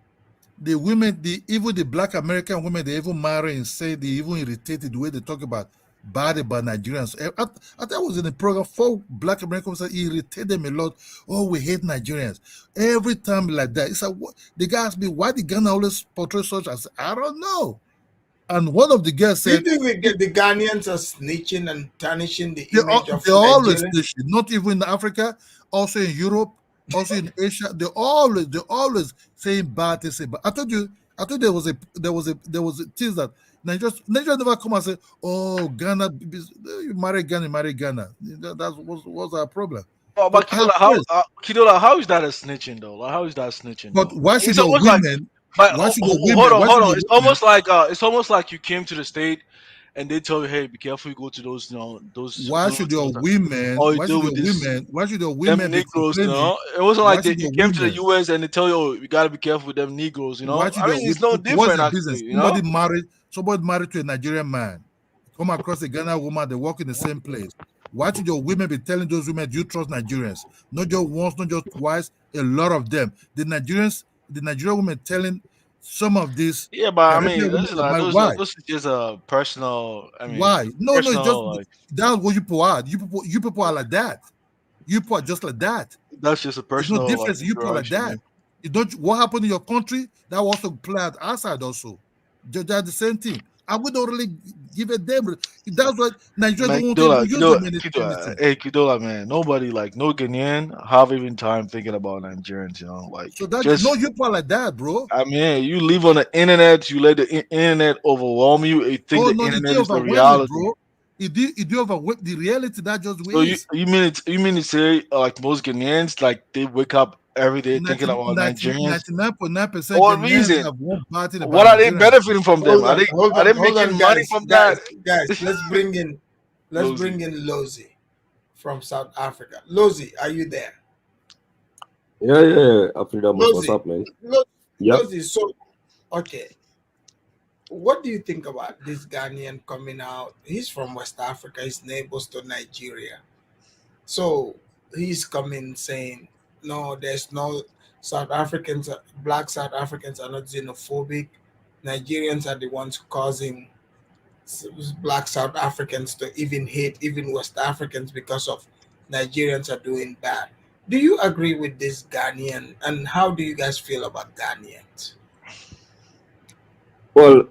The women, even the Black American women, they even marry and say they even irritated the way they talk about bad about Nigerians. I thought I was in the program. 4 Black Americans said irritated them a lot. Oh, we hate Nigerians. Every time like that, it's like, what? The guy asked me, why did Ghana always portray such? I said, I don't know. And one of the girls said,
"Do you think the Ghanaians are snitching and tarnishing the image of
They're always
Nigeria?"
snitching. Not even in Africa, also in Europe, also in Asia. They're always saying bad things. But I told there was things that Nigeria never come and say, "Oh, Ghana, you marry Ghana." That was our problem.
Oh, but Kidola, how is that a snitching though? Like, how is that snitching?
But why should the women?
Hold on. It's almost like you came to the state and they tell you, hey, be careful, you go to those, those
Why
secluded
should your
zones,
women?
or you
Why
deal
should
with
your
this
women? Why should your
them
women be
Negroes,
complaining?
It wasn't
Why
like
should
you
your
came to the
women?
US and they tell you, oh, you gotta be careful with them Negroes,
Why should
I
your
mean, it's
women?
no
What's
different
their business?
actually,
Somebody married to a Nigerian man, come across a Ghana woman, they work in the same place. Why should your women be telling those women, do you trust Nigerians? Not just once, not just twice, a lot of them. The Nigerian women telling some of these
Yeah, but I mean,
Caribbean women
those are like
why?
those are just personal. I mean,
Why? No, it's just
personal, like
that's what you people are. You people are like that. You people are just like that.
that's just a
There's no
personal
difference. You people are like
interaction.
that. You don't. What happened in your country that will also play out outside also. They're the same thing. And we don't really give a damn. That's why Nigeria
Man,
don't want to even use them in
Kidola,
anything.
hey Kidola, man, nobody like no Ghanaian have even time thinking about Nigerians, like
So that
just.
no, you people are like that, bro.
I mean, you live on the internet, you let the internet overwhelm you. You think
Oh
the
no, it
internet
did
is the
overwhelm it,
reality.
bro. It did overwhelm the reality. That just
So
is.
you mean to say like most Ghanaians like they wake up every day thinking about Nigerians?
99.9%
For what
Ghanaians
reason?
have one bad thing about
What are they
Nigerians.
benefiting from them? Are they
Hold on,
making money from that?
guys. Let's bring in
Lozy.
Lozi from South Africa. Lozi, are you there?
Yeah. Afrida, what's
Lozi,
up, man? Yep.
Lozi. So, okay, what do you think about this Ghanaian coming out? He's from West Africa. His neighbors to Nigeria. So he's coming saying, no, there's no South Africans, black South Africans are not xenophobic. Nigerians are the ones causing black South Africans to even hate even West Africans because of Nigerians are doing bad. Do you agree with this Ghanaian? And how do you guys feel about Ghanaians?
Well,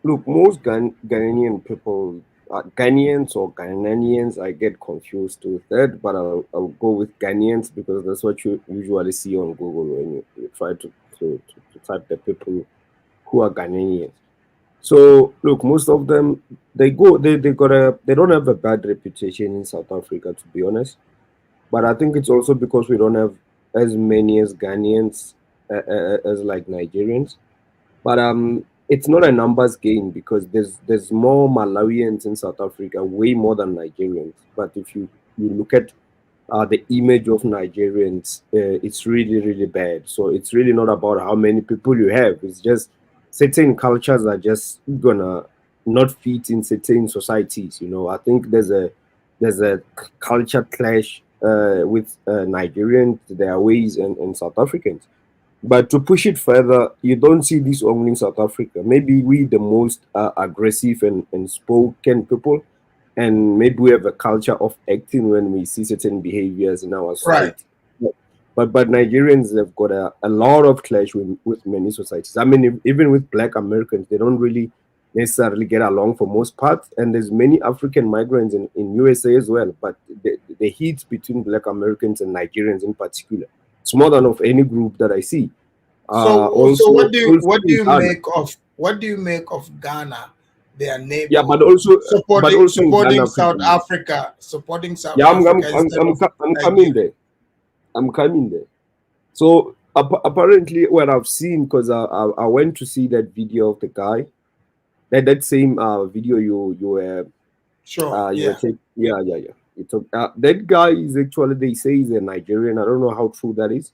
look, most Ghanaian people, Ghanaians or Ghanaians, I get confused with that, but I'll go with Ghanaians because that's what you usually see on Google when you try to type the people who are Ghanaians. So look, most of them they don't have a bad reputation in South Africa, to be honest. But I think it's also because we don't have as many as Ghanaians as like Nigerians. But it's not a numbers game because there's more Malawians in South Africa, way more than Nigerians. But if you look at the image of Nigerians, it's really bad. So it's really not about how many people you have. It's just certain cultures are just gonna not fit in certain societies. I think there's a culture clash with Nigerians, their ways, and South Africans. But to push it further, you don't see this only in South Africa. Maybe we the most aggressive and spoken people, and maybe we have a culture of acting when we see certain behaviors in our
Right.
society. But Nigerians have got a lot of clash with many societies. I mean, even with Black Americans, they don't really necessarily get along for most parts. And there's many African migrants in USA as well. But the heat between Black Americans and Nigerians in particular, it's more than of any group that I see.
So
Also,
what do
in
you
Ghana.
make of Ghana, their
Yeah,
neighbor,
but also in
supporting
Ghana,
South Africa, supporting South
yeah,
Africa instead of
I'm coming
Nigeria?
there. I'm coming there. So apparently, what I've seen, because I went to see that video of the guy, that same video you were
Sure,
you were
yeah.
taking, yeah. It's that guy is actually, they say he's a Nigerian. I don't know how true that is,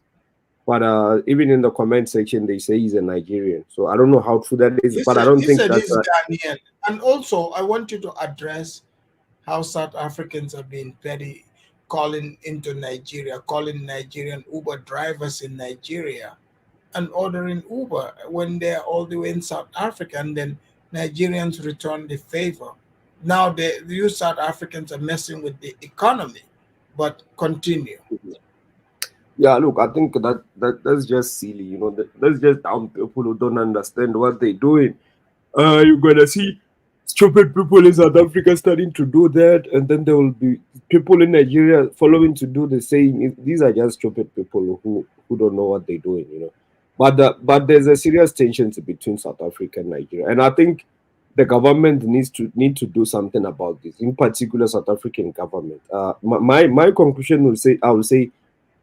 but even in the comment section they say he's a Nigerian. So I don't know how true that is, but I don't
He
think
said
that's
he's Ghanaian. And also, I want you to address how South Africans are being petty, calling into Nigeria, calling Nigerian Uber drivers in Nigeria and ordering Uber when they're all the way in South Africa, and then Nigerians return the favor. Now, you South Africans are messing with the economy, but continue.
Yeah, look, I think that's just silly. That's just dumb people who don't understand what they're doing. You're gonna see stupid people in South Africa starting to do that, and then there will be people in Nigeria following to do the same. These are just stupid people who don't know what they're doing. But there's a serious tension between South Africa and Nigeria, and I think the government need to do something about this. In particular, South African government. My conclusion I will say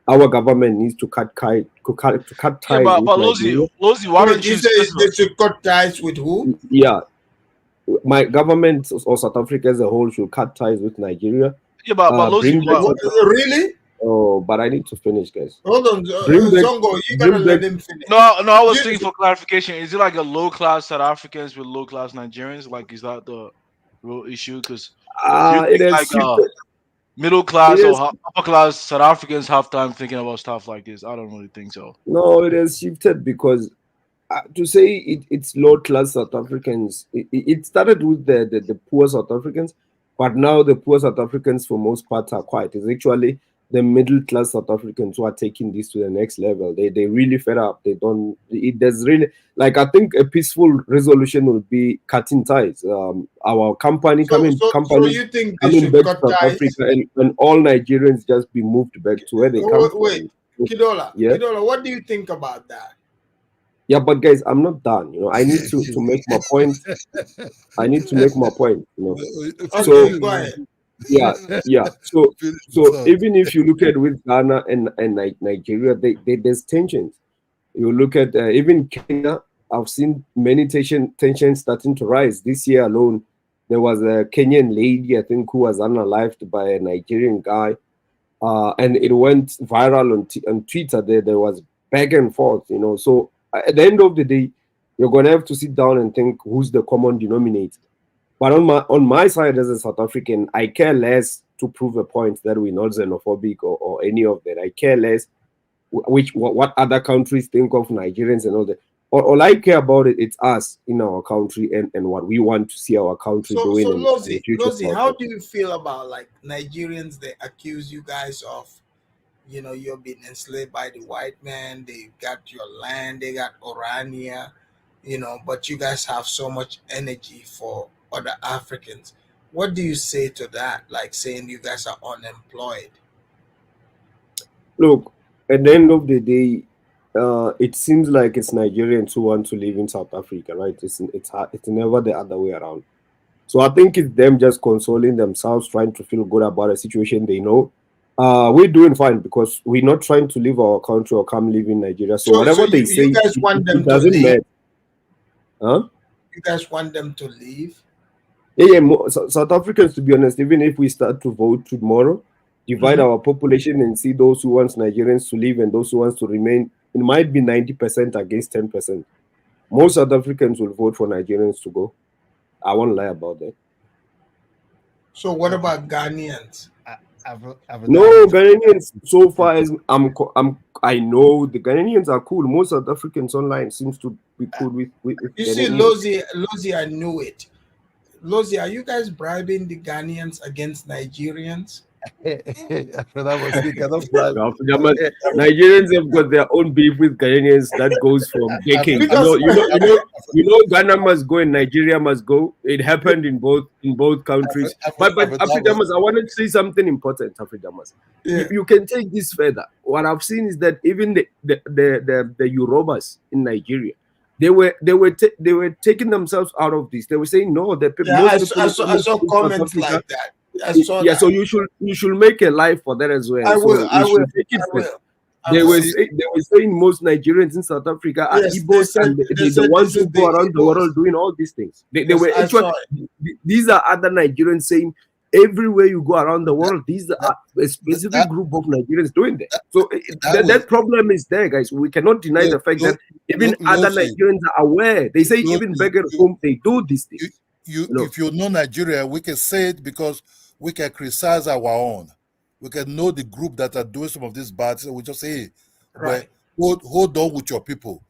our government needs to cut ties
Yeah,
with
but
Nigeria.
Lozy, why don't
You
you
say
specify?
they should cut ties with who?
Yeah, my government or South Africa as a whole should cut ties with Nigeria.
Yeah, but
Bring back
really?
Oh, but I need to finish, guys.
Hold on,
Bring back,
Zongo, you
bring
gotta
back.
let him finish.
No, I was thinking for clarification. Is it like a low class South Africans with low class Nigerians? Like, is that the real issue? Because you
It
think
has
like
shifted.
middle class
It
or
has
upper class South Africans have time thinking about stuff like this? I don't really think so.
No, it has shifted because to say it's low class South Africans, it started with the poor South Africans, but now the poor South Africans for most part are quiet. It's actually the middle class South Africans who are taking this to the next level. They really fed up. They don't. There's really, like, I think a peaceful resolution would be cutting ties. Our company
So you think they
coming
should
back
cut
to South
ties?
Africa and all Nigerians just be moved back to where they come
Wait,
from.
Kidola,
Yeah.
Kidola, what do you think about that?
Yeah, but guys, I'm not done. I need to make my point. I need to make my point.
Okay, go ahead.
Yeah. So even if you look at with Ghana and Nigeria, there's tensions. You look at even Kenya. I've seen many tensions starting to rise this year alone. There was a Kenyan lady, I think, who was unalived by a Nigerian guy, and it went viral on Twitter. There was back and forth. So at the end of the day, you're gonna have to sit down and think who's the common denominator. But on my side as a South African, I care less to prove a point that we're not xenophobic or any of that. I care less what other countries think of Nigerians and all that. All I care about it's us in our country and what we want to see our country doing.
So
in the future.
Lozi, how do you feel about like Nigerians? They accuse you guys of, you're being enslaved by the white man. They got your land. They got Orania, but you guys have so much energy for other Africans. What do you say to that? Like saying you guys are unemployed?
Look, at the end of the day, it seems like it's Nigerians who want to live in South Africa, right? It's never the other way around. So I think it's them just consoling themselves, trying to feel good about a situation they know. We're doing fine because we're not trying to leave our country or come live in Nigeria. So whatever they say,
you guys want them
it doesn't
to leave?
matter. Huh?
You guys want them to leave?
Yeah. South Africans, to be honest, even if we start to vote tomorrow, divide our population and see those who want Nigerians to leave and those who want to remain, it might be 90% against 10%. Most South Africans will vote for Nigerians to go. I won't lie about that.
So what about Ghanaians?
No, Ghanaians. So far as I know, the Ghanaians are cool. Most South Africans online seems to be cool with
you see, Lozi, I knew it. Lozi, are you guys bribing the Ghanaians against Nigerians?
Nigerians have got their own beef with Ghanaians that goes from decades. You know, Ghana must go and Nigeria must go. It happened in both countries. But Afridamas, I want to say something important, Afridamas. You can take this further. What I've seen is that even the Yorubas in Nigeria, they were taking themselves out of this. They were saying no.
I saw comments like that.
So you should make a life for that as well.
I will.
They were saying most Nigerians in South Africa are Igbos and the ones who go around the world doing all these things. They were actually, these are other Nigerians saying everywhere you go around the world, these are a specific group of Nigerians doing that. So that problem is there, guys. We cannot deny the fact that even other Nigerians are aware. They say even back at home they do these things.
If you know Nigeria, we can say it because we can criticize our own. We can know the group that are doing some of these bad things. We just say,
right,
hold on with your people.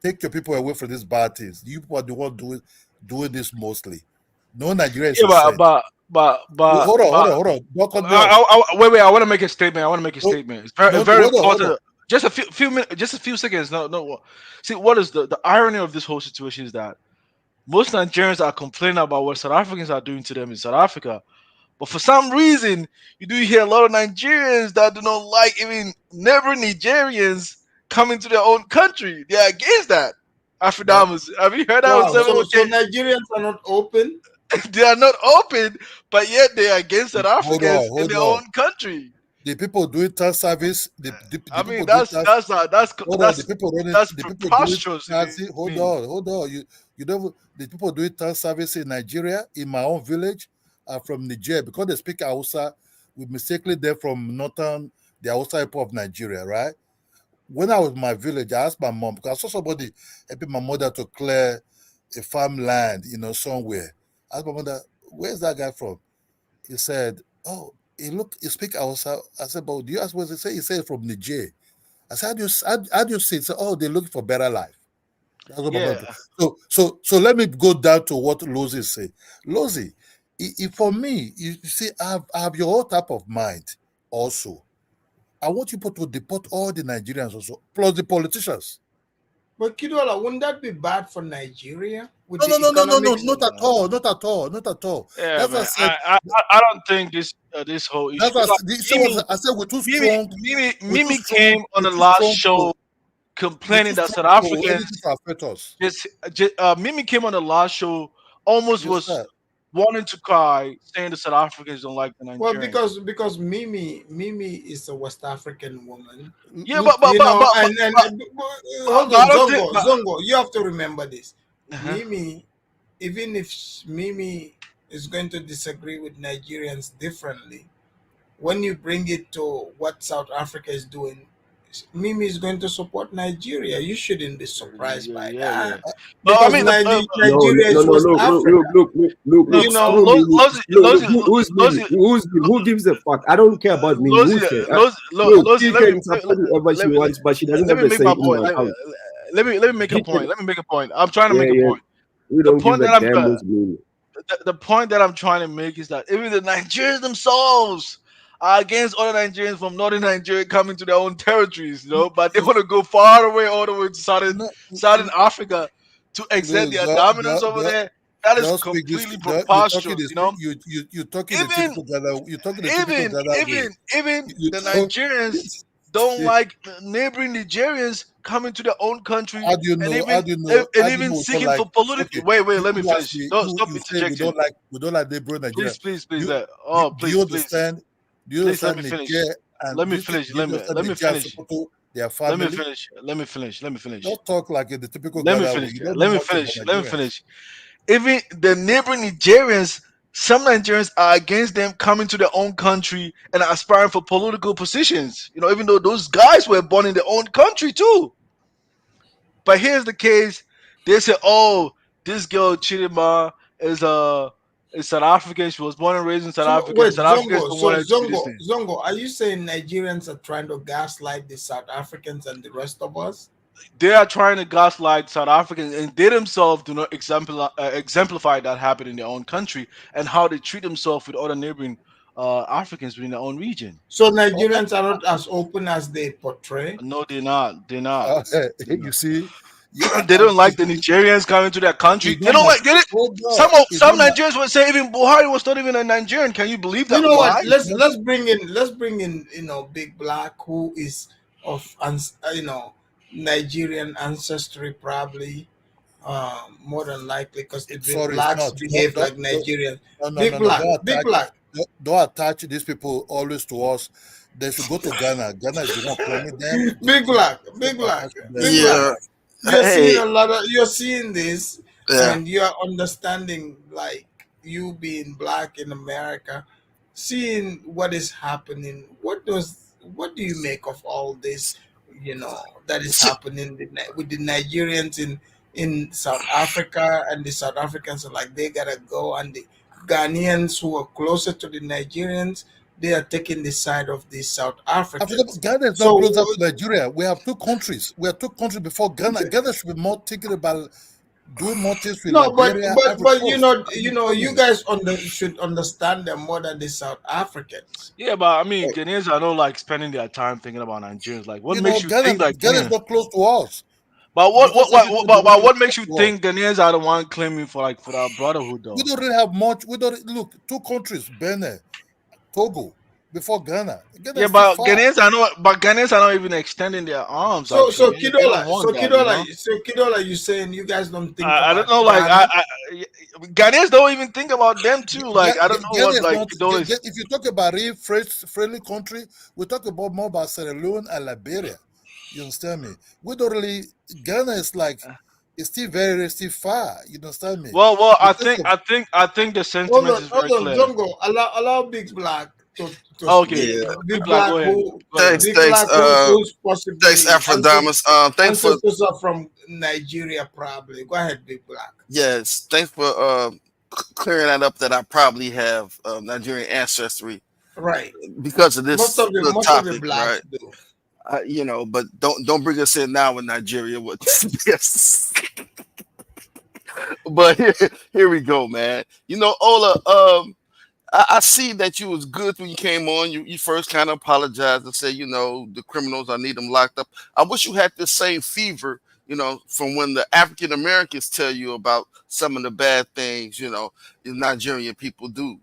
Take your people away from these bad things. You people are the one doing this mostly. No Nigerians.
Yeah, but
hold on.
Wait. I want to make a statement. It's very important. Just a few minutes. Just a few seconds. No. See, what is the irony of this whole situation is that most Nigerians are complaining about what South Africans are doing to them in South Africa. But for some reason, you do hear a lot of Nigerians that do not like even neighboring Nigerians coming to their own country. They are against that. Afridamas. Have you heard that?
Wow. So Nigerians are not open?
They are not open, but yet they are against South Africans in their own country.
The people doing tax service.
I mean, that's preposterous.
Hold on. Hold on. You know, the people doing town service in Nigeria, in my own village, are from Niger because they speak Hausa. We mistakenly they're from northern, the Hausa people of Nigeria, right? When I was in my village, I asked my mom because I saw somebody helping my mother to clear a farmland, somewhere. I asked my mother, "Where's that guy from?" He said, "Oh, he speak Hausa." I said, "But do you ask what he say?" He said from Niger. I said, how do you see it? He said, "Oh, they're looking for better life." That's what my
Yeah.
mother. So let me go down to what Lozi said. Lozi, for me, you see, I have your own type of mind also. I want you to deport all the Nigerians also, plus the politicians.
But Kidola, wouldn't that be bad for Nigeria with
No,
the
no, no, no, no, no,
economics?
not at all, not at all, not at all.
Yeah,
That's what I
man.
said.
I don't think this whole issue.
That's what
Like
you see what I said. We're too strong. We're too
Mimi
strong.
came on
We're
the
too
last
strong
show
to. We're too
complaining that
strong
South
to
Africans
anything to affect us.
just Mimi came on the last show, almost
Yes,
was
sir.
wanting to cry, saying the South Africans don't like the
Well,
Nigerians.
because Mimi is a West African woman,
Yeah,
Look,
and hold
I
on,
don't think.
Zongo, you have to remember this.
Uh-huh.
Mimi, even if Mimi is going to disagree with Nigerians differently, when you bring it to what South Africa is doing, Mimi is going to support Nigeria. You shouldn't be surprised by
Yeah.
that
But I
because
mean,
No,
Nigeria
no,
is
no,
West
look, look,
Africa.
look, look, look, look,
look,
look,
You know,
screw Mimi. Look, look, who's Mimi?
Lozi,
Who gives a fuck? I don't care about Mimi. Who
Lozi,
cares?
Lozi,
She
let me
can support whoever she wants, but she doesn't
let
have
me
a
make
say
my
in
point.
my house.
Let me make a point. Let me make a point. I'm trying to
Yeah,
make a
yeah.
point.
We
The
don't give
point
a
that I'm
damn who's Mimi.
the point that I'm trying to make is that even the Nigerians themselves are against other Nigerians from northern Nigeria coming to their own territories, but they want to go far away, all the way to
no,
southern Africa to exert
no,
their dominance over there. That is
don't speak this.
completely
You're talking
preposterous,
this. You're talking the
Even
typical Ghana. You're talking the typical Ghana way.
even
You
the
know,
Nigerians don't like neighboring Nigerians coming to their own country
how do you
and
know? How
even
do you know? How
and
do you
even
know we don't
seeking
like?
for political.
Okay,
Wait, let me
you ask
finish.
me.
Don't stop
You say
interjecting.
we don't like neighboring Nigeria.
Please.
You do you understand? Do you
Please let
understand
me finish.
Niger and
Let
do
me
you think
finish.
do you understand
Let me
Niger and
finish.
Sokoto, their
Let me
family?
finish. Let me finish. Let me finish.
Don't talk like in the typical
Let me
Ghana way.
finish.
You don't know
Let me
much about
finish. Let me
Nigerians.
finish. Even the neighboring Nigerians, some Nigerians are against them coming to their own country and aspiring for political positions. Even though those guys were born in their own country too. But here's the case: they say, "Oh, this girl Chidima is South African. She was born and raised in South
so
Africa. And
wait,
South Africans
Zongo.
don't
So
want her to be this
Zongo,
thing."
Zongo, are you saying Nigerians are trying to gaslight the South Africans and the rest of us?
They are trying to gaslight South Africans, and they themselves do not exemplify that habit in their own country and how they treat themselves with other neighboring Africans within their own region.
So Nigerians are not as open as they portray.
No, they're not. They're not.
You see,
They don't like the Nigerians coming to their country.
it's
They
not
don't
my
like.
hold on. It's
Some
not my
Nigerians would say even Buhari was not even a Nigerian. Can you believe
You
that?
know what?
Why?
Let's bring in Big Black, who is of Nigerian ancestry, probably more than likely, because the Big
sorry, it's
Blacks
not. Don't,
behave
don't,
like
don't,
Nigerians.
no, no,
Big
no, no.
Black, Big Black.
Don't attach these people always to us. They should go to Ghana. Ghana is the one claiming them. They
Big
should
Black,
stop
Big Black,
attached to them.
Big Black.
Yeah.
You're seeing
Hey.
you're seeing this,
Yeah.
and you're understanding, like, you being black in America, seeing what is happening. What do you make of all this, that is
See,
happening with the Nigerians in South Africa, and the South Africans are like, they gotta go, and the Ghanaians who are closer to the Nigerians, they are taking the side of the South
After that,
Africans.
Ghana is not
So
closer to Nigeria. We have two countries. We have two countries before Ghana. Ghana should be more thinking about doing more things with
no, but
Liberia,
but
Ivory
but
Coast.
you guys should understand them more than the South Africans.
Yeah, but I mean, Ghanaians are not like spending their time thinking about Nigerians. Like, what
You know,
makes you think like
Ghana is
Ghanaians?
not close to us.
But
The other people they don't
what
close
makes you
to us.
think Ghanaians are the one claiming for that brotherhood
We
though?
don't really have much. We don't look two countries, Benin, Togo, before Ghana. Ghana
Yeah,
is still
but
far.
Ghanaians are not even extending their arms.
So so
Actually, they
Kidola,
don't
so
want that.
Kidola, so Kidola, you saying you guys don't think
I don't
about
know. Like,
Ghana?
Ghanaians don't even think about them too. Like, I don't know
Ghana
what
is
like
not.
Kidola is.
If you talk about real friendly country, we talk about more about Sierra Leone and Liberia. You understand me? We don't really. Ghana is like it's still far. You understand me?
Well,
The sense of,
I think the
Hold
sentiment
on,
is
hold
very
on,
clear.
Zongo. Allow Big Black to
Okay,
speak.
Yeah.
Big
Big
Black,
Black,
go ahead.
who
Go ahead.
Big
Thanks.
Black, who's
Thanks,
possibly
Afrodamus. Thanks for
ancestors are from Nigeria, probably. Go ahead, Big Black.
yes. Thanks for clearing that up. That I probably have Nigerian ancestry
Right.
because of this little
Most of the
topic, right?
blacks do.
But don't bring us in now in Nigeria with yes. But here we go, man. Ola, I see that you was good when you came on. You first kind of apologized and said, the criminals, I need them locked up. I wish you had this same fever, from when the African Americans tell you about some of the bad things, the Nigerian people do,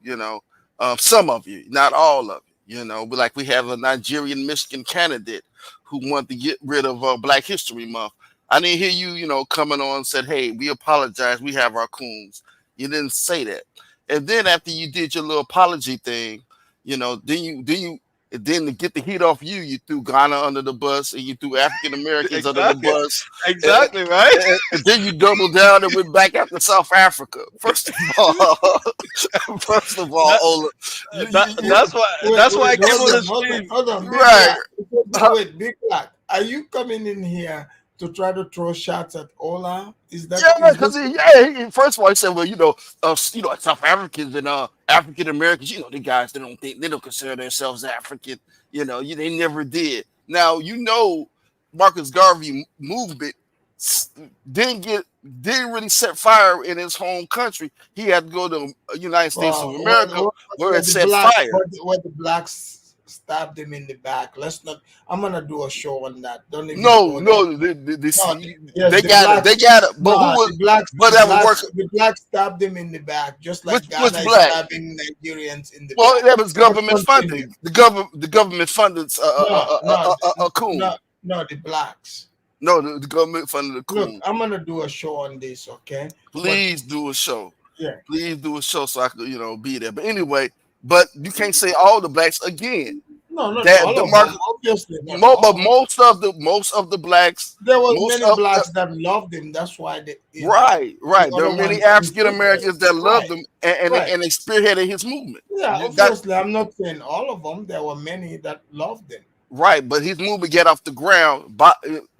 some of you, not all of you, but like we have a Nigerian Michigan candidate who wanted to get rid of Black History Month. I didn't hear you, coming on and said, hey, we apologize. We have our coons. You didn't say that. And then after you did your little apology thing, then to get the heat off you, you threw Ghana under the bus and you threw African Americans under the
Exactly,
bus. And,
exactly, right.
and then you doubled down and went back after South Africa. First of all,
That,
Ola,
that's why I
Wait,
came on the stream.
hold on, Big
right.
Black. Wait, Big Black. Are you coming in here to try to throw shots at Ola? Is
Yeah,
is
because
this
first of all, he said, well, South Africans and African Americans, the guys they don't consider themselves African, they never did. Now Marcus Garvey movement didn't really set fire in his home country. He had to go to United States of America where it set fire.
where the blacks stabbed him in the back? Let's not. I'm gonna do a show on that. Don't even
No,
go there.
no,
Yes,
they
the
got it.
blacks.
They got it. But
No,
who was?
the blacks.
But that would work.
The blacks stabbed him in the back, just like
Which
Ghana is
black?
stabbing Nigerians in the
Well,
back.
that was government
Let's continue.
funding. The government funded a coon.
No, the blacks.
No, the government funded a
Look,
coon.
I'm gonna do a show on this, okay?
Please do a show.
Yeah.
Please do a show so I could, be there. But anyway, but you can't say all the blacks again.
No, not
That
all
the
of
market,
them. Obviously, not
but
all.
most of the blacks,
There was
most
many
of
blacks that loved him. That's why they,
right.
the
There are
other
many
ones
African
infiltrated.
Americans that loved
Right,
him and
right.
they spearheaded his movement.
Yeah, obviously, I'm not saying all of them. There were many that loved him.
Right, but his movement got off the ground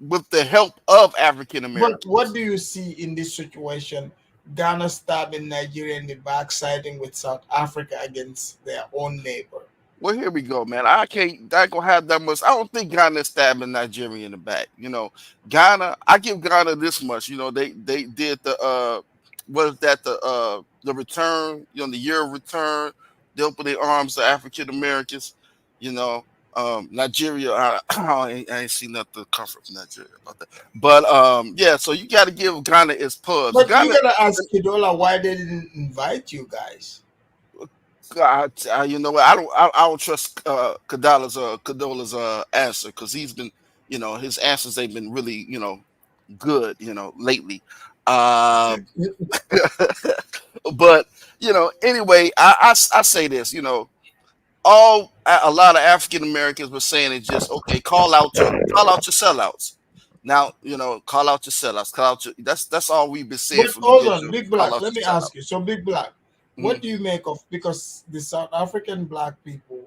with the help of African
But
Americans.
what do you see in this situation? Ghana stabbing Nigeria in the back, siding with South Africa against their own neighbor.
Well, here we go, man. I ain't gonna have that much. I don't think Ghana is stabbing Nigeria in the back. Ghana. I give Ghana this much. They did the what is that the return? The year of return. They opened their arms to African Americans. Nigeria. I ain't seen nothing come from Nigeria about that. But yeah. So you got to give Ghana its pubs.
But
Ghana.
you gotta ask Kidola why they didn't invite you guys.
You know what? I don't trust Kadola's answer because he's been, his answers they've been really, good, lately. But anyway, I say this, a lot of African Americans were saying it just okay. Call out your sellouts. Now call out your sellouts. That's all we've been saying
But
from the
hold
get
on,
go.
Big
Call
Black.
out
Let me
your sellouts.
ask you. So, Big Black, what do you make of because the South African black people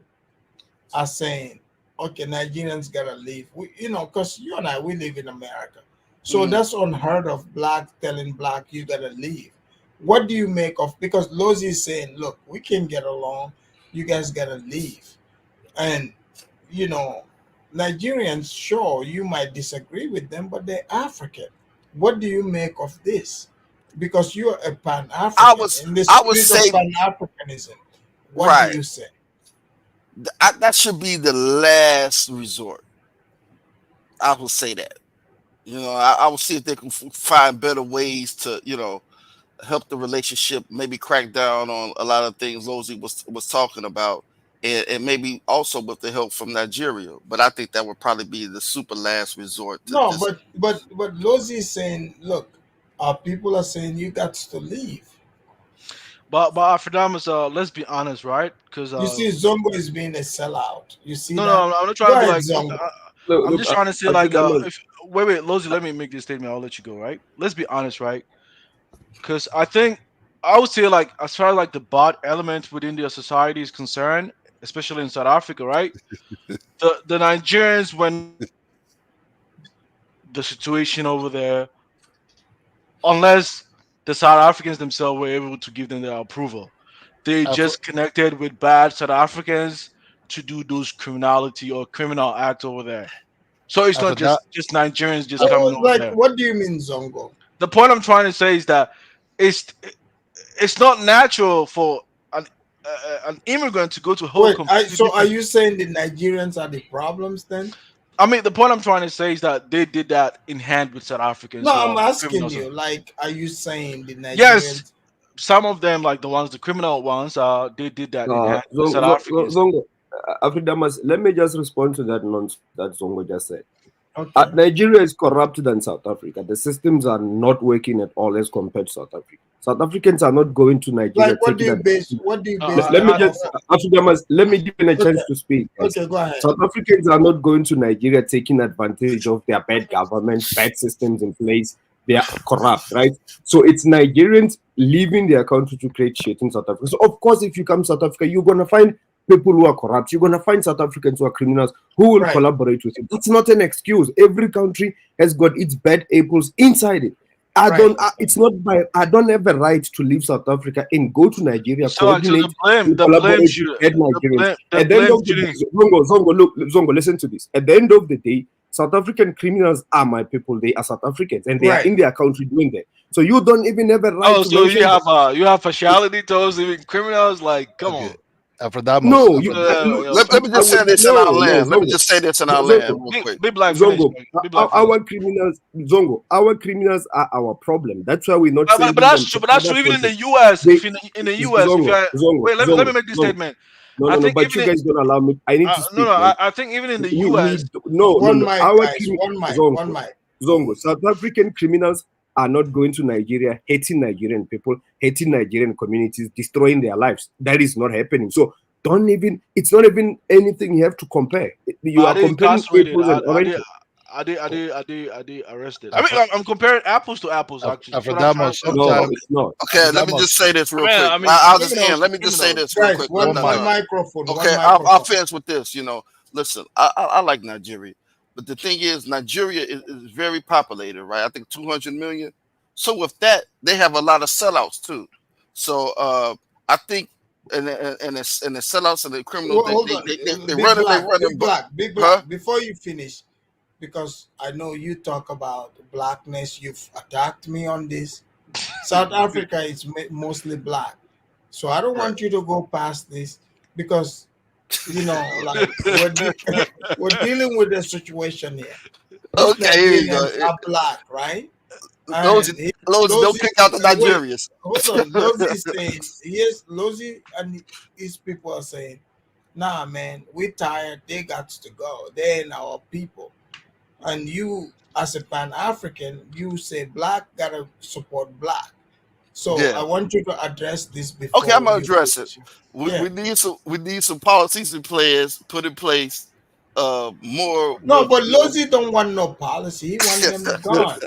are saying, okay, Nigerians gotta leave. Because you and we live in America, so that's unheard of. Black telling black you gotta leave. What do you make of because Lozi is saying, look, we can get along. You guys gotta leave, and Nigerians, sure, you might disagree with them, but they're African. What do you make of this? Because you're a Pan
I
African in the
would
spirit
say
of Pan Africanism. What
right.
do you say?
That should be the last resort. I will say that. I will see if they can find better ways to, help the relationship, maybe crack down on a lot of things Lozi was talking about, and maybe also with the help from Nigeria. But I think that would probably be the super last resort to
No,
just.
but Lozi is saying, look, our people are saying you got to leave.
But Afrodamus, let's be honest, right? Because
You see, Zongo is being a sellout. You see
no,
that?
I'm not
Go
trying to be
ahead,
like
Zongo.
I'm just trying to say, like,
Africa
wait, Lozi, let me make this statement. I'll let you go. Right? Let's be honest, right? Because I think I would say, like, as far as like the bad elements within their society is concerned, especially in South Africa, right? The Nigerians, when the situation over there, unless the South Africans themselves were able to give them their approval, they
Afro,
just connected with bad South Africans to do those criminality or criminal acts over there. So it's not
Afro,
just Nigerians just
So,
coming over
like,
there.
what do you mean, Zongo?
The point I'm trying to say is that it's it's not natural for an immigrant to go to a whole
Wait,
completely
so are
different.
you saying the Nigerians are the problems then?
I mean, the point I'm trying to say is that they did that in hand with South Africans
No,
who
I'm
are
asking
criminals.
you, like, are you saying the
Yes,
Nigerians?
some of them, like the criminal ones, they did that in hand with South Africans.
Zongo, Afridamas, let me just respond to that nonsense that Zongo just said.
Okay.
Nigeria is corrupted than South Africa. The systems are not working at all as compared to South Africa. South Africans are not going to Nigeria
Like, what do
taking
you base?
advantage.
What do you base?
Let me
that
just,
off of?
Afridamas, let me give you a
Okay.
chance to speak. Guys.
Okay, go ahead.
South Africans are not going to Nigeria taking advantage of their bad government, bad systems in place. They are corrupt, right? So it's Nigerians leaving their country to create shit in South Africa. So of course, if you come to South Africa, you're gonna find people who are corrupt. You're gonna find South Africans who are criminals who will
Right.
collaborate with you. That's not an excuse. Every country has got its bad apples inside it. I don't have a right to leave South Africa and go to Nigeria,
So actually,
coordinate, and
the blame
collaborate with
should
bad Nigerians.
the
At the end
blame
of the day,
shouldn't.
Zongo, listen to this. At the end of the day, South African criminals are my people. They are South Africans, and they are
Right.
in their country doing that. So you don't even have a right
Oh,
to
so
mention that.
you have partiality towards even criminals? Like, come on.
okay. Afrodamos.
No, you
Uh,
look.
yo,
Let me
I
just say
would
this in our
no,
land. Let me
Zongo,
just say this in our land
Zongo,
real quick.
Big Black finish.
Zongo.
Big Black finish.
Our criminals, Zongo. Our criminals are our problem. That's why we're not
But
sending them
that's
to
true. But that's
other
true. Even in the
countries.
U.S.,
They,
if in the U.S., if
Zongo,
you're
Zongo,
wait, let me
Zongo,
make this
Zongo.
statement.
No,
I
no, no.
think
But
even
you
in
guys don't allow me. I need to
no,
speak, man.
I think even in the
We
U.S.
no,
One
no.
mic,
Our
guys. One mic.
Zongo,
One mic.
Zongo. South African criminals are not going to Nigeria, hating Nigerian people, hating Nigerian communities, destroying their lives. That is not happening. So don't even. It's not even anything you have to compare. You
Are
are
they
comparing
incarcerated?
apples and oranges.
Are they arrested? I mean,
Afro,
I'm comparing apples to apples. Actually, that's what I'm trying
Afrodamos.
to say.
No,
Sometimes
it's not.
Okay, let me
Afrodamos.
just say this real quick.
I mean,
I'll just
criminals
end.
to
Let me just say
criminals.
this real
Guys,
quick. Let
One
one
mic.
microphone.
Okay,
One
I'll
microphone.
finish with this. Listen, I like Nigeria, but the thing is, Nigeria is very populated, right? I think 200 million. So with that, they have a lot of sellouts too. So I think, and the sellouts and the criminals,
Hold on.
they
Big
run
Black.
them,
Big Black. Big
huh?
Black. Before you finish, because I know you talk about blackness, you've attacked me on this. South Africa is mostly black, so I don't
Right.
want you to go past this because like we're dealing with a situation here. These
Okay, here you
Nigerians
go.
are black, right?
Those,
And
don't
Lozi,
pick out the
wait,
Nigerians.
hold on. Lozi is saying, yes, Lozi and his people are saying, nah, man, we tired. They got to go. They ain't our people. And you, as a Pan African, you say black gotta support black. So I
Yeah.
want you to address this
Okay, I'm
before
gonna
you
address it.
finish.
We,
Yeah.
we need some policies and plans put in place. More
No,
with
but Lozi don't want no policy. He want them
Look,
gone.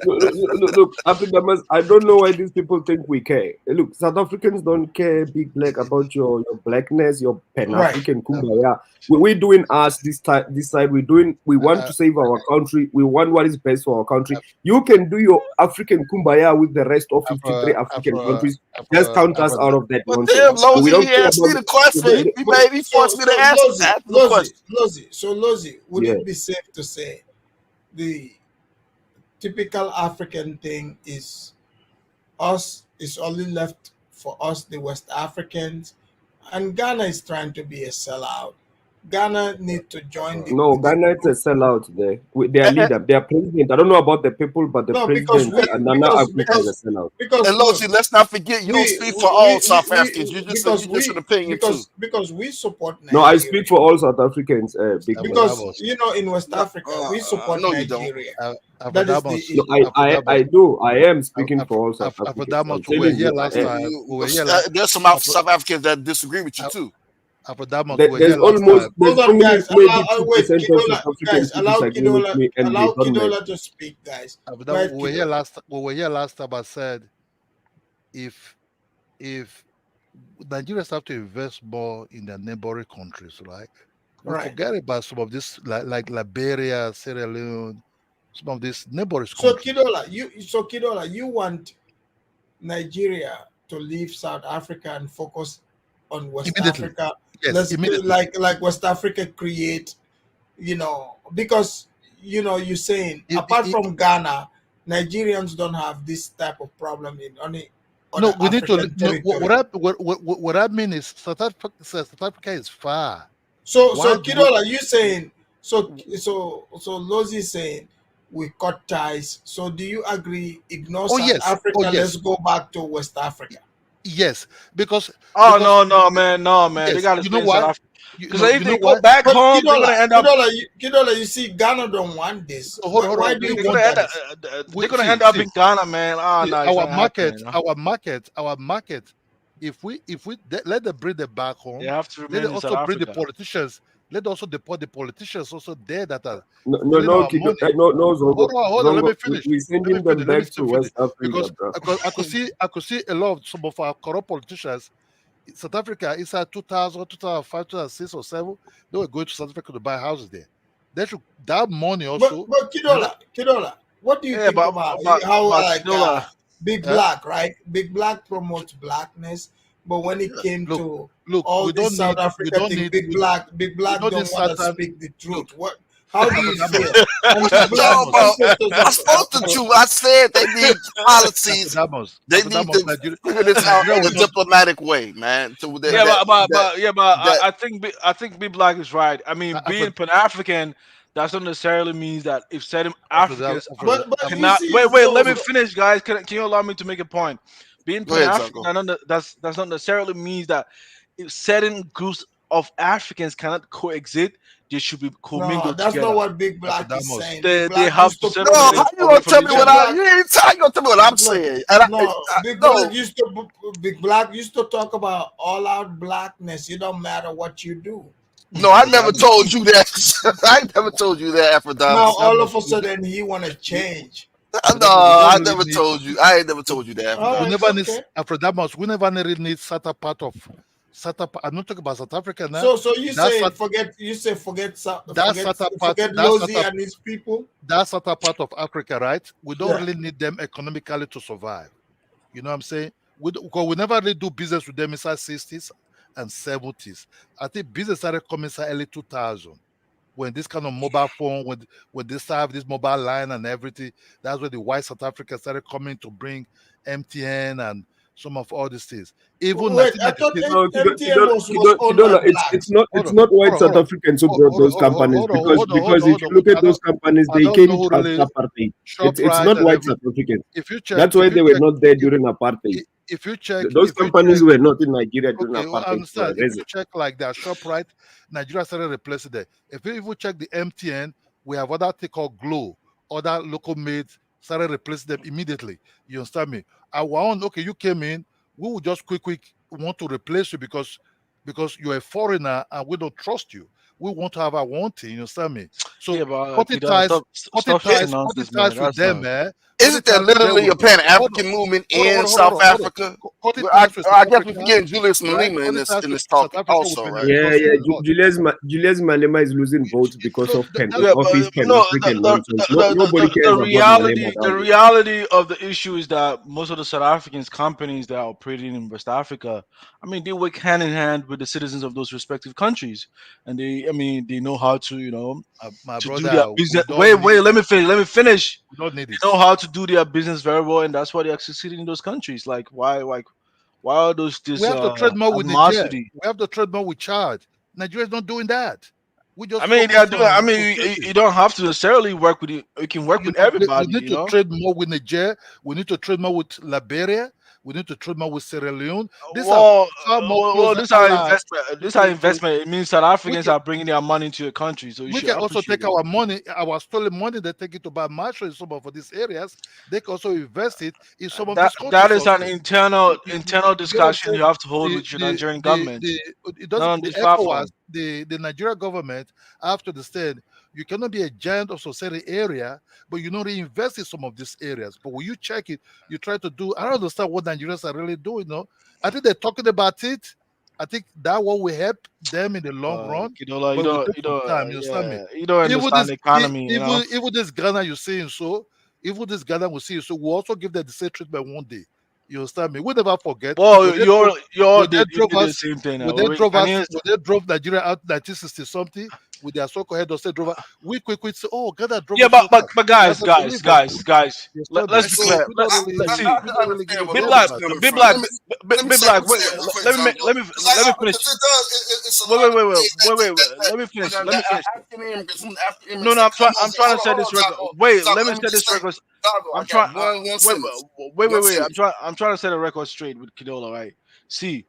Afrikaners, I don't know why these people think we care. Look, South Africans don't care big black about your blackness, your Pan
Right.
African kumbaya. We're doing us this side. We want to save our country. We want what is best for our country. You can do your African kumbaya with the rest of 53 African countries. Just count us out of that
But
nonsense.
damn,
We
Lozy,
don't
he
care
asked me
about
the question. He forced me to ask the question.
Lozi, would
Yeah.
it be safe to say the typical African thing is us is only left for us, the West Africans, and Ghana is trying to be a sellout. Ghana need to join
No,
the
Ghana is a
group.
sellout there. With their leader, their president. I don't know about the people, but the
No, because
president,
we
Nana Africa, is a sellout.
And
look,
Lozy, let's not forget you don't speak for all South Africans. You just an opinion too.
because we support
No, I
Nigeria.
speak for all South Africans, Big Black.
Because in West
No,
Africa we support
no, you don't.
Nigeria. That is the
No, I do. I am speaking for all South Africans. I'm
we were
telling
here
you,
last
I am.
time. We were here last.
There's some South Africans that disagree with you too.
There's almost there's
Hold on,
only
guys.
maybe
Wait,
2% of
Kidola,
South Africans
guys.
who disagree with me, and they
Allow
don't mind.
Kidola to speak, guys. Go
We
ahead,
were here
Kidola.
last time. I said if Nigerians have to invest more in their neighboring countries, right? We
Right.
forget about some of this, like Liberia, Sierra Leone, some of these neighboring
So
countries.
Kidola, you want Nigeria to leave South Africa and focus on West
Immediately.
Africa.
Yes,
Let's
immediately.
like West Africa create, because you're saying apart from Ghana, Nigerians don't have this type of problem in any
No,
other
we need to.
African
No,
territory.
what I mean is South Africa is far.
So
Why do
Kidola, you saying so Lozi is saying we cut ties. So do you agree? Ignore
Oh,
South
yes.
Africa.
Oh, yes.
Let's go back to West Africa.
Yes, because
no, man,
yes,
they gotta
you
stay
know
in
why?
South Africa.
You
Because
know,
if
you
they
know
go
why?
back
But
home, they're gonna end up.
Kidola, you see, Ghana don't want this.
Hold on.
Why do you
They're
want
gonna end
that?
up. They're gonna end up in Ghana, man.
See,
No, it's
our
not happening.
market, our market. If we let them bring them back home,
They have to
let
remain
them
in South
also bring the
Africa.
politicians. Let also deport the politicians also there that are
No,
stealing our money.
Zongo.
Hold on. Let me
Zongo,
finish.
we're sending them back to West Africa,
Because
bro.
I could see a lot of some of our corrupt politicians. South Africa inside 2000, 2005, 2006 or 7, they were going to South Africa to buy houses there. They should that money also.
But Kidola, what do you think about how like
Kidola,
Big Black, right? Big Black promotes blackness, but when it came to all
we
this
don't
South
need
Africa thing, Big Black don't want to
Satan.
speak the truth. How do you feel? And
What you
Big Black
talking about? I
just
spoke the truth. I said they need policies. They need to figure this out in a diplomatic way, man. So
I think Big Black is right. I mean, being Pan African, that not necessarily means that if certain Africans
but
cannot
you see,
wait. Let me finish, guys. Can you allow me to make a point? Being
Go
Pan
ahead,
African,
Zongo.
that's not necessarily means that if certain groups of Africans cannot coexist, they should be
no,
commingled
that's
together.
not what Big Black is saying.
They
Big Black
have
used
to
to
separate
No, how you
away
gonna
from
tell me
each
what
other.
you ain't how you gonna tell me what I'm saying? And
Big
no.
Black used to talk about all out blackness. It don't matter what you do.
No, I never told you that. I never told you that,
Now
Afrodamus.
all of a sudden he want to change.
No, I never told you. I ain't never told you that,
We
Afrodamus.
never need Afrodamus. We never really need certain part of certain. I'm not talking about South Africa now.
So you say forget Lozi and his people.
That's certain part of Africa, right? We don't really need them economically to survive. You know what I'm saying? Because we never really do business with them inside 60s and 70s. I think business started coming inside early 2000 when this kind of mobile phone, when they have this mobile line and everything. That's where the white South Africa started coming to bring MTN and some of all these things. Even
Wait, I thought MTN was owned by
Kidola,
blacks.
it's not white South Africans who brought those companies because if you look at those companies, they came after apartheid. It's not white South Africans. That's why they were not there during apartheid.
If you check,
those companies were not in Nigeria during
I
apartheid.
understand. If you check like their ShopRite, Nigeria started replacing them. If you check the MTN, we have other thing called Glow, other local made started replacing them immediately. You understand me? Our own, okay, you came in, we will just quick want to replace you because you're a foreigner and we don't trust you. We want to have our own thing, you understand me? So cutting ties with them, man.
Isn't there literally a Pan-African movement in South Africa? I guess we're forgetting Julius Malema in this talk also, right?
Yeah. Julius Malema is losing votes because of his Pan-African nonsense. Nobody cares about Malema.
The reality of the issue is that most of the South African companies that are operating in West Africa, I mean, they work hand in hand with the citizens of those respective countries, and they know how to, do their business. Wait, let me finish.
We don't need it.
They know how to do their business very well, and that's why they are succeeding in those countries. Like, why are those this?
We have to trade more with Nigeria. We have to trade more with Chad. Nigeria is not doing that. We just.
They are doing. You don't have to necessarily work with it. You can work with everybody.
We need to trade more with Nigeria. We need to trade more with Liberia. We need to trade more with Sierra Leone. These are
Well,
far more
well,
closer
this are
allies.
investment. This are
To
investment. It means South
we
Africans
can,
are bringing their money into your country, so you
we
should
can also
appreciate
take
it.
our money, our stolen money, they take it to buy mattresses in some of these areas. They can also invest it in some of
That
these
that
countries
is an
also.
internal
You get what I'm
discussion
saying?
you have to hold
The
with your
the
Nigerian
the
government,
the it
not
doesn't
on
the
this
ECOWAS,
platform.
the Nigerian government have to understand you cannot be a giant of society area, but you not reinvest in some of these areas. But when you check it, you try to do. I don't understand what Nigerians are really doing. No, I think they're talking about it. I think that one will help them in the long run,
Kidola,
but it will take some time. You understand me?
yeah, you don't
Even
understand
this,
the economy, you know.
even this Ghana you're seeing so, even this Ghana we see so, we'll also give them the same treatment one day. You understand me? We never forget
Well, you all
when they
did you
drove
did the
us,
same thing.
when they drove us,
Ghanaians,
when they drove Nigeria out 1960 something with their so-called head of state driver. We quickly say, "Oh, Ghana drove
yeah,
us so fast."
but
We
guys,
have to
guys,
leave them.
guys, guys.
You understand me?
Let's be
So
Because
clear. Let's see.
we don't really give
understand
a
where
Big
damn
Bobby's
Black,
about
coming
them.
Big
from.
Black,
Let me
Big
say
Black.
this
Wait,
here, real quick,
let me
Zongo.
let me finish.
Because it does, it's a
Wait,
lot
wait,
of
wait, wait,
things
wait, wait,
that,
wait. Let me finish. Let me
that
finish.
are asking immigrants, from after
No,
immigrants
no,
say, come on,
I'm trying to set
hold
this
on,
record.
Zongo.
Wait,
Zongo,
let me
let me
set
just
this
say,
record.
Zongo, I
I'm
got
trying.
one
Wait,
sentence.
wait,
One
wait, wait.
sentence.
I'm trying to set a record straight with Kidola, right? See,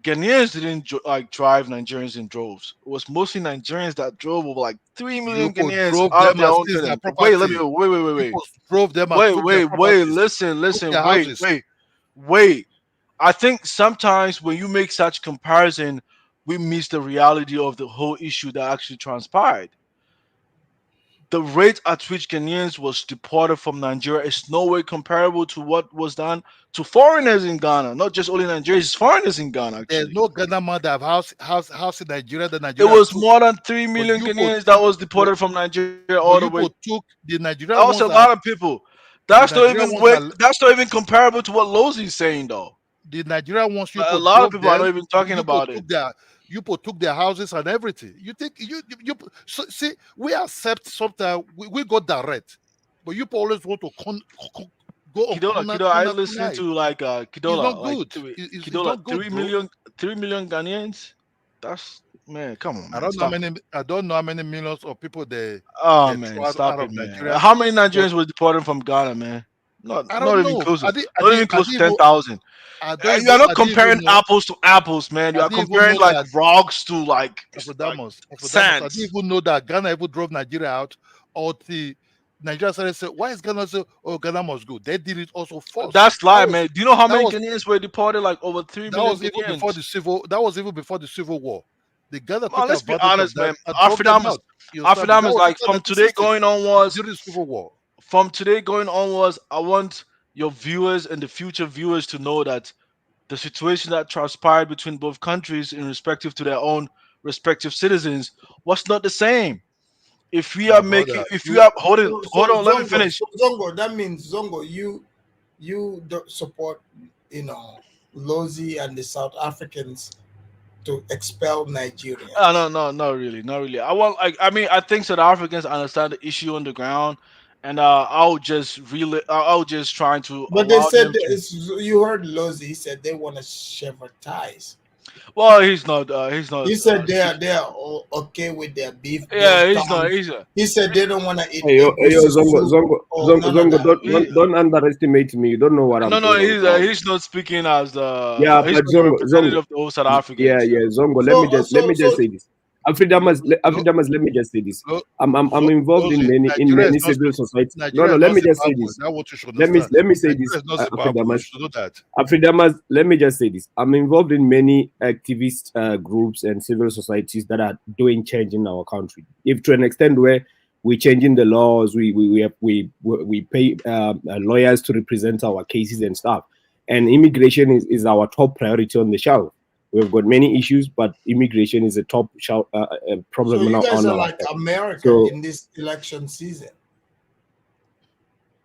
Ghanaians didn't like drive Nigerians in droves. It was mostly Nigerians that drove over like 3 million
You
Ghanaians
drove
out of
them
their
and
own
seized their
country. Wait, let me.
property.
Wait,
You drove them and took their
wait.
properties, took
Listen.
their houses.
Wait. I think sometimes when you make such comparison, we miss the reality of the whole issue that actually transpired. The rate at which Ghanaians was deported from Nigeria is no way comparable to what was done to foreigners in Ghana. Not just only Nigerians, it's foreigners in Ghana
There's
actually.
no Ghana man that have house in Nigeria that
It
Nigeria
was
took.
more than 3 million
You put
Ghanaians that
took,
was
but,
deported from Nigeria all
but
the
you
way.
put took the
That
Nigerian
was
ones
a
that
lot of people.
the Nigerian ones that
That's not even comparable to what Lozi is saying though.
the Nigerian ones you
A
put
lot of
drove
people are not
them.
even talking
You put
about it.
took their houses and everything. You think so, see, we accept sometimes we go direct, but you always want to go on
Kidola, I listening
connive.
to like
It's
Kidola,
not
like
good. It's
Kidola,
not good, bro.
3 million Ghanaians. That's man, come on,
I
man,
don't know how
stop.
many. I don't know how many millions of people
Oh
they
man,
throw
stop
out
it,
of
man.
Nigeria.
How many
But
Nigerians were deported from Ghana, man?
I
Not
don't
even
know.
close to,
I
not even
didn't. I
close to
didn't
ten
even.
thousand.
I don't
You are
even.
not
I didn't even
comparing
know.
apples to apples, man. You
I
are
didn't even
comparing
know
like
that
rocks to like
Ephrodimus. I didn't
sands.
even know that Ghana even drove Nigeria out, or the Nigeria started saying, "Why is Ghana so? Oh, Ghana must go." They did it also first.
That's lie, man. Do you know how
That
many
was
Ghanaians were deported? Like over three
that
million
was even before
Ghanaians.
the civil. That was even before the civil war. The Ghana
Man,
took
let's be
advantage of
honest,
that
man.
and drove them
Afridam is
out. You understand me?
Afridam
That
is
was
like
after
from today
1960
going onwards.
during the civil war.
From today going onwards, I want your viewers and the future viewers to know that the situation that transpired between both countries in respective to their own respective citizens was not the same. If we are
My
making,
brother,
if we
you
are hold
So
on, let me finish.
Zongo, that means Zongo, you don't support, Lozi and the South Africans to expel Nigerians.
No, not really, not really. I want, like, I mean, I think South Africans understand the issue on the ground, and I'll just trying to
But they
allow
said
them to.
you heard Lozi. He said they want to sever ties.
Well, he's not. He's not.
He said they are okay with their beef, their
Yeah, he's not.
tongues. He said they don't want to eat
Hey, yo,
egusi
Zongo,
soup
Zongo,
or
Zongo,
none of
Zongo,
that.
don't underestimate me. You don't know what I'm
No,
doing on ground.
he's not speaking as
Yeah,
the. He's
but
not the representative
Zongo,
of the whole South
yeah,
Africans.
yeah, Zongo.
So,
Let me just
so
say this.
lo, lo,
Afridamas, let me just say this.
lo,
I'm involved in
Lozi,
in
Nigeria is
many
not
civil society. No,
Nigeria
no,
is
let
not
me just say
Zimbabwe.
this.
That's what you should understand.
Let me say this,
Nigeria is not Zimbabwe. You
Afridamas.
should know that.
Afridamas, let me just say this. I'm involved in many activist groups and civil societies that are doing change in our country. If to an extent where we're changing the laws, we pay lawyers to represent our cases and stuff. And immigration is our top priority on the shelf. We've got many issues, but immigration is a top
so
problem
you guys
on
are
our
like
shelf.
America
So,
in this election season.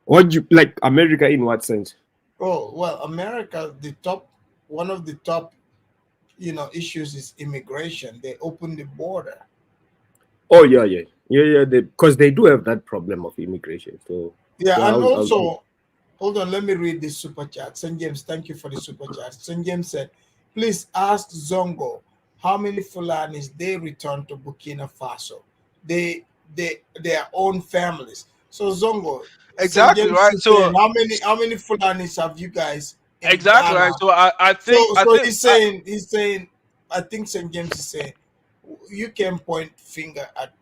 what do you like America in what sense?
Oh well, America, one of the top, issues is immigration. They open the border.
Oh yeah. Because they do have that problem of immigration. So
Yeah,
yeah,
and also, hold on, let me read this super chat. St. James, thank you for the super chat. St. James said, please ask Zongo how many Fulanis they return to Burkina Faso. Their own families. So Zongo, St.
Exactly
James
right.
is saying,
So
how many Fulanis have you guys
exactly right.
Ghana.
So I think
He's saying, I think St. James is saying, you can point finger at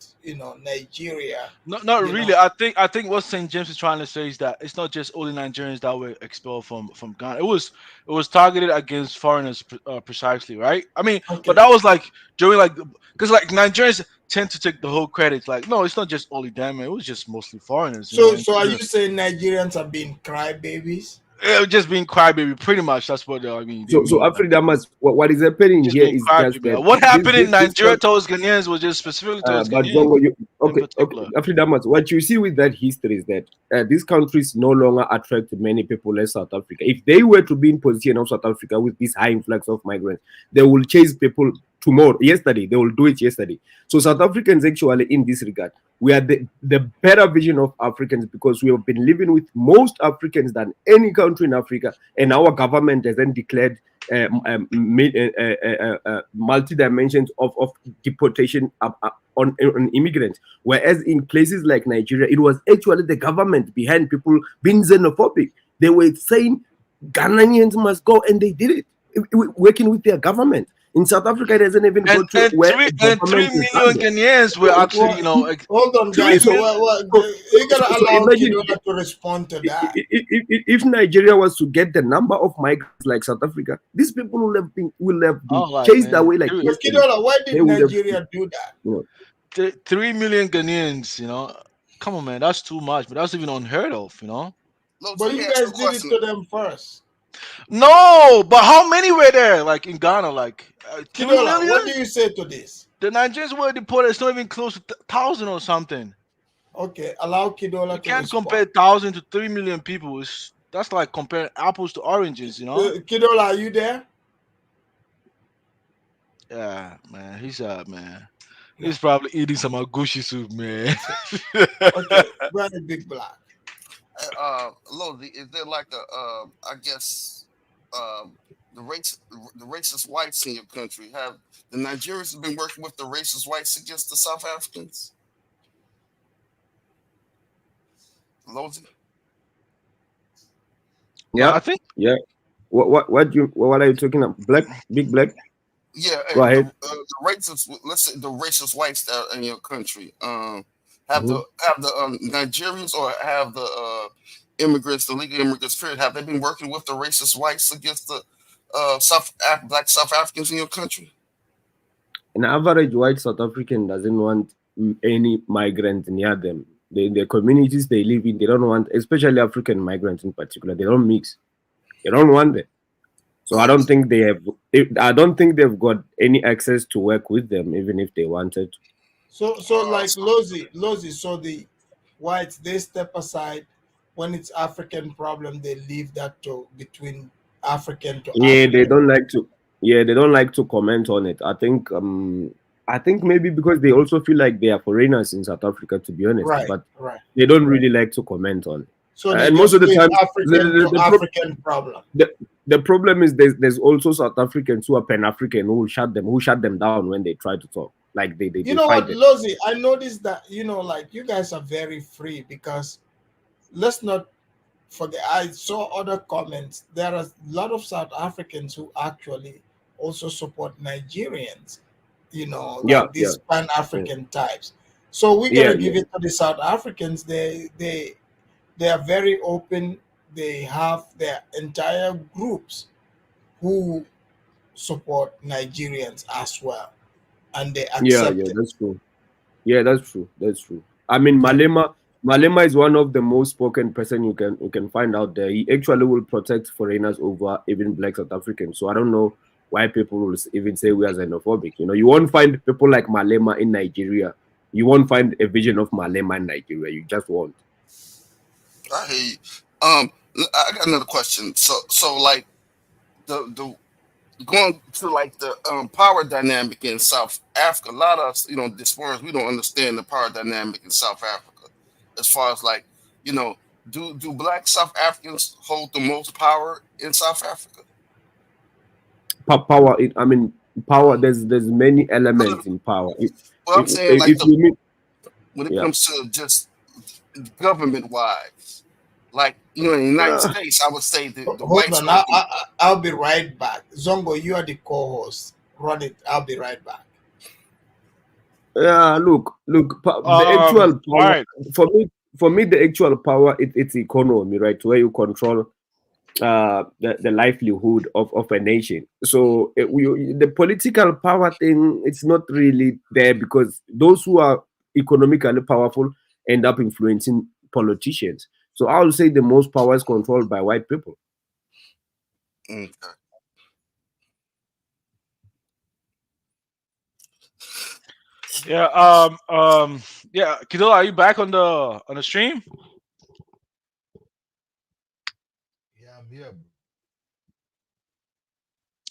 Nigeria.
not really. I think what St. James is trying to say is that it's not just only Nigerians that were expelled from Ghana. It was targeted against foreigners precisely, right? I mean, but that was like during like because like Nigerians tend to take the whole credit. Like, no, it's not just only them. It was just mostly foreigners.
So are you saying Nigerians are being crybabies?
Yeah, just being crybaby, pretty much. That's what I mean.
So Africa what is happening
Just
here
being
is
crybaby.
just that
What happened in
this
Nigeria towards Ghanaians was just specifically towards
but
Ghanaians
Zongo,
in particular.
Africa, what you see with that history is that these countries no longer attract many people as South Africa. If they were to be in position of South Africa with this high influx of migrants, they will chase people yesterday. They will do it yesterday. So South Africans actually in this regard, we are the better vision of Africans because we have been living with most Africans than any country in Africa, and our government has then declared multi dimensions of deportation on immigrants, whereas in places like Nigeria, it was actually the government behind people being xenophobic. They were saying Ghanaians must go, and they did it, working with their government. In South Africa, it hasn't even got to where the
three
government is
million
under.
Ghanaians were actually,
hold on, guys. You gotta allow Kidola to respond to that.
If Nigeria was to get the number of migrants like South Africa, these people will have been chased away like yesterday.
Kidola, why did Nigeria do that?
3 million Ghanaians, come on, man, that's too much. But that's even unheard of,
But you guys did it to them first.
No, but how many were there? Like in Ghana, like 2 million?
What do you say to this?
The Nigerians were deported. It's not even close to 1,000 or something.
Okay, allow Kidola
you can't compare 1,000 to 3 million people. That's like comparing apples to oranges,
Kidola, are you there?
Yeah, man. He's probably eating some agushi soup, man.
Okay, very big black.
Lodi, is there like I guess the racist whites in your country? Have the Nigerians been working with the racist whites against the South Africans? Lodi?
Yeah,
I think.
Yeah. What are you talking about? Big black?
Yeah.
Go ahead.
The racist, let's say the racist whites that are in your country. Have the Nigerians or have the immigrants, the legal immigrants, period, have they been working with the racist whites against the black South Africans in your country?
An average white South African doesn't want any migrant near them. The communities they live in, they don't want, especially African migrants in particular, they don't mix. They don't want them. So I don't think they've got any access to work with them, even if they wanted to.
So like Lozi, so the whites, they step aside when it's African problem, they leave that to between African to African.
They don't like to comment on it. I think maybe because they also feel like they are foreigners in South Africa, to be honest. But they don't really like to comment on it.
So
and most of the time,
African problem.
The problem is there's also South Africans who are Pan-African who shut them down when they try to talk. Like they
you know what, Lozi, I noticed that like you guys are very free because let's not forget. I saw other comments. There are a lot of South Africans who actually also support Nigerians. These Pan-African types. So we gotta give it to the South Africans. They are very open. They have their entire groups who support Nigerians as well, and they accept it.
That's true. Yeah, that's true. I mean, Malema is one of the most spoken person you can find out there. He actually will protect foreigners over even black South Africans. So I don't know why people will even say we are xenophobic. You won't find people like Malema in Nigeria. You won't find a vision of Malema in Nigeria. You just won't.
I hear you. I got another question. So like the going to like the power dynamic in South Africa. A lot of us, diasporans, we don't understand the power dynamic in South Africa. As far as like, do black South Africans hold the most power in South Africa?
Power. There's many elements in power.
I'm saying when it comes to just government wise. Like, in the United
Uh,
States, I would say the
Hold
whites
on,
might be.
I'll be right back. Zongo, you are the co-host. Run it. I'll be right back.
Yeah, look, the
All
actual power
right.
for me, the actual power, it's economy, right? Where you control the livelihood of a nation. So the political power thing, it's not really there because those who are economically powerful end up influencing politicians. So I will say the most power is controlled by white people.
Okay.
Yeah. Yeah. Kido, are you back on the stream?
Yeah, I'm here.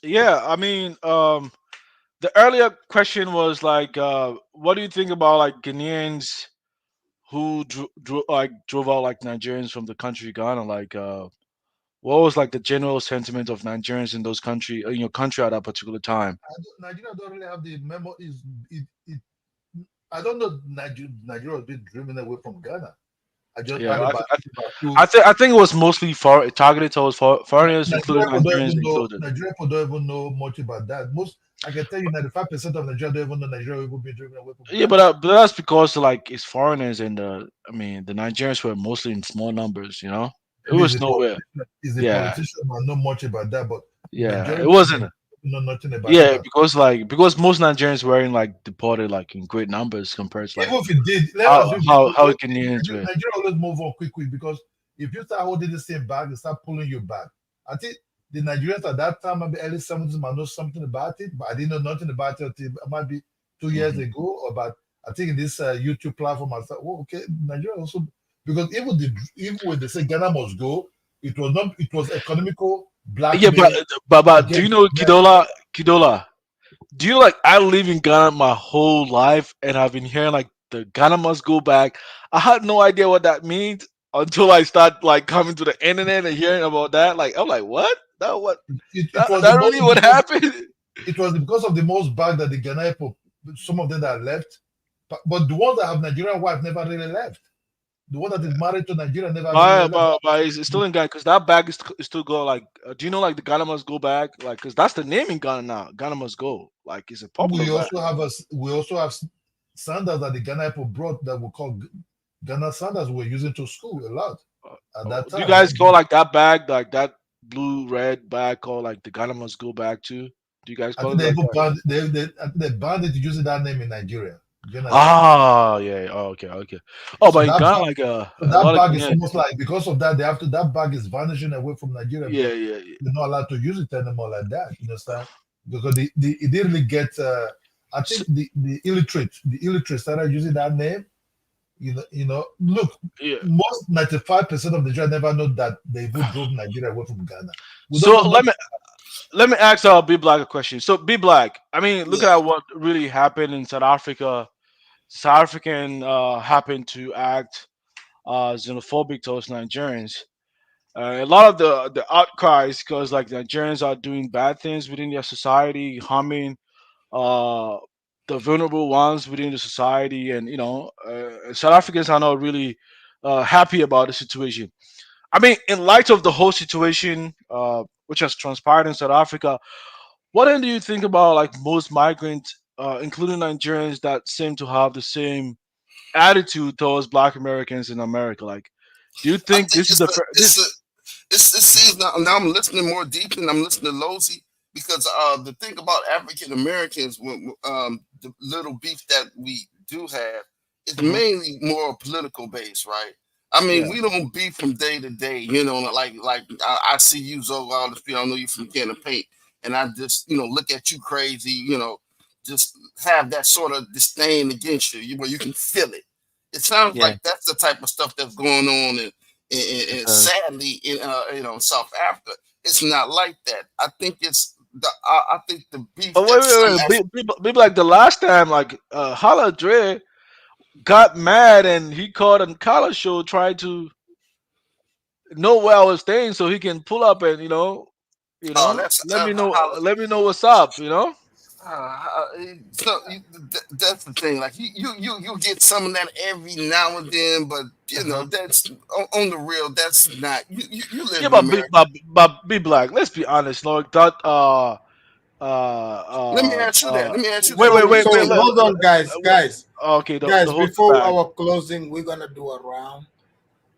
Yeah. I mean, the earlier question was like, what do you think about like Ghanaians who drove out like Nigerians from the country Ghana? Like, what was like the general sentiment of Nigerians in those country in your country at that particular time?
Nigeria don't really have the memo. I don't know. Nigeria has been driven away from Ghana. I just
Yeah,
heard about two.
I think it was mostly targeted towards foreigners, including
Nigerian people don't
Nigerians
even know.
included.
Nigerian people don't even know much about that. Most, I can tell you, 95% of Nigeria don't even know Nigeria will be driven away from
Yeah,
Ghana.
but that's because like it's foreigners and I mean the Nigerians were mostly in small numbers. You know, it
Maybe
was nowhere.
is a
Yeah,
politician might know much about that, but
yeah,
majority
it
of
wasn't.
Nigerians know nothing about it
Yeah,
at
because most Nigerians were in like deported like in great numbers compared to like
even if it did, let us assume
how Ghanaians were.
Nigeria always move on quick because if you start holding the same bag, they start pulling you back. I think the Nigerians at that time, maybe early 70s, might know something about it, but I didn't know nothing about it until might be 2 years
Mhm.
ago. Or about I think in this YouTube platform, I thought, oh, okay, Nigeria also because even when they say Ghana must go, it was not. It was economical
Yeah,
blackmail to
do
get
you know
Nigeria.
Kidola? Do you know, like I live in Ghana my whole life and I've been hearing like the Ghana must go back. I had no idea what that means until I start like coming to the internet and hearing about that. Like I'm like, what?
It was the
That
most
really what happened?
it was because of the most bag that the Ghanaian people, some of them that left, but the ones that have Nigerian wife never really left. The one that is married to Nigeria never really left.
But it's still in Ghana because that bag is still go like. Do you know like the Ghana must go back? Like because that's the name in Ghana now. Ghana must go. Like it's a popular bag.
We also have sandals that the Ghana people brought that we call Ghana sandals. We were using to school a lot at that
Do you
time.
guys call like that bag like that blue red bag called like the Ghana must go back to? Do you guys
I
call
think
it
they
like
even
that?
banned it using that name in Nigeria. Generally.
Ah, yeah. Oh, okay, okay. Oh,
So
but in
that
Ghana,
bag,
like
so
a
that
lot of
bag is
Ghanaians.
almost like because of that they have to that bag is vanishing away from Nigeria
Yeah,
because
yeah, yeah.
they're not allowed to use it anymore like that. You understand? Because it didn't really get. I
So,
think the illiterate started using that name. Look,
yeah.
most 95% of Nigeria never know that they even drove Nigeria away from Ghana. We don't
So
know much.
let me ask B Black a question. So B Black, I mean, look
Yeah.
at what really happened in South Africa. South African happened to act xenophobic towards Nigerians. A lot of the outcries because like Nigerians are doing bad things within their society, harming uh, the vulnerable ones within the society, and South Africans are not really happy about the situation. I mean, in light of the whole situation, which has transpired in South Africa, what then do you think about like most migrants, including Nigerians, that seem to have the same attitude towards Black Americans in America? Like, do you
I
think
think
this is the
it's a it seems now I'm listening more deeply and I'm listening to Losey because the thing about African Americans the little beef that we do have is
Mhm.
mainly more political based, right? I mean,
Yeah,
we don't beef from day to day, like I see you Zoe all this people, I know you from Can of Paint, and I just look at you crazy, just have that sort of disdain against where you can feel it. It sounds
yeah,
like that's the type of stuff that's going on
it
and
does.
sadly in South Africa it's not like that. I think the beef
But
that some
Be like the last time, like Hala Dre got mad and he called a collar show trying to know where I was staying so he can pull up and
oh that's
let me know what's up.
That's the thing. Like you get some of that every now and then, but you know that's on the real. That's not you live
Yeah,
in America.
but be black. Let's be honest, Lord. That
Let me ask you that. Let me ask you
wait,
that.
wait,
So,
wait,
so
wait.
hold on, guys.
Okay, the
Guys,
host
before
back.
our closing, we're gonna do a round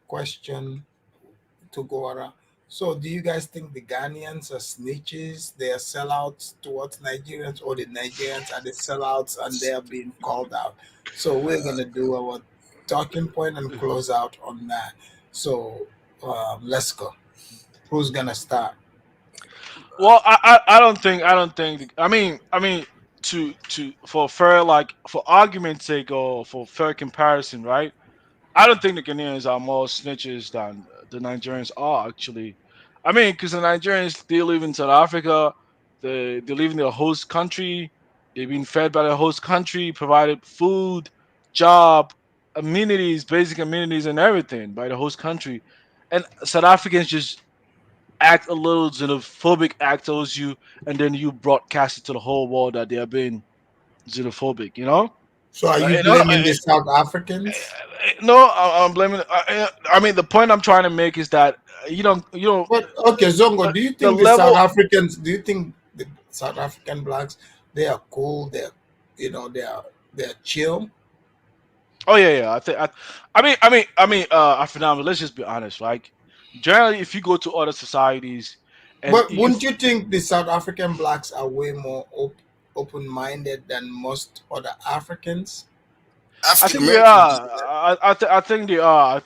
question to go around. So, do you guys think the Ghanaians are snitches? They are sellouts towards Nigerians, or the Nigerians are the sellouts and they are being called out? So, we're gonna do our talking point and close out on that. So, let's go. Who's gonna start?
Well, I don't think. I mean, to for fair, like for argument's sake or for fair comparison, right? I don't think the Ghanaians are more snitches than the Nigerians are actually. I mean, because the Nigerians, they live in South Africa, they live in their host country, they've been fed by the host country, provided food, job, amenities, basic amenities, and everything by the host country. And South Africans just act a little xenophobic act towards you, and then you broadcast it to the whole world that they are being xenophobic.
So, are you
You know,
blaming the South Africans?
no, I'm blaming. I mean, the point I'm trying to make is that you don't.
But okay, Zongo, do you
The
think the South
level.
Africans? Do you think the South African blacks they are cool? They're chill.
Oh yeah, yeah. I mean, let's just be honest, right? Generally, if you go to other societies, and
But
you,
wouldn't you think the South African blacks are way more open-minded than most other Africans?
I
African
think they
Americans do
are.
that.
I think they are.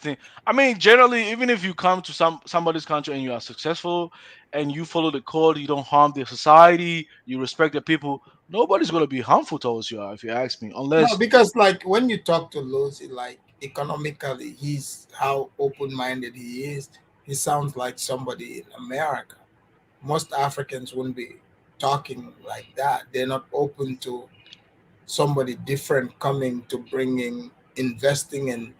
I mean, generally, even if you come to somebody's country and you are successful and you follow the code, you don't harm the society, you respect the people. Nobody's gonna be harmful towards you, if you ask me,
No,
unless.
because like when you talk to Lozi, like economically, he's how open-minded he is. He sounds like somebody in America. Most Africans wouldn't be talking like that. They're not open to somebody different coming to bringing investing, and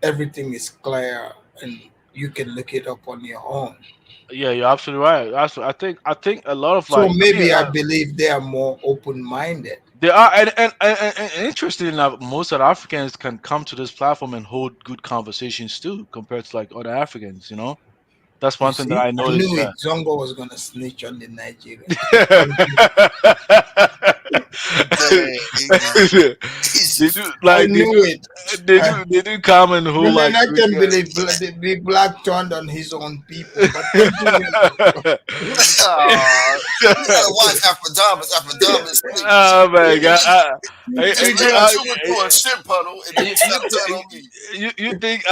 everything is clear and you can look it up on your own.
Yeah, you're absolutely right. I think a lot of
So
like. I mean,
maybe I believe they are more open-minded.
they are, and interestingly enough, most South Africans can come to this platform and hold good conversations too, compared to like other Africans. That's
You
one thing that
see,
I
I
noticed.
knew
Yeah.
it. Zongo was gonna snitch on the Nigerians.
They do
I
like they
knew
do
it.
they
Uh,
do they do come and
the
hold
man,
like
I
good
can believe the big black turned on his own people, but continue.
You gotta watch Afrodamas. Afrodamas
Oh my god!
just turn a tuba to a shit puddle and then stop telling on me.
You think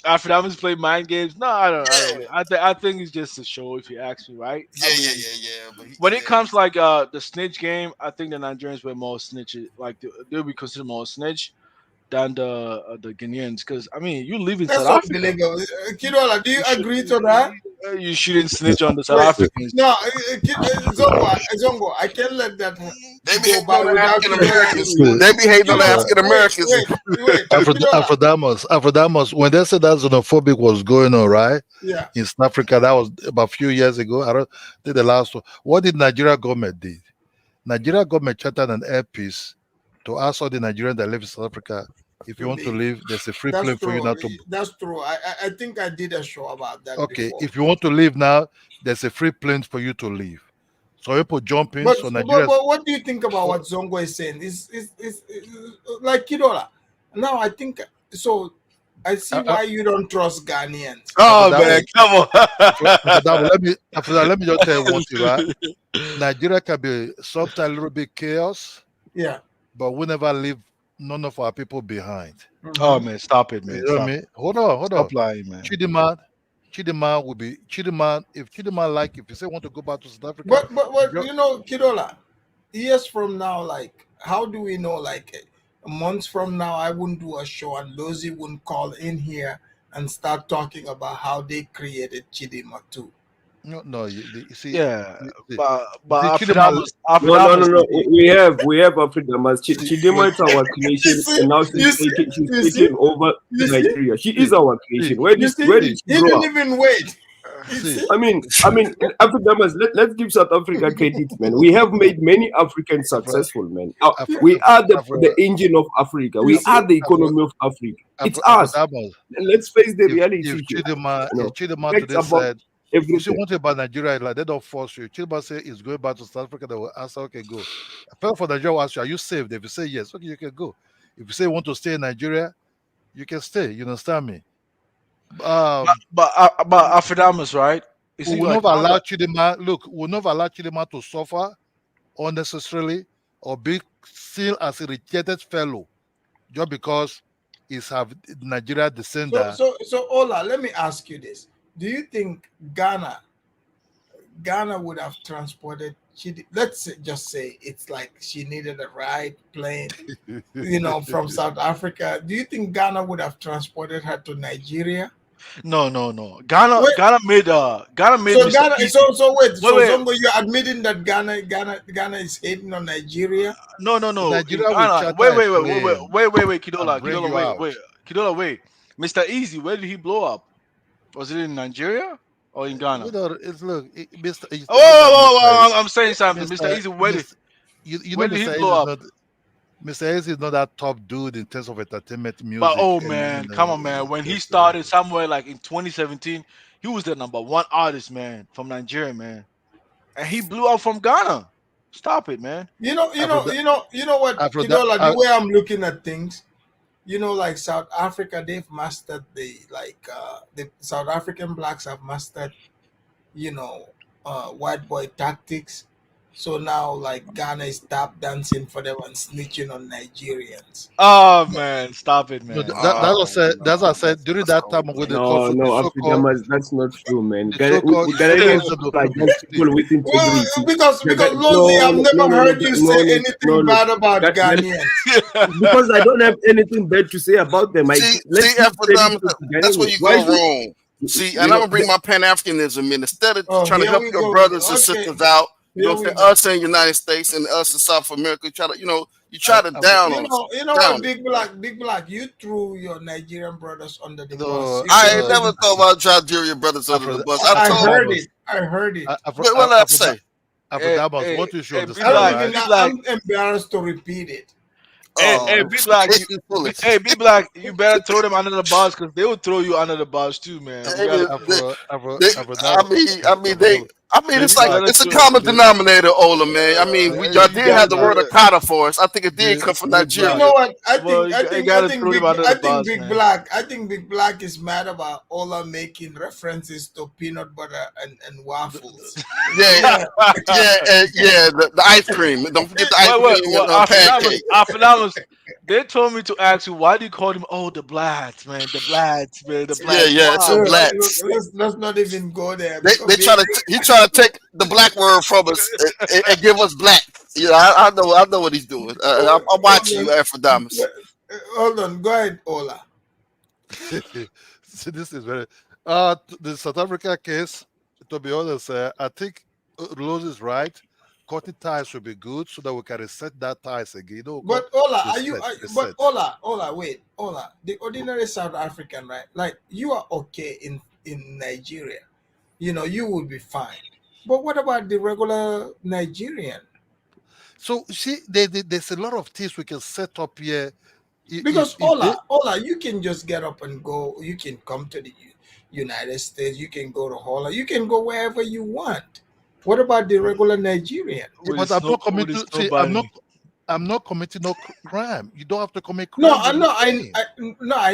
Afrodamas play mind games? No, I don't
Yeah,
think. I think it's just a show. If you ask me, right? I mean,
yeah. But
when it
yeah,
comes like the snitch game, I think the Nigerians were more snitch. Like they'll be considered more snitch than the Ghanaians. Because I mean, you live in South
That's
Africa.
unbelievable. Kidola, do you
You should
agree to that?
you shouldn't snitch on the South
Wait,
Africans.
no, Zongo, I can't let that
they be
go
hating
by
on the
without
African
you telling
Americans.
me.
They be hating on the
Kidola,
African Americans.
wait, Kidola.
Afrodamus, when they said that xenophobic was going on, right?
Yeah.
In South Africa, that was about a few years ago. I don't think the last one. What did Nigeria government did? Nigeria government chartered an airpiece to ask all the Nigerians that live in South Africa, if you
To
want to
leave.
leave, there's a free
That's
plane for you
true.
now to.
That's true. I think I did a show about that
Okay,
before.
if you want to leave now, there's a free plane for you to leave. So people jump in.
But
So
but,
Nigerians.
but what do you think about what Zongo is saying? Is like Kidola. Now I think so. I see why you don't trust Ghanaians.
Oh man,
Afrodamus,
come on.
Afrodamus, let me just tell you one thing, right? Nigeria can be sometimes a little bit chaos,
Yeah.
but we never leave none of our people behind.
Oh man, stop it,
You
man.
know what I
Stop
mean?
it.
Hold
Stop
on.
lying, man.
Chidiman will be Chidiman. If Chidiman like, if you say want to go back to South Africa,
But
ju-
Kidola, years from now, like how do we know? Like months from now, I wouldn't do a show and Lozi wouldn't call in here and start talking about how they created Chidima too.
no, you see,
Yeah,
you
but
see,
Afrodamus,
No.
Afrodamus.
We have Afridamas. Chidema
when
is our
You
creation,
see,
and now
you see,
she's
you see,
taking over
you see,
Nigeria. She
see,
is our
see,
creation.
you see.
Where did she
He
grow
didn't
up?
even wait.
See,
I mean, Afrikaners, let's give South Africa credit, man. We have made many Africans successful, man. We are the engine of Africa. We are the economy of Africa. It's us. Let's face the reality
if
here.
Chidema
Facts
today
about
said, you see
everything.
one thing about Nigeria, like they don't force you. Chidema say he's going back to South Africa, they will answer, okay, go. A fellow for Nigeria will ask you, are you safe? If you say yes, okay, you can go. If you say you want to stay in Nigeria, you can stay. You understand me?
But Afrodamus, right? It
We
seems
will
like
never allow Chidema. Look, we will never allow Chidema to suffer unnecessarily or be seen as a rejected fellow just because he's have Nigeria descender.
So Ola, let me ask you this: do you think Ghana would have transported? Just say it's like she needed a ride plane, from South Africa. Do you think Ghana would have transported her to Nigeria?
No. Ghana made
So
Mr.
Ghana.
Easy.
So wait. So
Wait.
Zongo, you're admitting that Ghana is hating on Nigeria?
No. In
Nigeria will
Ghana.
charter
Wait,
a plane
Kidola,
and bring you out.
wait. Mr. Easy, where did he blow up? Was it in Nigeria or in Ghana?
Mr.
Oh, I'm saying something. Mr. Easy, where did he blow up?
Mr. Ace is not that top dude in terms of entertainment music.
But come on, man. When he started somewhere like in 2017, he was the #1 artist, man, from Nigeria, man. And he blew up from Ghana. Stop it, man.
You know what, Kidola, the way I'm looking at things, like South Africa, they've mastered the South African blacks have mastered, white boy tactics. So now, like, Ghana is tap dancing for them and snitching on Nigerians.
Oh man, stop it, man.
That's what I said during that time when they call
Afrikaners, that's not true, man.
so-called
Ghanaians are just people with integrity.
Because Lozi, I've never heard you say anything bad about Ghanaians.
Because I don't have anything bad to say about them.
That's where you go wrong. See, and I'm gonna bring my Pan-Africanism in. Instead of trying to help your brothers and sisters out, us in the United States and us in South America, you try to down on
what, Big Black, you threw your Nigerian brothers under the bus.
I ain't never thought about Nigerian brothers under the bus.
I heard it.
What did I say?
What is your
I'm embarrassed to repeat it.
Hey, B Black, you better throw them under the bus because they will throw you under the bus too, man.
It's a common denominator, Ola, man. I mean, y'all did have the word Akata for us. I think it did come from Nigeria.
You know what? I think Big Black is mad about Ola making references to peanut butter and waffles.
Yeah. The ice cream. Don't forget the ice cream and pancake.
They told me to ask you, why do you call them, the blacks, man? The blacks, man. The blacks.
Yeah, it's the blacks.
Let's not even go there.
He try to take the black word from us and give us black. I know what he's doing. I'm watching you, Afrodamus.
Hold on, go ahead, Ola.
See, this is very the South Africa case. To be honest, I think Rose is right. Cutting ties should be good so that we can reset that ties again.
But Ola, wait, Ola, the ordinary South African, right? Like, you are okay in Nigeria. You would be fine. But what about the regular Nigerian?
So see, there's a lot of things we can set up here.
Because Ola, you can just get up and go. You can come to the United States. You can go to Holland. You can go wherever you want. What about the regular Nigerian?
But I'm not committing. I'm not committing no crime. You don't have to commit crime.
I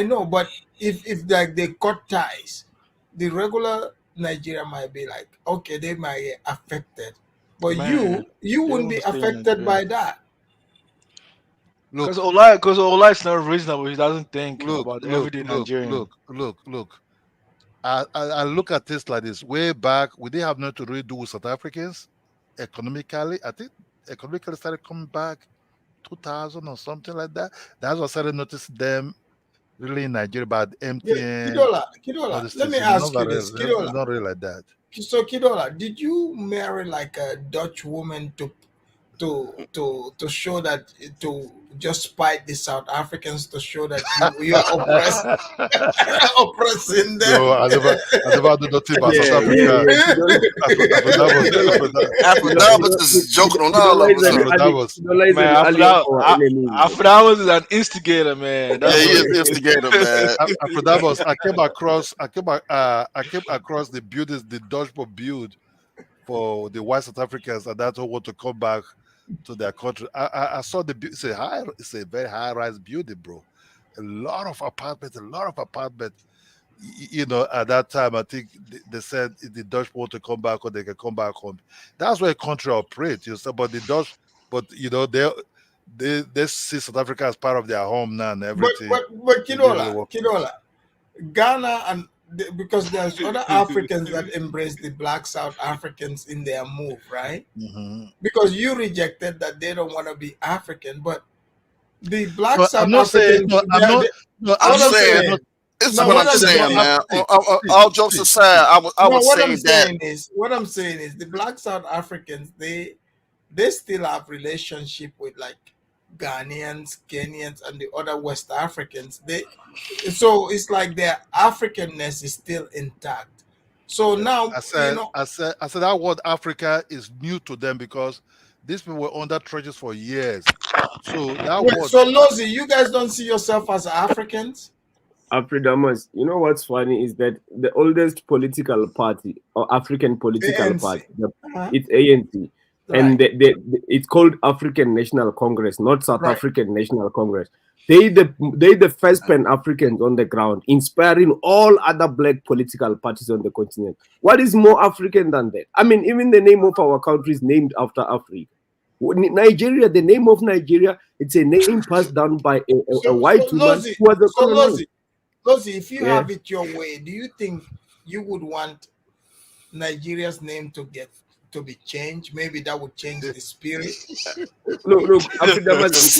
know. But if like they cut ties, the regular Nigerian might be like, okay, they might get affected, but you wouldn't be affected by that.
Because Ola is not reasonable. He doesn't think about everyday Nigerian.
Look. I look at this like this. Way back, we didn't have nothing to really do with South Africans economically. I think economically started coming back 2000 or something like that. That's what I started noticing them really in Nigeria about MTN.
Kidola, let me ask you this. Kidola,
not really like that.
So Kidola, did you marry like a Dutch woman to to show that, to just spite the South Africans, to show that you are oppressing them.
No, I never do nothing about South
Yeah,
Africa.
Afrodamus is joking on all of us.
Man, Afrodamus is an instigator, man. That's
Yeah, he
what
is instigator, man.
Afrodamus, I came across the buildings the Dutch people build for the white South Africans and that who want to come back to their country. I saw it's a very high rise building, bro. A lot of apartments. You know, at that time, I think they said if the Dutch want to come back or they can come back home. That's where a country operates. You know, but the Dutch, but you know, they see South Africa as part of their home now and everything.
But Kidola, Ghana and because there's other Africans that embrace the black South Africans in their move, right?
Mm-hmm.
Because you rejected that they don't want to be African, but the black
No,
South
I'm not saying.
Africans.
I'm saying. This is what I'm saying, man. All jokes aside, I would say that.
What I'm saying is the black South Africans, they still have relationship with like Ghanaians, Kenyans, and the other West Africans. So it's like their Africanness is still intact. So now
I said that word Africa is new to them because these people were under treaties for years. So that word.
So Lozi, you guys don't see yourself as Africans?
Afrodamus, you know what's funny is that the oldest political party or African political
ANC.
party, it's ANC.
Right.
And it's called African National Congress, not South African National Congress. They the first Pan-Africans on the ground, inspiring all other black political parties on the continent. What is more African than that? I mean, even the name of our country is named after Africa. Nigeria, the name of Nigeria, it's a name passed down by a white woman who was a colonel.
Lozi, if you have it your way, do you think you would want Nigeria's name to be changed? Maybe that would change the spirit.
Look, Afrodamus,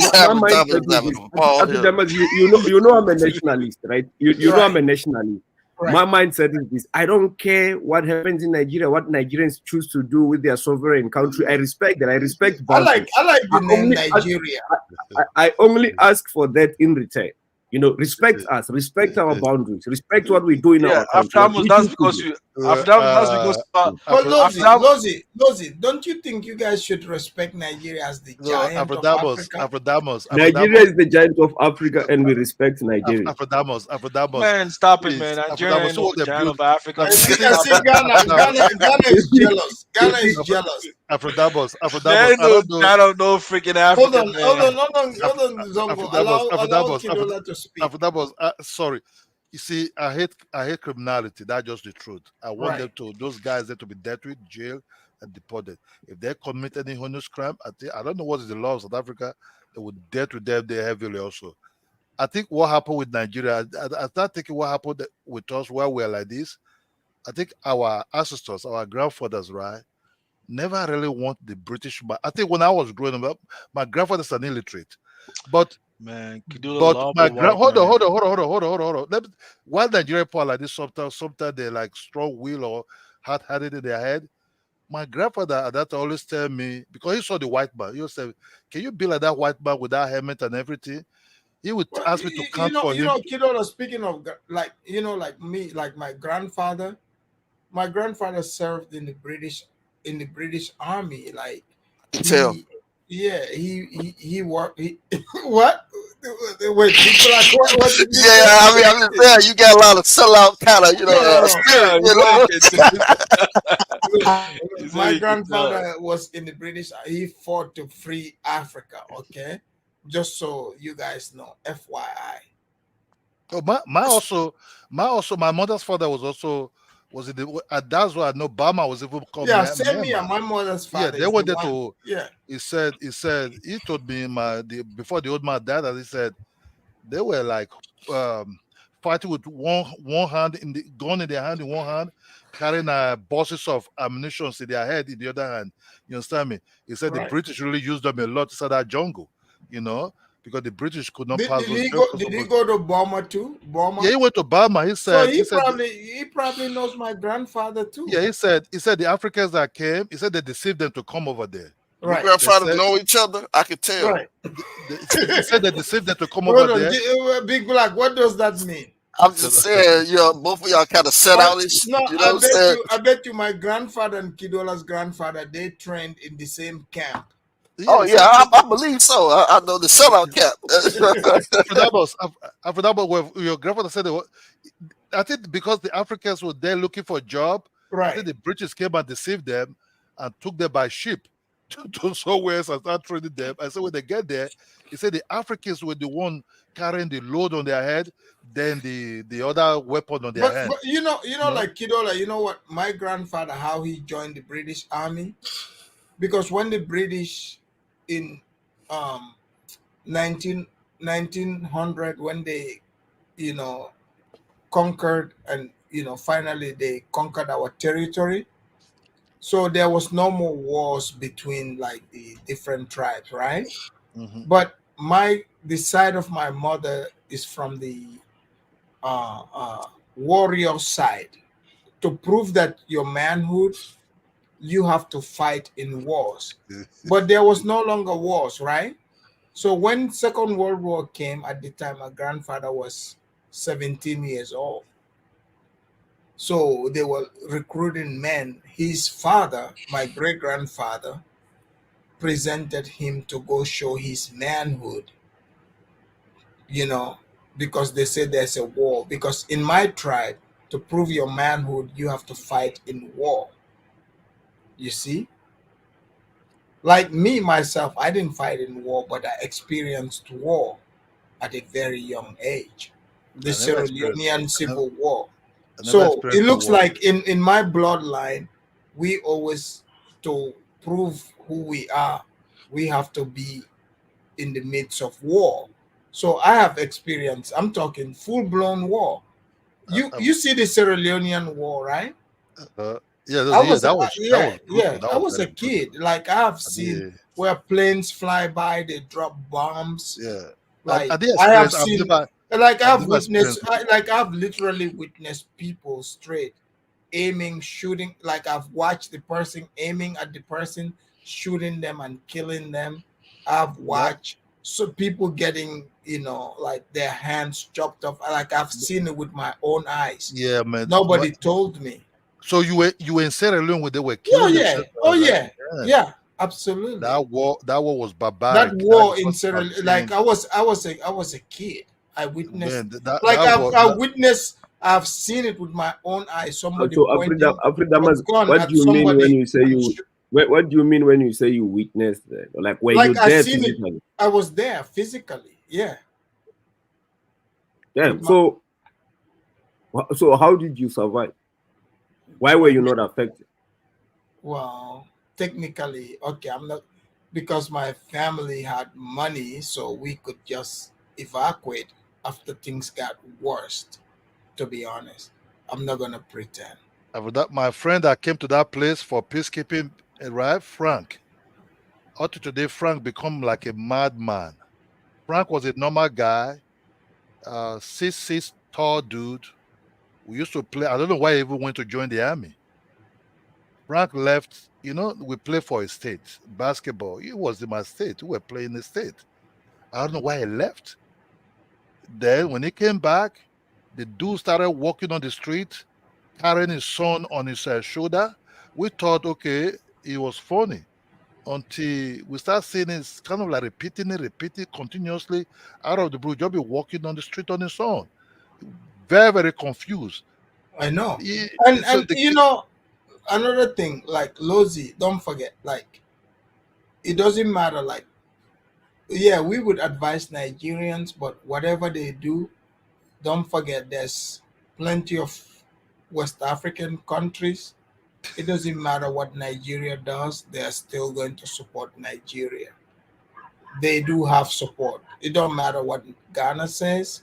you know I'm a nationalist, right? You know I'm a nationalist. Right. My mindset is this: I don't care what happens in Nigeria, what Nigerians choose to do with their sovereign country. I respect that. I respect boundaries.
I like the name Nigeria.
I only ask for that in return. You know, respect us, respect our boundaries, respect what we do in our country.
That's because you.
Lozi, don't you think you guys should respect Nigeria as the giant of Africa?
Afrodamus. Nigeria is the giant of Africa, and we respect Nigeria.
Afrodamus.
Man, stop it, man. Nigeria is the giant of Africa.
Ghana is jealous. Ghana is jealous.
Afrodamus.
There is no giant of no freaking Africa.
Hold on, Zongo. Allow Kidola to speak.
Afrodamus, sorry. You see, I hate criminality. That's just the truth. I want those guys there to be dealt with, jailed, and deported. If they commit any heinous crime, I don't know what is the law of South Africa. They would deal with them there heavily also. I think what happened with Nigeria, I start thinking what happened with us while we're like this. I think our ancestors, our grandfathers, right, never really want the British. I think when I was growing up, my grandfather's an illiterate, but
man,
hold on. Why Nigerian people like this? Sometimes they like strong will or hard-headed in their head. My grandfather at that always tell me, because he saw the white man, he would say, "Can you be like that white man with that helmet and everything?" He would ask me to count for him.
You know, Kidola, speaking of like me, like my grandfather served in the British Army. Like he worked. What? Wait, what did you say?
I mean, yeah, you got a lot of sellout kind of,
My grandfather was in the British. He fought to free Africa. Okay, just so you guys know, FYI.
Oh, my mother's father was in the. That's why I know Bama was even called.
Yeah, same here. My mother's father.
Yeah, they were there to.
Yeah.
He told me before the old man died, and he said they were like fighting with one hand in the gun in their hand in one hand, carrying boxes of ammunition in their head in the other hand. You understand me? He said the British really used them a lot inside that jungle, you know, because the British could not pass.
Did he go to Burma too? Burma?
Yeah, he went to Burma. He said
he probably knows my grandfather too.
Yeah, he said the Africans that came, he said they deceived them to come over there.
Your
Right.
grandfathers
said-
know each other. I could tell.
Right.
They said that they saved them to come
Hold
over
on,
there.
Big Black. What does that mean?
I'm just saying, both of y'all kind of set out this.
No,
You know what I'm saying?
I bet you my grandfather and Kidola's grandfather, they trained in the same camp.
Oh yeah, I believe so. I know the sellout cap.
After that, your grandfather said, I think because the Africans were there looking for a job,
Right.
I think the British came and deceived them and took them by ship to somewhere else and start trading them. And so when they get there, he said the Africans were the one carrying the load on their head, then the other weapon on their hand.
But you know, like Kidola, you know what? My grandfather, how he joined the British Army, because when the British in 1900, when they, conquered and finally they conquered our territory, so there was no more wars between like the different tribes, right? But the side of my mother is from the warrior side. To prove that your manhood, you have to fight in wars. But there was no longer wars, right? So when Second World War came, at the time my grandfather was 17 years old. So they were recruiting men. His father, my great grandfather, presented him to go show his manhood, because they said there's a war. Because in my tribe, to prove your manhood, you have to fight in war. You see? Like me, myself, I didn't fight in war, but I experienced war at a very young age. The Sierra Leonean Civil War. So it looks like in my bloodline, we always, to prove who we are, we have to be in the midst of war. So I have experience. I'm talking full-blown war. You see the Sierra Leonean War, right? I was a kid. Like I have seen where planes fly by, they drop bombs.
Yeah,
like
I
have
I've
seen,
never-
like
I've
I've
never
witnessed,
experienced
I've literally witnessed people straight aiming, shooting. Like I've watched the person aiming at the person, shooting them and killing them. I've watched people getting, like their hands chopped off. Like I've seen it with my own eyes.
Yeah, man.
Nobody told me.
So you were in Sierra Leone where they were killing themselves?
Yeah, absolutely.
That war was barbaric.
That war in Sierra Leone, like I was a kid. I witnessed,
Man,
I've witnessed, I've seen it with my own eyes. Somebody
So
pointing a gun
what
at
do you mean
somebody.
when you say you? What do you mean when you say you witnessed that? Like were you
I
there
seen it.
physically?
I was there physically. Yeah.
Damn. So how did you survive? Why were you not affected?
Well, technically, okay, I'm not, because my family had money, so we could just evacuate after things got worse. To be honest, I'm not gonna pretend.
After that, my friend that came to that place for peacekeeping arrived, Frank. Up to today, Frank become like a madman. Frank was a normal guy, 6'6" tall dude. We used to play. I don't know why he even went to join the army. Frank left. We play for a state basketball. He was in my state. We were playing the state. I don't know why he left. Then when he came back, the dude started walking on the street, carrying his son on his shoulder. We thought, okay, it was funny, until we start seeing it's kind of like repeating continuously out of the blue. Just be walking on the street on his own. Very, very confused.
I know. And another thing, like Lozi, don't forget, like it doesn't matter, like we would advise Nigerians, but whatever they do, don't forget there's plenty of West African countries. It doesn't matter what Nigeria does, they're still going to support Nigeria. They do have support. It don't matter what Ghana says.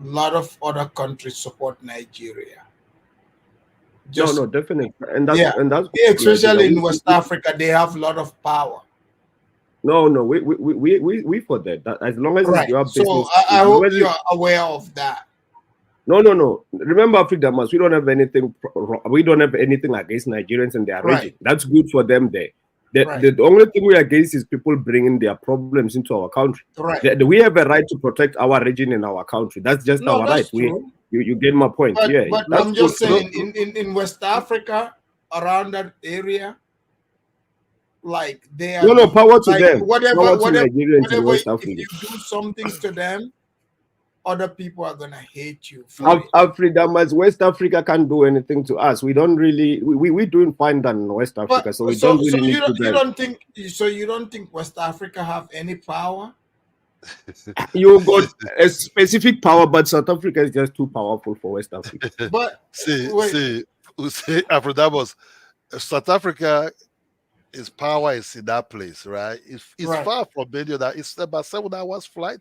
A lot of other countries support Nigeria.
No, definitely. And that's
especially in West Africa, they have a lot of power.
No, we for that. As long as it's your business.
So I hope you are aware of that.
No. Remember, Africa, we don't have anything. We don't have anything against Nigerians and their region. That's good for them there. The only thing we are against is people bringing their problems into our country.
Right.
We have a right to protect our region and our country. That's just our right.
True.
You get my point.
But
that's
I'm just saying, in West Africa, around that area, like they are
power to
like
them.
whatever
Nigerians in West
if
Africa.
you do some things to them, other people are gonna hate you for it.
West Africa can't do anything to us. We don't really we're doing fine than West Africa, so we don't really need to.
You don't think West Africa have any power?
You got a specific power, but South Africa is just too powerful for West Africa.
But
see, Afrodamos, South Africa, its power is in that place, right? It's far from any of that. It's about 7 hours flight.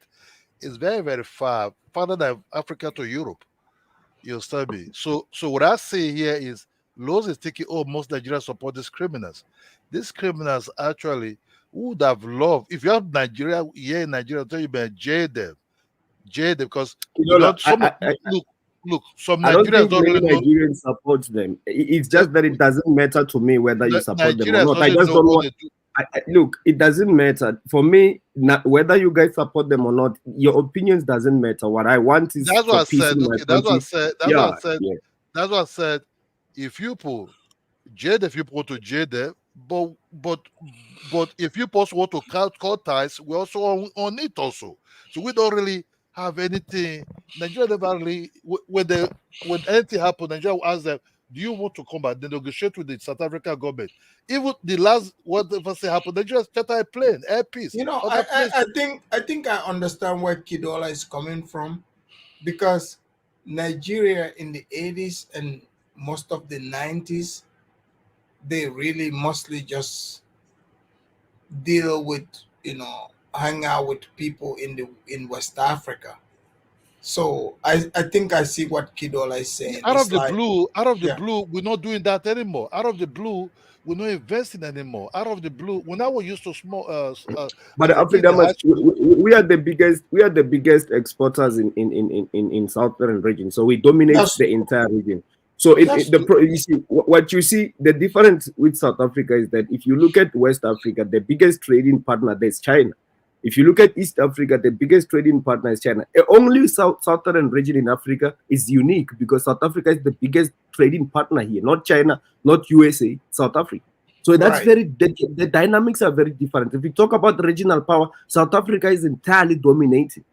It's very, very far, farther than Africa to Europe. You understand me? So what I say here is Laws is thinking, most Nigerians support these criminals. These criminals actually would have loved, if you have Nigeria here in Nigeria, I'll tell you, man, jail them, because look, some Nigerians don't really know.
Nigerians support them. It's just that it doesn't matter to me whether you support them or not. I just don't want. Look, it doesn't matter for me whether you guys support them or not. Your opinions doesn't matter. What I want is
that's what I said. Okay, that's what I said. That's what I said.
Yeah.
That's what I said. If you pull if you want to jail them, but if you also want to cut ties, we also on it also. So we don't really have anything. Nigeria never really when anything happens, Nigeria will ask them, do you want to come back? They negotiate with the South African government. Even the last whatever say happened, they just charter a plane, air peace.
You know, I think I understand where Kidola is coming from, because Nigeria in the 80s and most of the 90s, they really mostly just deal with, hang out with people in West Africa. So I think I see what Kidola is saying.
Out of the blue, we're not doing that anymore. Out of the blue, we're not investing anymore. Out of the blue, when I was used to small.
But Africa, we are the biggest. We are the biggest exporters in southern region. So we dominate the entire region. So you see what you see. The difference with South Africa is that if you look at West Africa, the biggest trading partner there is China. If you look at East Africa, the biggest trading partner is China. Only southern region in Africa is unique because South Africa is the biggest trading partner here, not China, not USA, South Africa. So that's the dynamics are very different. If you talk about regional power, South Africa is entirely dominating,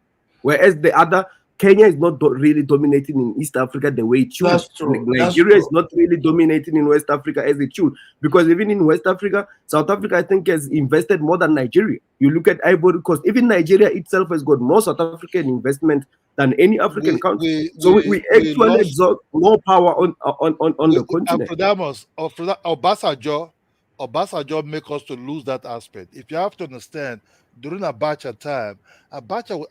whereas the other Kenya is not really dominating in East Africa the way it should.
That's true.
Nigeria is not really dominating in West Africa as it should, because even in West Africa, South Africa, I think, has invested more than Nigeria. You look at Ivory Coast, even Nigeria itself has got more South African investment than any African country. We actually exert more power on the continent.
Obasanjo make us to lose that aspect. If you have to understand, during Abacha time,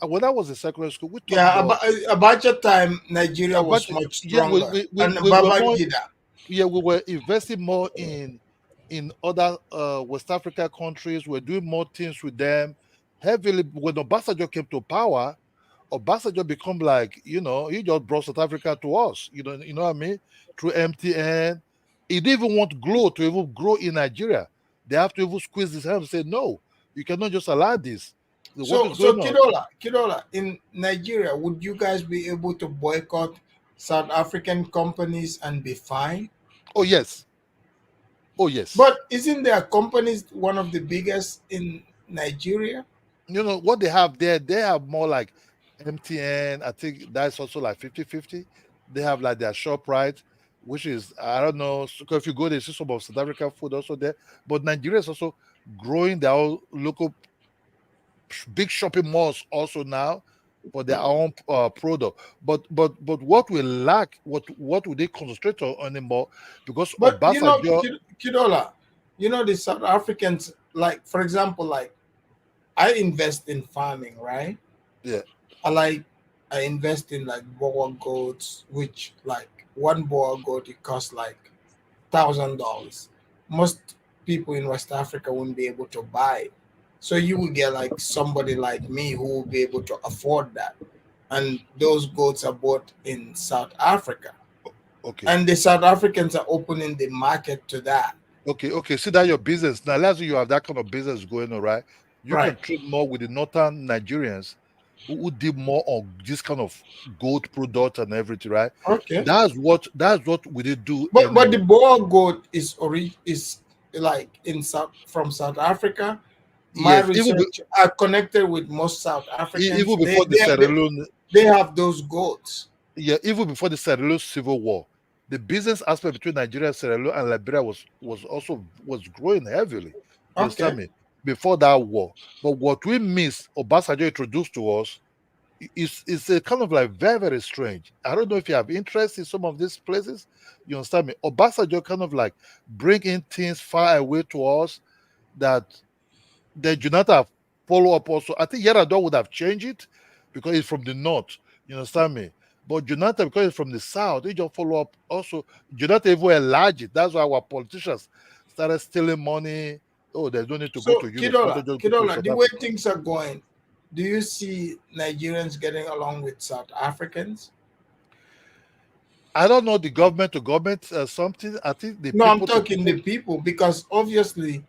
when I was in secondary school,
Abacha time, Nigeria was much stronger.
We were investing more in other West African countries. We're doing more things with them heavily. When Obasanjo came to power, Obasanjo become like, he just brought South Africa to us. You know what I mean? Through MTN. He didn't even want Glo to even grow in Nigeria. They have to even squeeze his hand and say, no, you cannot just allow this.
So Kidola, in Nigeria, would you guys be able to boycott South African companies and be fine?
Oh, yes.
But isn't their companies one of the biggest in Nigeria?
What they have there, they have more like MTN. I think that's also like 50-50. They have like their ShopRite, which is, I don't know, because if you go, there's some of South African food also there. But Nigeria is also growing their own local big shopping malls also now for their own product. But what we lack, what would they concentrate on anymore? Because
Kidola, the South Africans, like, for example, like, I invest in farming, right?
Yeah.
I invest in like boer goats, which like one boer goat, it costs like $1,000. Most people in West Africa wouldn't be able to buy it. So you will get like somebody like me who will be able to afford that. And those goats are bought in South Africa.
Okay.
And the South Africans are opening the market to that.
Okay. See that your business now. Let's say you have that kind of business going on, right? You
Right.
can trade more with the northern Nigerians who did more on this kind of gold product and everything, right?
Okay.
That's what we did do
But the
in
Boer goat is like from South Africa. My
yes,
research are connected with most South Africans.
even before the Sierra Leone,
They have those goats.
yeah, even before the Sierra Leone civil war, the business aspect between Nigeria, Sierra Leone, and Liberia was growing heavily. You
Okay.
understand me? Before that war, but what we missed, Obasanjo introduced to us, is a kind of like very very strange. I don't know if you have interest in some of these places. You understand me? Obasanjo kind of like bring in things far away to us that the Jonathan follow up also. I think Yaradua would have changed it because it's from the north. You understand me? But Jonathan, because it's from the south, he just follow up also. Jonathan even enlarge it. That's why our politicians started stealing money. Oh, there's no need to go
So
to Europe. Let us just go to South
The way
Africa.
things are going, do you see Nigerians getting along with South Africans?
I don't know the government to government something. I think the
No, I'm
people to
talking
people.
the people because obviously,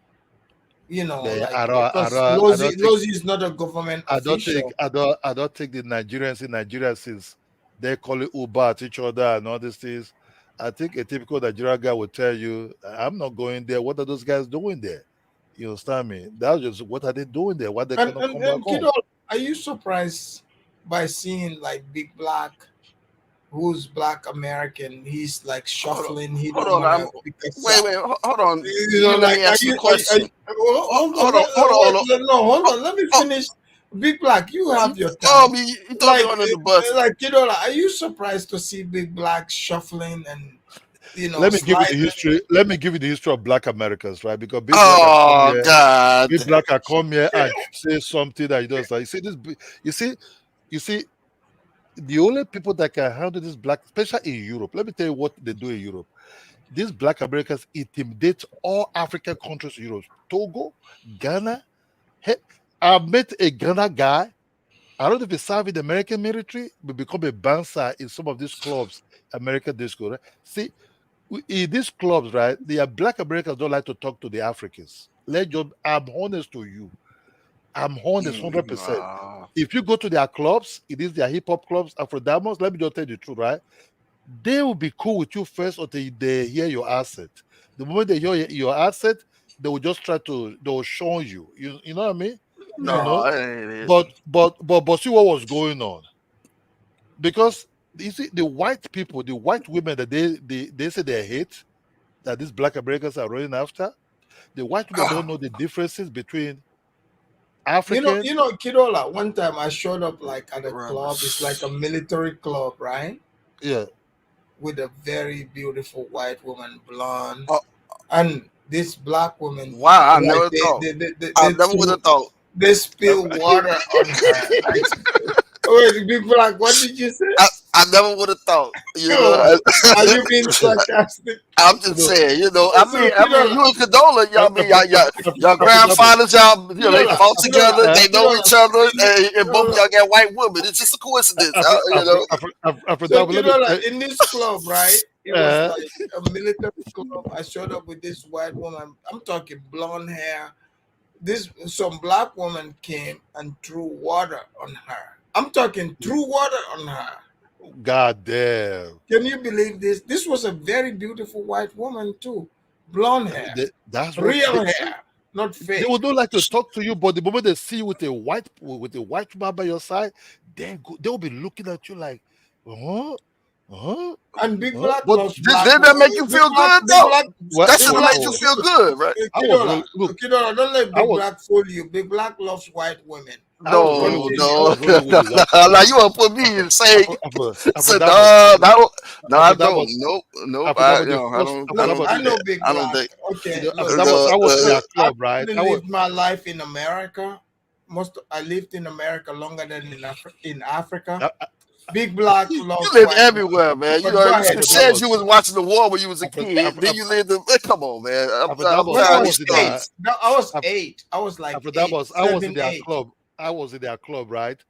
Yeah,
because
I don't think
Lozi is not a government official.
I don't think the Nigerians in Nigeria since they call it Uber at each other and all these things. I think a typical Nigerian guy will tell you, I'm not going there. What are those guys doing there? You understand me? That's just what are they doing there? Why they cannot come back
And
home?
Kiddo, are you surprised by seeing like Big Black, who's Black American? He's like shuffling. He
Hold
don't
on.
want to because
Wait. Hold on.
you know,
Let
like
me ask you a question.
hold on,
Hold on. Hold on.
no, hold on. Let me finish. Big Black, you have your
Oh,
time.
you throw me under the bus.
Like Kiddo, are you surprised to see Big Black shuffling and
Let me give you the
sliding?
history. Let me give you the history of Black Americans, right? Because
Oh God.
Big Black, I come here and say something that he does. Like, you see this. You see, the only people that can handle this black, especially in Europe. Let me tell you what they do in Europe. These Black Americans intimidate all African countries in Europe. Togo, Ghana. Hey, I met a Ghana guy. I don't know if he served in the American military, but become a bouncer in some of these clubs, American disco. Right? See, in these clubs, right, the Black Americans don't like to talk to the Africans. I'm honest to you. I'm honest 100%.
Wow.
If you go to their clubs, it is their hip hop clubs, Afrodamos, let me just tell you the truth, right? They will be cool with you first until they hear your asset. The moment they hear your asset, they will just they will show you. You know what I mean? You
No,
know?
it ain't it.
But see what was going on. Because you see, the white people, the white women that they say they hate, that these Black Americans are running after, the white women don't know the differences between African.
Kidola, one time I showed up like at a club. It's like a military club, right?
Yeah.
With a very beautiful white woman, blonde,
Oh,
and this black woman,
wow, I
like
never thought. I
they
never would have thought.
they spill water on her. Wait, Big Black, what did you say?
I never would have thought. You
Oh,
know.
are you being sarcastic?
I'm just saying, you know. I
So,
mean,
Kidola,
you and Condola, y'all mean, y'all grandfathers, y'all, they fought together, they know each other, and both of y'all got white women. It's just a coincidence, you know.
So Kidola, in this club, right? It was like a military club. I showed up with this white woman. I'm talking blonde hair. Some black woman came and threw water on her. I'm talking threw water on her.
God damn.
Can you believe this? This was a very beautiful white woman too, blonde hair,
That's what
real hair, not fake.
They would not like to talk to you, but the moment they see you with a white man by your side, they'll be looking at you like, huh?
And Big Black
But
loves black.
Did that make you feel good though? That should have made you feel good, right?
Kidola, don't let Big Black fool you. Big Black loves white women.
No. Now you want to put me in the same. No, I don't. Nope. I don't.
I know
that.
Big
I
Black.
don't think.
Okay,
I was in their club, right?
I lived my life in America. I lived in America longer than in Africa. Big Black loves.
You live everywhere, man. You said you was watching the war when you was a kid. Then you lived. Come on, man.
I was 8. I was like 8,
I was in their club. I was in their club, right?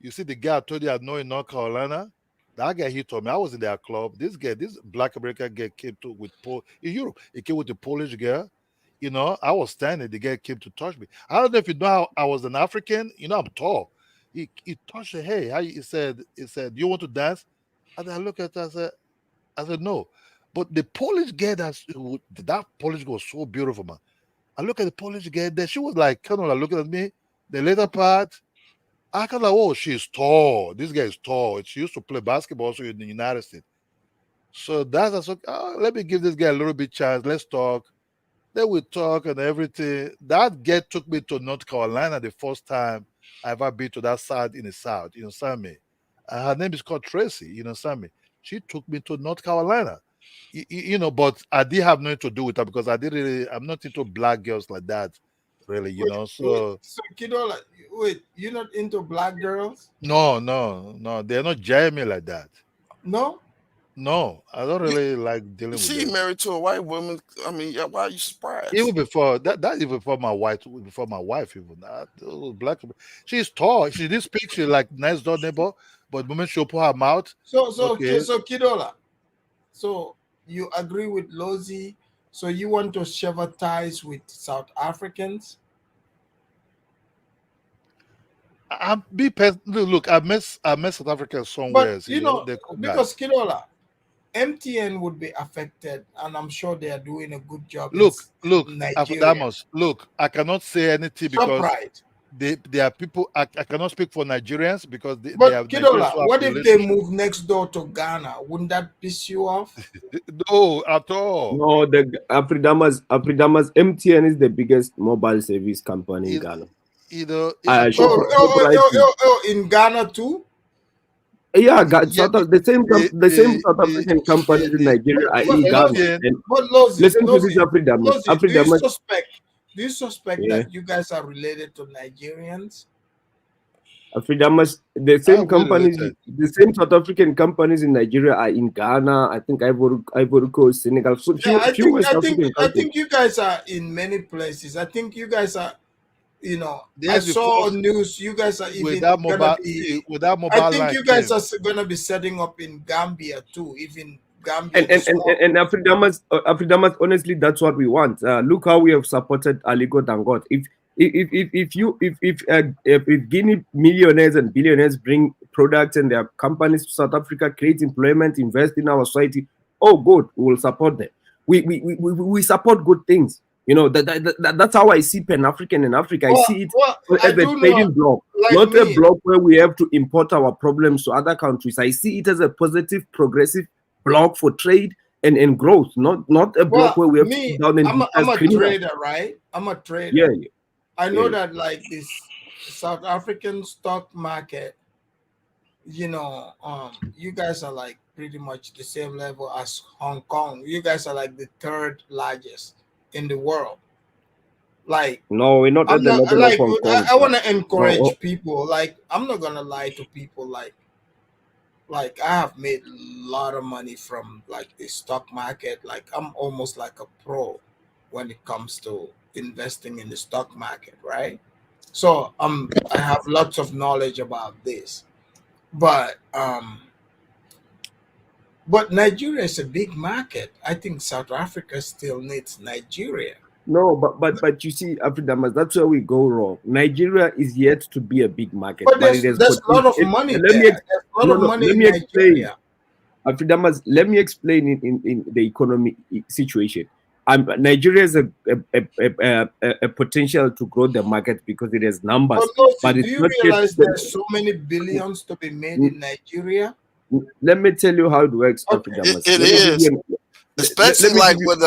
You see the guy I told you I know in North Carolina. That guy, he told me, I was in their club. This black American guy came to in Europe. He came with a Polish girl. You know, I was standing. The guy came to touch me. I don't know if you know how I was an African. You know, I'm tall. He touched her. Hey, he said, do you want to dance? And I look at her. I said no. But the Polish girl that Polish girl was so beautiful, man. I look at the Polish girl. Then she was like kind of like looking at me. The later part, I kind of like, oh, she's tall. This guy is tall. She used to play basketball also in the United States. So that's I said, oh, let me give this guy a little bit chance. Let's talk. Then we talk and everything. That girl took me to North Carolina the first time I ever been to that side in the South. You understand me? Her name is called Tracy. You understand me? She took me to North Carolina. You know, but I did have nothing to do with her because I'm not into black girls like that, really. You know, so
Kidola, wait, you're not into black girls?
no, they're not jamming me like that.
No,
I don't really like dealing with
She
them.
married to a white woman. I mean, why are you surprised?
Even before that even before my wife, even black. She's tall. She did speak. She like nice door neighbor, but the moment she open her mouth,
so
okay.
Kidola, so you agree with Lozi? So you want to sever ties with South Africans?
Look, I met South Africa somewhere.
But you know, because
guys.
Kidola, MTN would be affected, and I'm sure they are doing a good job.
Look,
Nigeria.
look, I cannot say anything because
Right.
they are people. I cannot speak for Nigerians because they have.
Kidola, what if they move next door to Ghana? Wouldn't that piss you off?
No, at all.
No, the Afridamas MTN is the biggest mobile service company in Ghana.
You know,
in Ghana too.
Yeah, the same South African companies in Nigeria are in Ghana.
But
listen to this Afridamas.
Do you suspect that you guys are related to Nigerians?
Afridamas, the same South African companies in Nigeria are in Ghana. I think Ivory Coast, Senegal. So
I think you guys are in many places. I think you guys are. You know, I saw on news you guys are even gonna be. I think you guys are gonna be setting up in Gambia too, even Gambia.
And Afridamas, honestly, that's what we want. Look how we have supported Aliko Dangote. If Guinea millionaires and billionaires bring products and their companies to South Africa, create employment, invest in our society, oh good, we will support them. We support good things. You know, that's how I see Pan-African in Africa. I see it as a trading bloc, not a bloc where we have to import our problems to other countries. I see it as a positive, progressive bloc for trade and growth, not a bloc where we have to sit down and
I'm a trader, right? I'm a trader.
Yeah.
I know that like this South African stock market, you know, you guys are like pretty much the same level as Hong Kong. You guys are like the third largest in the world. Like
no, we're not at the level of Hong Kong.
I want to encourage people. Like I'm not gonna lie to people. Like I have made a lot of money from like the stock market. Like I'm almost like a pro when it comes to investing in the stock market, right? So I have lots of knowledge about this, but Nigeria is a big market. I think South Africa still needs Nigeria.
No, but you see, Afridamas, that's where we go wrong. Nigeria is yet to be a big market.
But there's a lot of money there. Let me explain.
Afridamas, let me explain in the economy situation. Nigeria has a potential to grow the market because it has numbers.
But do you realize there's so many billions to be made in Nigeria?
Let me tell you how it works.
It is, especially like when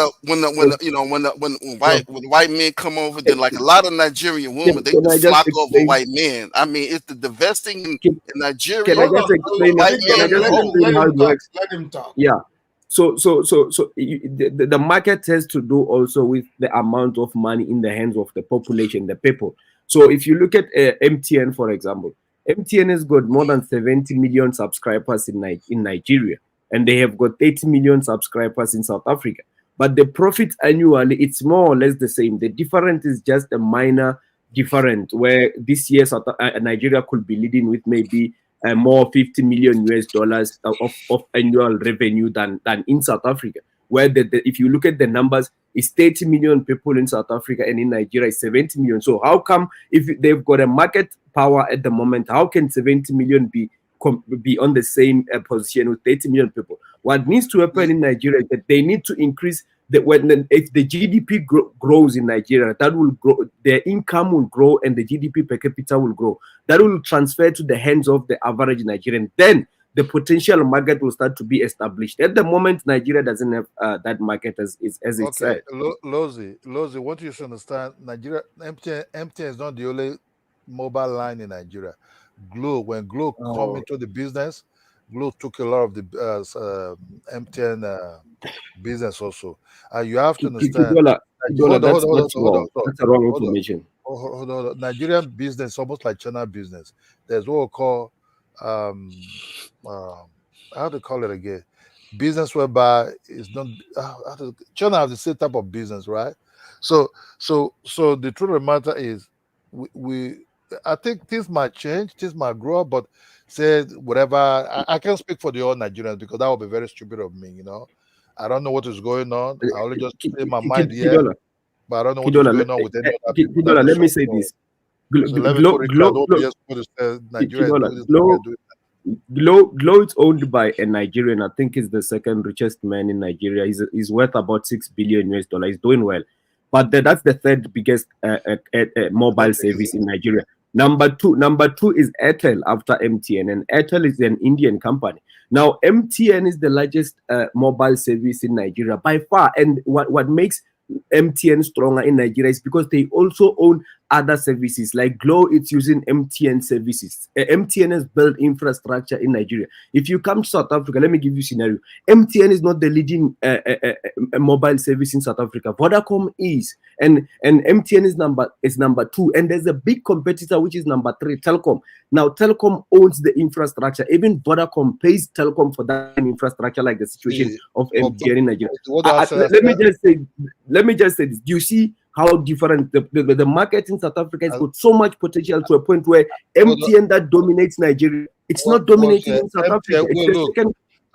white men come over. Then like a lot of Nigerian women, they flock over white men. I mean, it's the divesting in Nigeria.
Can I just explain how it works?
Let him talk.
Yeah. So the market has to do also with the amount of money in the hands of the population, the people. So if you look at MTN, for example, MTN has got more than 70 million subscribers in Nigeria, and they have got 80 million subscribers in South Africa. But the profit annually, it's more or less the same. The difference is just a minor difference, where this year Nigeria could be leading with maybe more 50 million US dollars of annual revenue than in South Africa, where if you look at the numbers, it's 30 million people in South Africa, and in Nigeria it's 70 million. So how come, if they've got a market power at the moment, how can 70 million be on the same position with 30 million people? What needs to happen in Nigeria is that they need to increase if the GDP grows in Nigeria, that will grow, their income will grow, and the GDP per capita will grow. That will transfer to the hands of the average Nigerian. Then the potential market will start to be established. At the moment, Nigeria doesn't have that market as it said.
Lozi, what you should understand, Nigeria, MTN is not the only mobile line in Nigeria. When Glo come into the business, Glo took a lot of the MTN business also. You have to understand.
That's wrong information.
Hold on. Nigerian business, almost like China business. There's what we call how to call it again? Business whereby it's not China has the same type of business, right? So the truth of the matter is I think things might change, things might grow, but say whatever. I can't speak for the all Nigerians because that would be very stupid of me, you know. I don't know what is going on. I only just say my mind here, but I don't know what is going on with any other people.
Let me say this. Glo is owned by a Nigerian. I think he's the second richest man in Nigeria. He's worth about $6 billion US. He's doing well, but that's the third biggest mobile service in Nigeria. Number two is Airtel after MTN, and Airtel is an Indian company. Now MTN is the largest mobile service in Nigeria by far, and what makes MTN stronger in Nigeria is because they also own other services. Like Glo, it's using MTN services. MTN has built infrastructure in Nigeria. If you come to South Africa, let me give you a scenario. MTN is not the leading mobile service in South Africa. Vodacom is, and MTN is number 2, and there's a big competitor which is number 3, Telkom. Now Telkom owns the infrastructure. Even Vodacom pays Telkom for that infrastructure, like the situation of MTN in Nigeria. Let me just say this. Do you see how different the market in South Africa has got so much potential to a point where MTN that dominates Nigeria, it's not dominating in South Africa.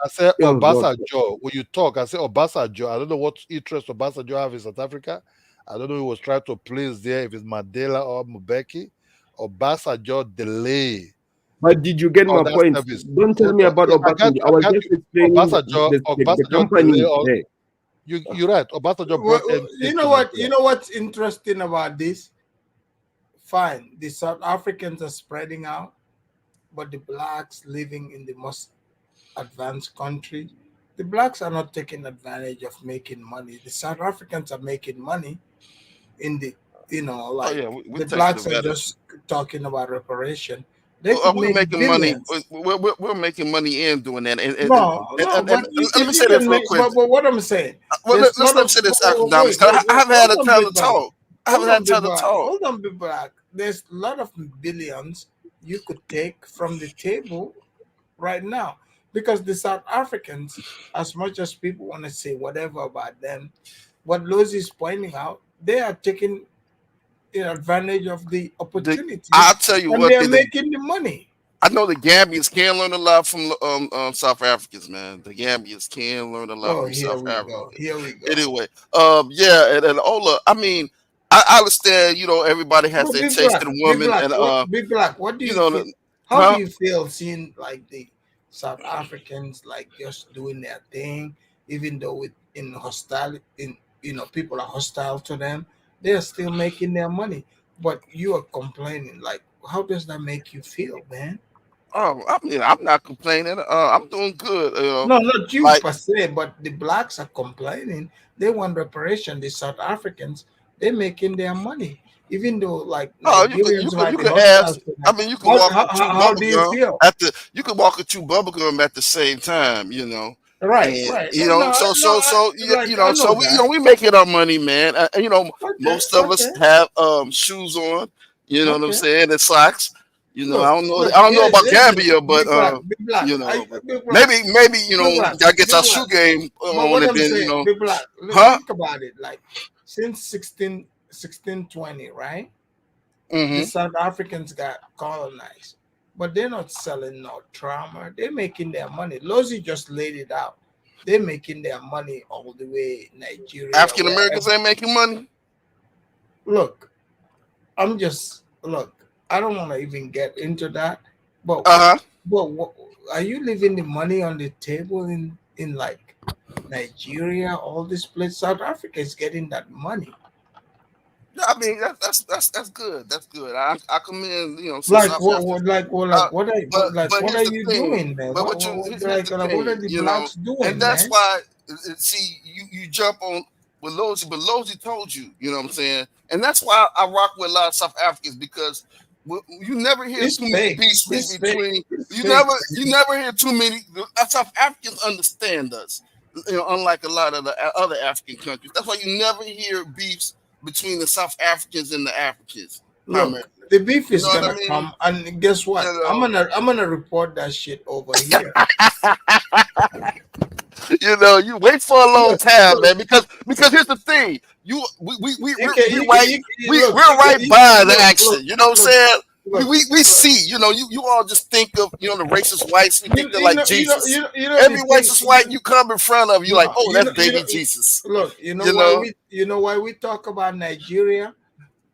I say Obasanjo. When you talk, I say Obasanjo. I don't know what interest Obasanjo have in South Africa. I don't know who was trying to place there, if it's Mandela or Mbeki. Obasanjo delay.
But did you get my point? Don't tell me about Obasanjo. I was just explaining the company.
You're right. Obasanjo
you know what's interesting about this? Fine, the South Africans are spreading out, but the blacks living in the most advanced country, the blacks are not taking advantage of making money. The South Africans are making money in the, the blacks are just talking about reparation.
We're making money. We're making money and doing that.
But
let me say this real quick.
But what I'm saying,
let me say this, economics. I haven't had time to talk.
Hold on, be black. There's a lot of billions you could take from the table right now, because the South Africans, as much as people want to say whatever about them, what Lozi is pointing out, they are taking advantage of the opportunity.
I'll tell you what,
they're making the money.
I know the Gambians can learn a lot from South Africans, man. The Gambians can learn a lot from South Africans.
Here we go.
Anyway, and Ola, I mean, I understand, everybody has their taste in women.
Big Black, what do you feel? How do you feel seeing like the South Africans like just doing their thing, even though people are hostile to them, they are still making their money, but you are complaining? Like, how does that make you feel, man?
Oh, I mean, I'm not complaining. I'm doing good.
No, not you per se, but the blacks are complaining. They want reparation. The South Africans, they're making their money, even though Nigerians
you can ask. I mean, you can walk
how do you feel?
You can walk and chew bubblegum at the same time,
Right.
We making our money, man. Most of us have shoes on. You know what I'm saying? And socks. I don't know about Gambia, but maybe gotta get our shoe game on it. Then
think about it. Like since 1620, right?
Mm-hmm.
The South Africans got colonized. but they're not selling no trauma. They're making their money. Lozi just laid it out. They're making their money all the way Nigeria.
African Americans ain't making money.
Look, look. I don't want to even get into that, but are you leaving the money on the table in like Nigeria, all this place? South Africa is getting that money.
I mean, that's good. That's good. I commend
Like what are you doing, man?
But here's the thing,
what are the blacks doing,
and that's
man?
why. See, you jump on with Lozi, but Lozi told you, you know what I'm saying, and that's why I rock with a lot of South Africans because you never hear too many beefs between. You never hear too many. South Africans understand us, unlike a lot of the other African countries. That's why you never hear beefs between the South Africans and the Africans.
Look, the beef is gonna come, and guess what? I'm gonna report that shit over here.
You wait for a long time, man, because here's the thing. We're right by the action. You know what I'm saying? We see, you all just think of, the racist whites. We think they're like Jesus. Every racist white you come in front of, you're like, oh, that's baby Jesus.
Look, why we talk about Nigeria?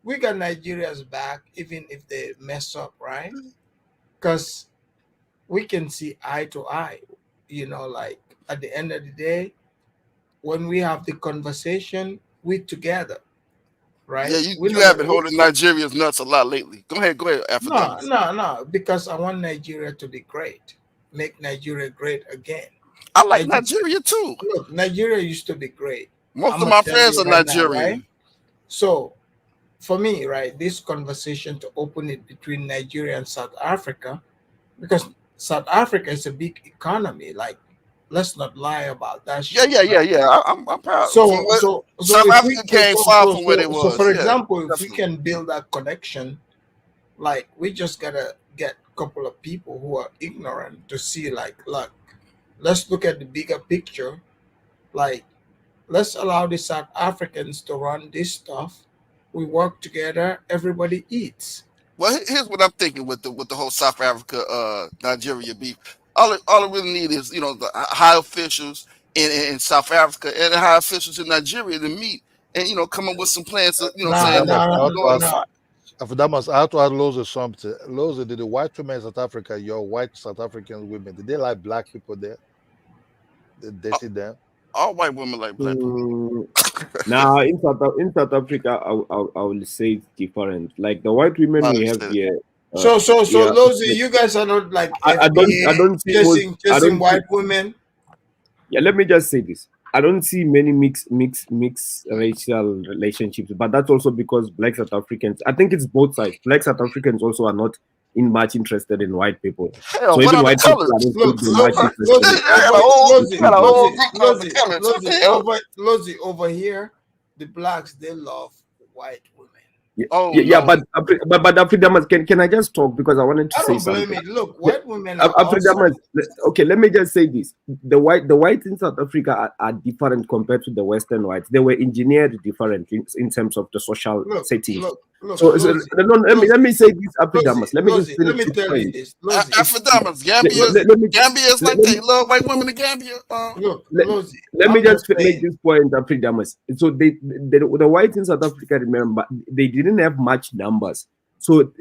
We got Nigeria's back, even if they mess up, right? Because we can see eye to eye. Like at the end of the day, when we have the conversation, we together. Right?
Yeah, you have been holding Nigeria's nuts a lot lately. Go ahead, Afrodamus.
No, because I want Nigeria to be great. Make Nigeria great again.
I like Nigeria too.
Look, Nigeria used to be great.
Most of my friends are Nigerian.
Now, right? So, for me, right, this conversation to open it between Nigeria and South Africa, because South Africa is a big economy. Like, let's not lie about that shit.
Yeah. I'm proud.
So
South Africa came far from where they was.
So, for example, if we can build that connection, like we just gotta get a couple of people who are ignorant to see, like, look, let's look at the bigger picture. Like, let's allow the South Africans to run this stuff. We work together. Everybody eats.
Well, here's what I'm thinking with the whole South Africa Nigeria beef. All I really need is the high officials in South Africa and the high officials in Nigeria to meet and come up with some plans.
Afrodamus, I have to ask Lozi something. Lozi, did the white women in South Africa, your white South African women, did they like black people there? Did they see them?
All white women like black people.
Now in South Africa, I will say it's different. Like the white women we have here.
So Lozi, you guys are not like
I don't
chasing white women.
Yeah, let me just say this. I don't see many mixed racial relationships, but that's also because black South Africans, I think it's both sides. Black South Africans also are not much interested in white people.
Hell, so even white people
Lozi, over here, the blacks, they love white women.
But Afridamus, can I just talk because I wanted to say something.
Blame it. Look, white women.
Afridamus, okay, let me just say this: the whites in South Africa are different compared to the Western whites. They were engineered differently in terms of the social setting. Let me say this, Afridamus. Let me
tell you this. Afridamus, Gambia is like they love white women in Gambia.
Let me just make this point, Afridamus. So the whites in South Africa, remember, they didn't have much numbers. So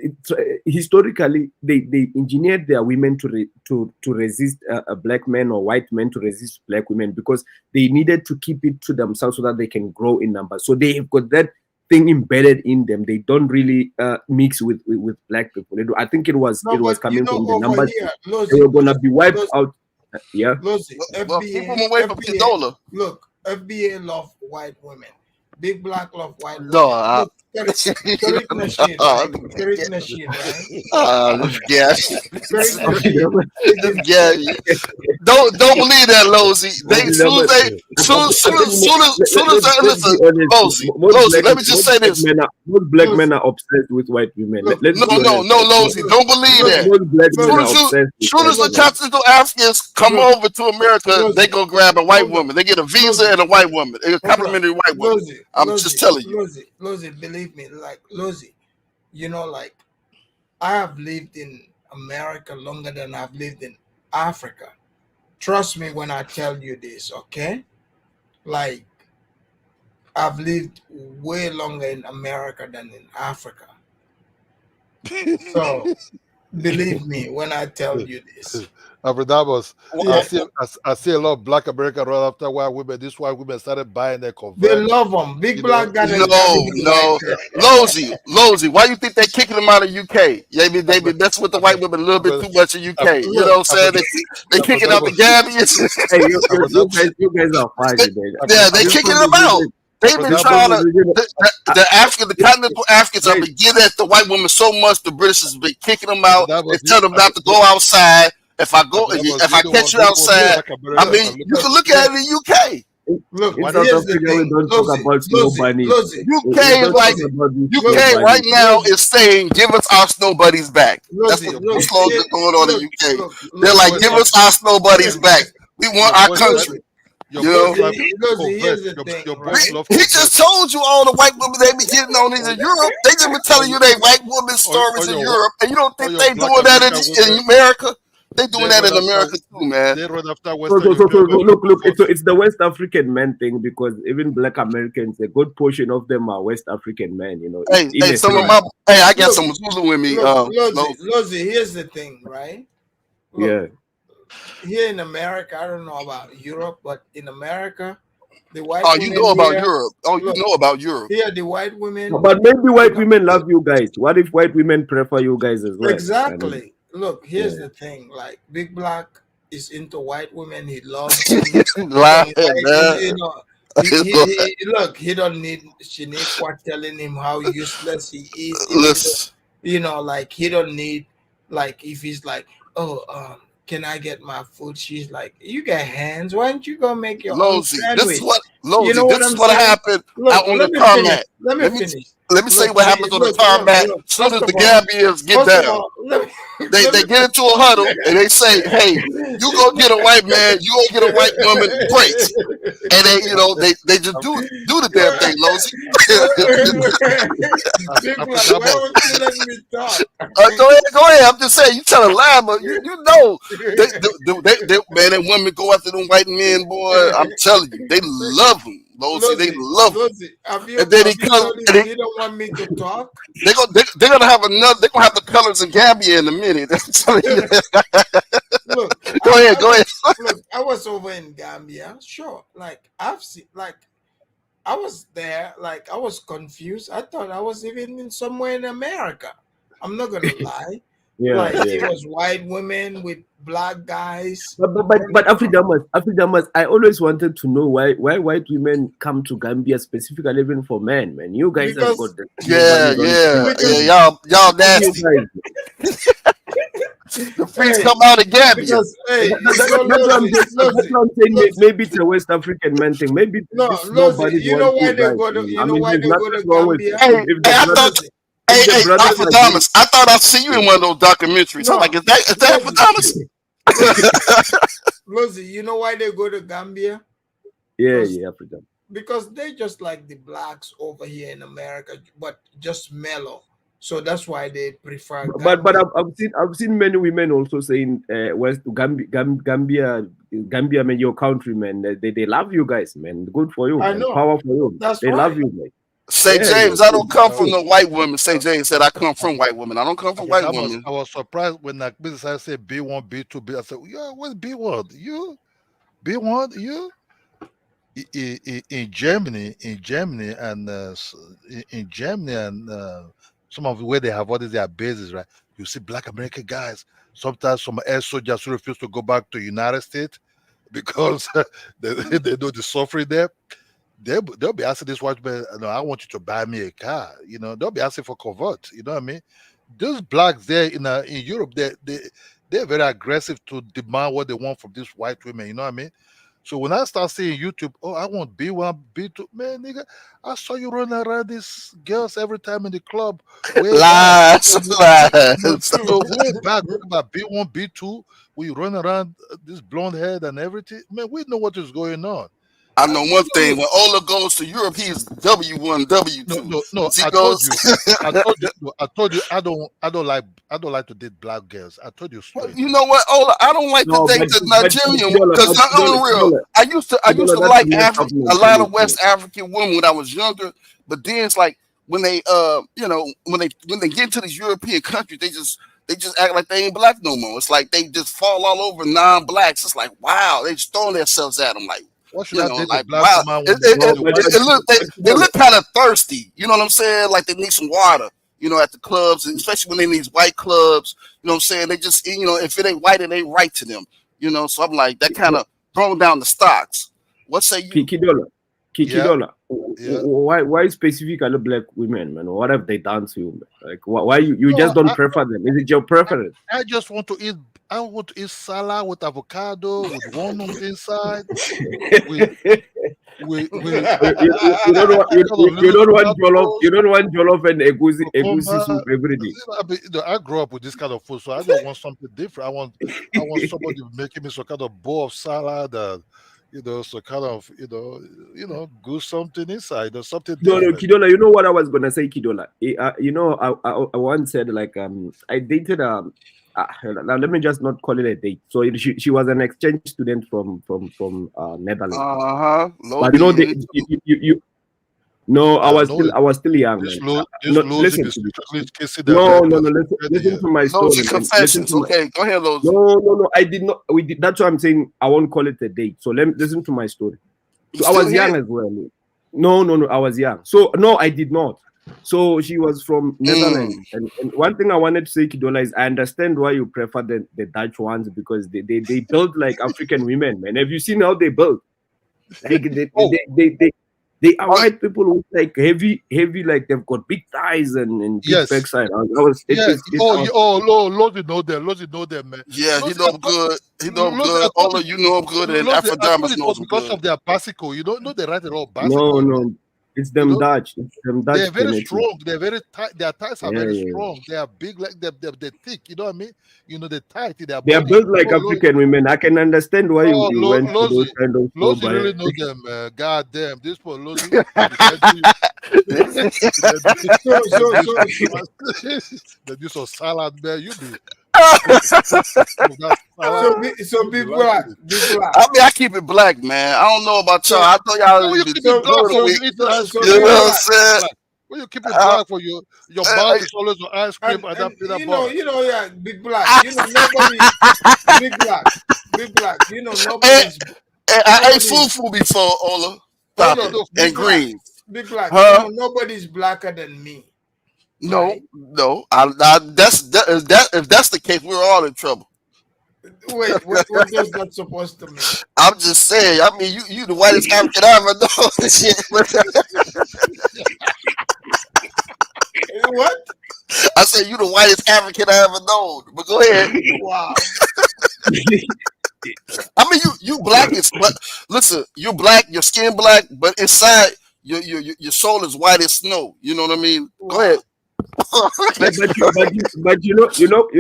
historically, they engineered their women to resist black men or white men to resist black women because they needed to keep it to themselves so that they can grow in numbers. So they've got that thing embedded in them. They don't really mix with black people. I think it was coming from the numbers. They were gonna be wiped out. Yeah.
People away from Kidola.
Look, FBA love white women. Big Black love white women.
No,
This machine, right?
Don't believe that, Lozi. Lozi, let me just say this.
Most black men are obsessed with white women.
No, Lozi, don't believe that. Soon as the continental Africans come over to America, they go grab a white woman. They get a visa and a white woman, a complimentary white woman. I'm just telling you.
Lozi, believe me, like Lozi, like I have lived in America longer than I've lived in Africa. Trust me when I tell you this, okay? Like, I've lived way longer in America than in Africa. So believe me when I tell you this.
Afrodamus,
Yeah,
I see a lot of black American run after white women. These white women started buying their
they
convert.
love them. Big
You
black
know,
guy has got to
No,
be like
no. Lozy, why you think they kicking them out of UK? They be messing with the white women a little bit too much in UK. You know what I'm saying? They kicking out the Gambians.
Hey, you guys are funny, man.
Yeah, they
This
kicking them out.
conversation,
They've been
this
trying to.
conversation,
The continental Africans have been getting at the white women so much. The British has been kicking them out and telling them not to go outside. If I catch you outside, I mean, you can look at it in UK.
Look,
in South
here's the
Africa, we
thing.
don't talk about snow bunnies.
UK
We
is
don't
like
talk about these snow
UK right
bunnies.
now is saying, "Give us our snow buddies back." That's
Look,
what the
look,
slogan
here-
going on in
look,
UK.
look,
They're
look,
like,
look,
"Give us our snow buddies back. We want our country."
Your
You
boys
know,
love
Look, here's the
your,
thing,
your boys
right?
love
he just told you all the white women they be getting on these in Europe. They just been telling you they white women stories in Europe, and you don't think they
black
doing that
American
in
women.
America? They doing
They
that
run
in
after
America too, man.
they run after
So,
Western
so, so, so,
European
look,
women.
it's the West African man thing because even black Americans, a good portion of them are West African men, you know.
Hey,
In a
some of
sense.
my I got
Look,
some Zulu with me.
look,
No.
Lozy, here's the thing, right? Look,
Yeah.
here in America, I don't know about Europe, but in America, the white
Oh,
women
you know about
here,
Europe. Oh, you
look,
know about Europe.
here the white women,
But maybe white women love you guys. What if white women prefer you guys as well? I mean,
exactly. Look, here's
yeah.
the thing. Like Big Black is into white women. He loves them.
Lying, man.
You know, look. He don't need Shaniqua telling him how useless he is.
Listen,
You know, like he don't need, like if he's like, oh, can I get my food? She's like, you got hands. Why don't you go make your own
Lozy, this is
sandwich?
what
You know what
this is
I'm
what
saying?
happened
Look,
out on the
let me finish.
tarmac.
Let me
Let me
finish.
let me say
Look,
what happens on the
look,
tarmac.
look.
As soon
First
as
of
the
all,
Gambians get
first of
down,
all, let me,
they
let me
get into a huddle and they say, "Hey, you go get a white man, you go get a white woman, great." And they just do the damn thing, Lozy.
Big Black, why won't you let me talk?
Go ahead. I'm just saying, you tell a lie, but you know, they man and women go after them white men, boy. I'm telling you, they love them, Lozy. They love them.
Lozy,
And then he comes,
told
and
him you don't want me to talk?
they're gonna have another. They're gonna have the colors in Gambia in a minute. I'm telling you.
Look,
Go ahead.
Look, I was over in Gambia. Sure, like I've seen, like I was there, like I was confused. I thought I was even in somewhere in America. I'm not gonna lie.
Yeah,
Like
yeah.
it was white women with black guys.
But Afridamas, I always wanted to know why white women come to Gambia specifically even for men, man. You guys have
Because
got the
Yeah. Y'all nasty. The freaks come out of Gambia.
Because
That's what I'm saying. Maybe it's a West African man thing. Maybe this nobody
you know why
wants
they
you
go
guys.
to
I mean, there's nothing wrong with
Gambia?
Hey,
if the
I
brothers,
thought. Hey, Alpha I thought I'd see you in one of those documentaries. I'm like, is that Alpha
Lozy, you know why they go to Gambia?
Yeah, Africa.
Because they just like the blacks over here in America, but just mellow. So that's why they prefer Gambia.
But I've seen many women also saying West Gambia, man, your countrymen. They love you guys, man. Good for you,
I
man.
know.
Power for you.
That's
They
right.
love you, man.
Say James, I don't come from the white women. Say James said I come from white women. I don't come from white women.
I was surprised when I said B1, B2, B. I said, yeah, what's B1? You B1? You in Germany, and some of where they have all these their bases, right? You see black American guys. Sometimes some air soldiers who refuse to go back to United States because they know the suffering there. They'll be asking this white man, no, I want you to buy me a car. You know, they'll be asking for convert. You know what I mean? Those blacks there in Europe, they're very aggressive to demand what they want from these white women. You know what I mean? So when I start seeing YouTube, oh, I want B1, B2, man, nigga, I saw you running around these girls every time in the club.
Lies.
So way back, talk about B1, B2, we run around this blonde head and everything. Man, we know what is going on.
I know one thing. When Ola goes to Europe, he's W1, W2.
No.
He
I
goes.
told you. No, I told you. I don't like to date black girls. I told you straight.
You know what, Ola? I don't like to
No,
date the Nigerian because I'm real. I used to
that's
like
messed up
a lot of
mentality.
West African women when I was younger, but then it's like when they when they get into these European countries, they just act like they ain't black no more. It's like they just fall all over non-blacks. It's like, wow, they just throwing themselves at them like.
What should I date
Like
a black
wow,
woman when the white
they look kind of thirsty. You know what I'm saying? Like they need some water. You know, at the clubs, and especially when they in these white clubs. You know what I'm saying? They just if it ain't white, it ain't right to them. You know, so I'm like that kind of throwing down the stocks. What say you?
Kidola.
Yeah.
Why specifically black women, man? What have they done to you, man? Like why you just don't prefer them? Is it your preference?
I just want to eat. I want to eat salad with avocado with walnuts inside. You
don't want jollof. You don't want jollof and egusi soup every day.
I grew up with this kind of food, so I just want something different. I want somebody making me some kind of bowl of salad. So kind of good something inside or something different.
No, Kidola, you know what I was gonna say, Kidola. I once said like I dated let me just not call it a date. So she was an exchange student from Netherlands. But no, I was still young, man. Listen to me. Listen to my story.
Confessions. Okay, go ahead, Lozy.
No, I did not. That's why I'm saying I won't call it a date. So listen to my story. So I was young as well. No, I was young. So no, I did not. So she was from Netherlands, and one thing I wanted to say, Kidola, is I understand why you prefer the Dutch ones because they build like African women, man. Have you seen how they build? Like they are white people with like heavy, like they've got big thighs and big backside.
Lozy know them, man.
Yeah, he know him good. He know him good. All of you know him good, and Afrodamas know him
because
good.
of their bicycle. You don't know they write it all bicycle.
No. It's them Dutch. It's them Dutch.
They're very strong. They're very tight. Their thighs are very strong. They are big, like they're thick. You know what I mean? They're tight.
They are built like African women. I can understand why you went to those kind of.
Lozy really know them. God damn, this poor Lozy. They do some salad, man. You be.
So be black.
I mean, I keep it black, man. I don't know about y'all. I thought y'all
you keep it black
you know what I'm saying?
When you keep it black for your mouth is always on ice cream and that peanut butter.
Yeah, big black. Nobody big black. Nobody's.
I ate fufu before, Ola. And green.
Big black. Nobody's blacker than me.
No,
right?
No. If that's the case, we're all in trouble.
Wait, what does that supposed to mean?
I'm just saying. I mean, you the whitest African I ever know.
What?
I said you the whitest African I ever known. But go ahead.
Wow.
I mean, you black is, but listen, you're black, your skin black, but inside your soul is white as snow. You know what I mean?
Wow.
Go ahead.
but you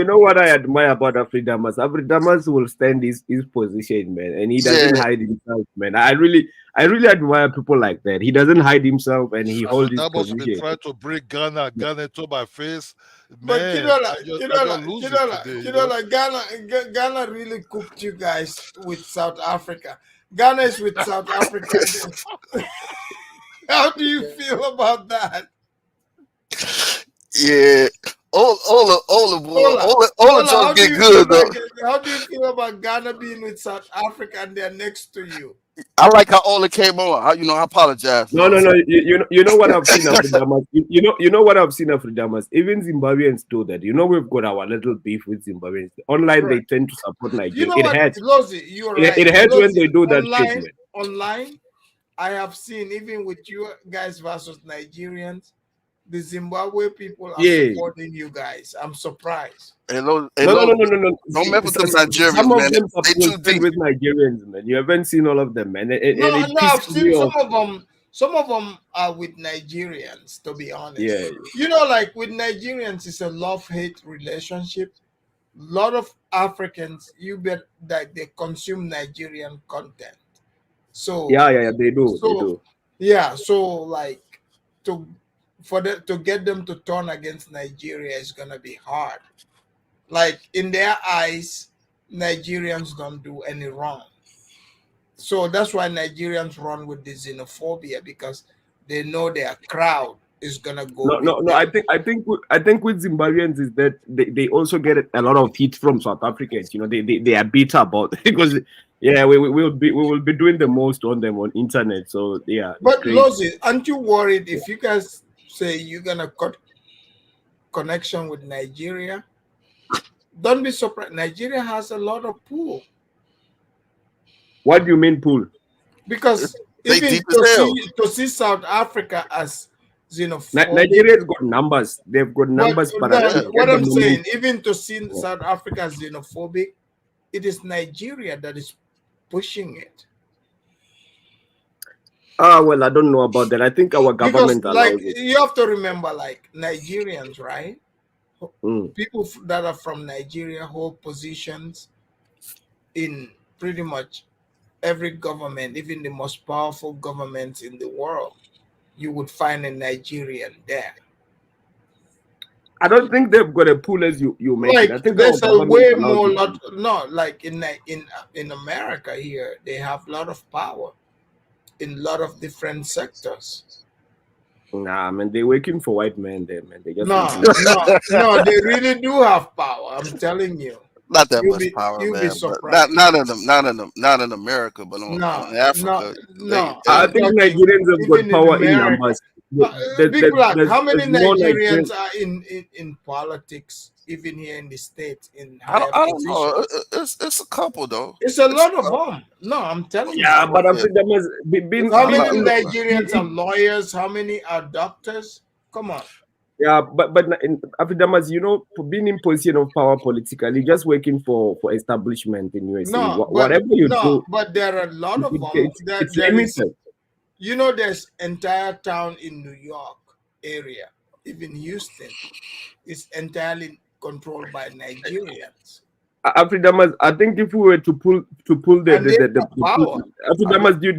know what I admire about Afridamas? Afridamas will stand his position, man, and he doesn't hide himself, man. I really admire people like that. He doesn't hide himself and he holds his position.
Been trying to bring Ghana to my face.
But Ghana really cooked you guys with South Africa. Ghana is with South Africa. How do you feel about that?
Yeah, Ola just get good though.
How do you feel about Ghana being with South Africa and they're next to you?
I like how Ola came on. I apologize.
No. You know what I've seen of Damas. You know what I've seen of Damas. Even Zimbabweans do that. We've got our little beef with Zimbabweans. Online, They tend to support Nigeria. It hurts when they do that shit, man.
Online, I have seen even with you guys versus Nigerians. The Zimbabwe people are supporting you guys. I'm surprised.
No.
Don't
mess with them Nigerians,
some
man.
Of them they too deep with Nigerians, man. You haven't seen all of them, man.
I've seen some of them. Some of them are with Nigerians, to be honest.
Yeah.
Like with Nigerians, it's a love-hate relationship. A lot of Africans, they consume Nigerian content. So
yeah, they do.
Yeah, so like to to get them to turn against Nigeria is gonna be hard. Like in their eyes, Nigerians don't do any wrong. So that's why Nigerians run with the xenophobia, because they know their crowd is gonna go with
No.
them.
I think with Zimbabweans is that they also get a lot of heat from South Africans. You know, they are bitter about because yeah, we will be doing the most on them on internet. So yeah, it's
But
crazy.
Lozi, aren't you worried if you guys say you're gonna cut connection with Nigeria? Don't be surprised. Nigeria has a lot of pool.
What do you mean, pool?
Because
They
even
deep as hell.
to see South Africa as xenophobic.
Nigeria's got numbers. They've got numbers, but I think
What
at the
I'm saying,
moment,
even to see South Africa as xenophobic, it is Nigeria that is pushing it.
well, I don't know about that. I think our
Because
government
like
allows it.
you have to remember, like Nigerians, right?
Mm.
People that are from Nigeria hold positions in pretty much every government, even the most powerful governments in the world. You would find a Nigerian there.
I don't think they've got a pool as you make
Like
it. I think our
there's a
government
way
allows
more
it.
like in America here, they have a lot of power in a lot of different sectors.
Nah, man, they're working for white men there, man. They just
No, they really do have power. I'm telling you.
Not that much power,
You'll be
man. But
surprised.
not in America, but on Africa.
I think Nigerians have got
even in
power in
America.
numbers.
Big Black, how many
There's more
Nigerians
Nigerians.
are in politics, even here in the States, in
I
higher
don't know.
positions?
It's a couple though.
It's a lot of them. No, I'm telling you.
Yeah, but Africa must be
How many Nigerians are lawyers? How many are doctors? Come on.
Yeah, but in Afridamas, you know, for being in position of power politically, just working for establishment in USA, whatever you do,
but there are a lot of them.
it's
There is,
limited.
you know, there's entire town in New York area, even Houston, is entirely controlled by Nigerians.
Afridamas, I think if we were to pull the Afridamas, do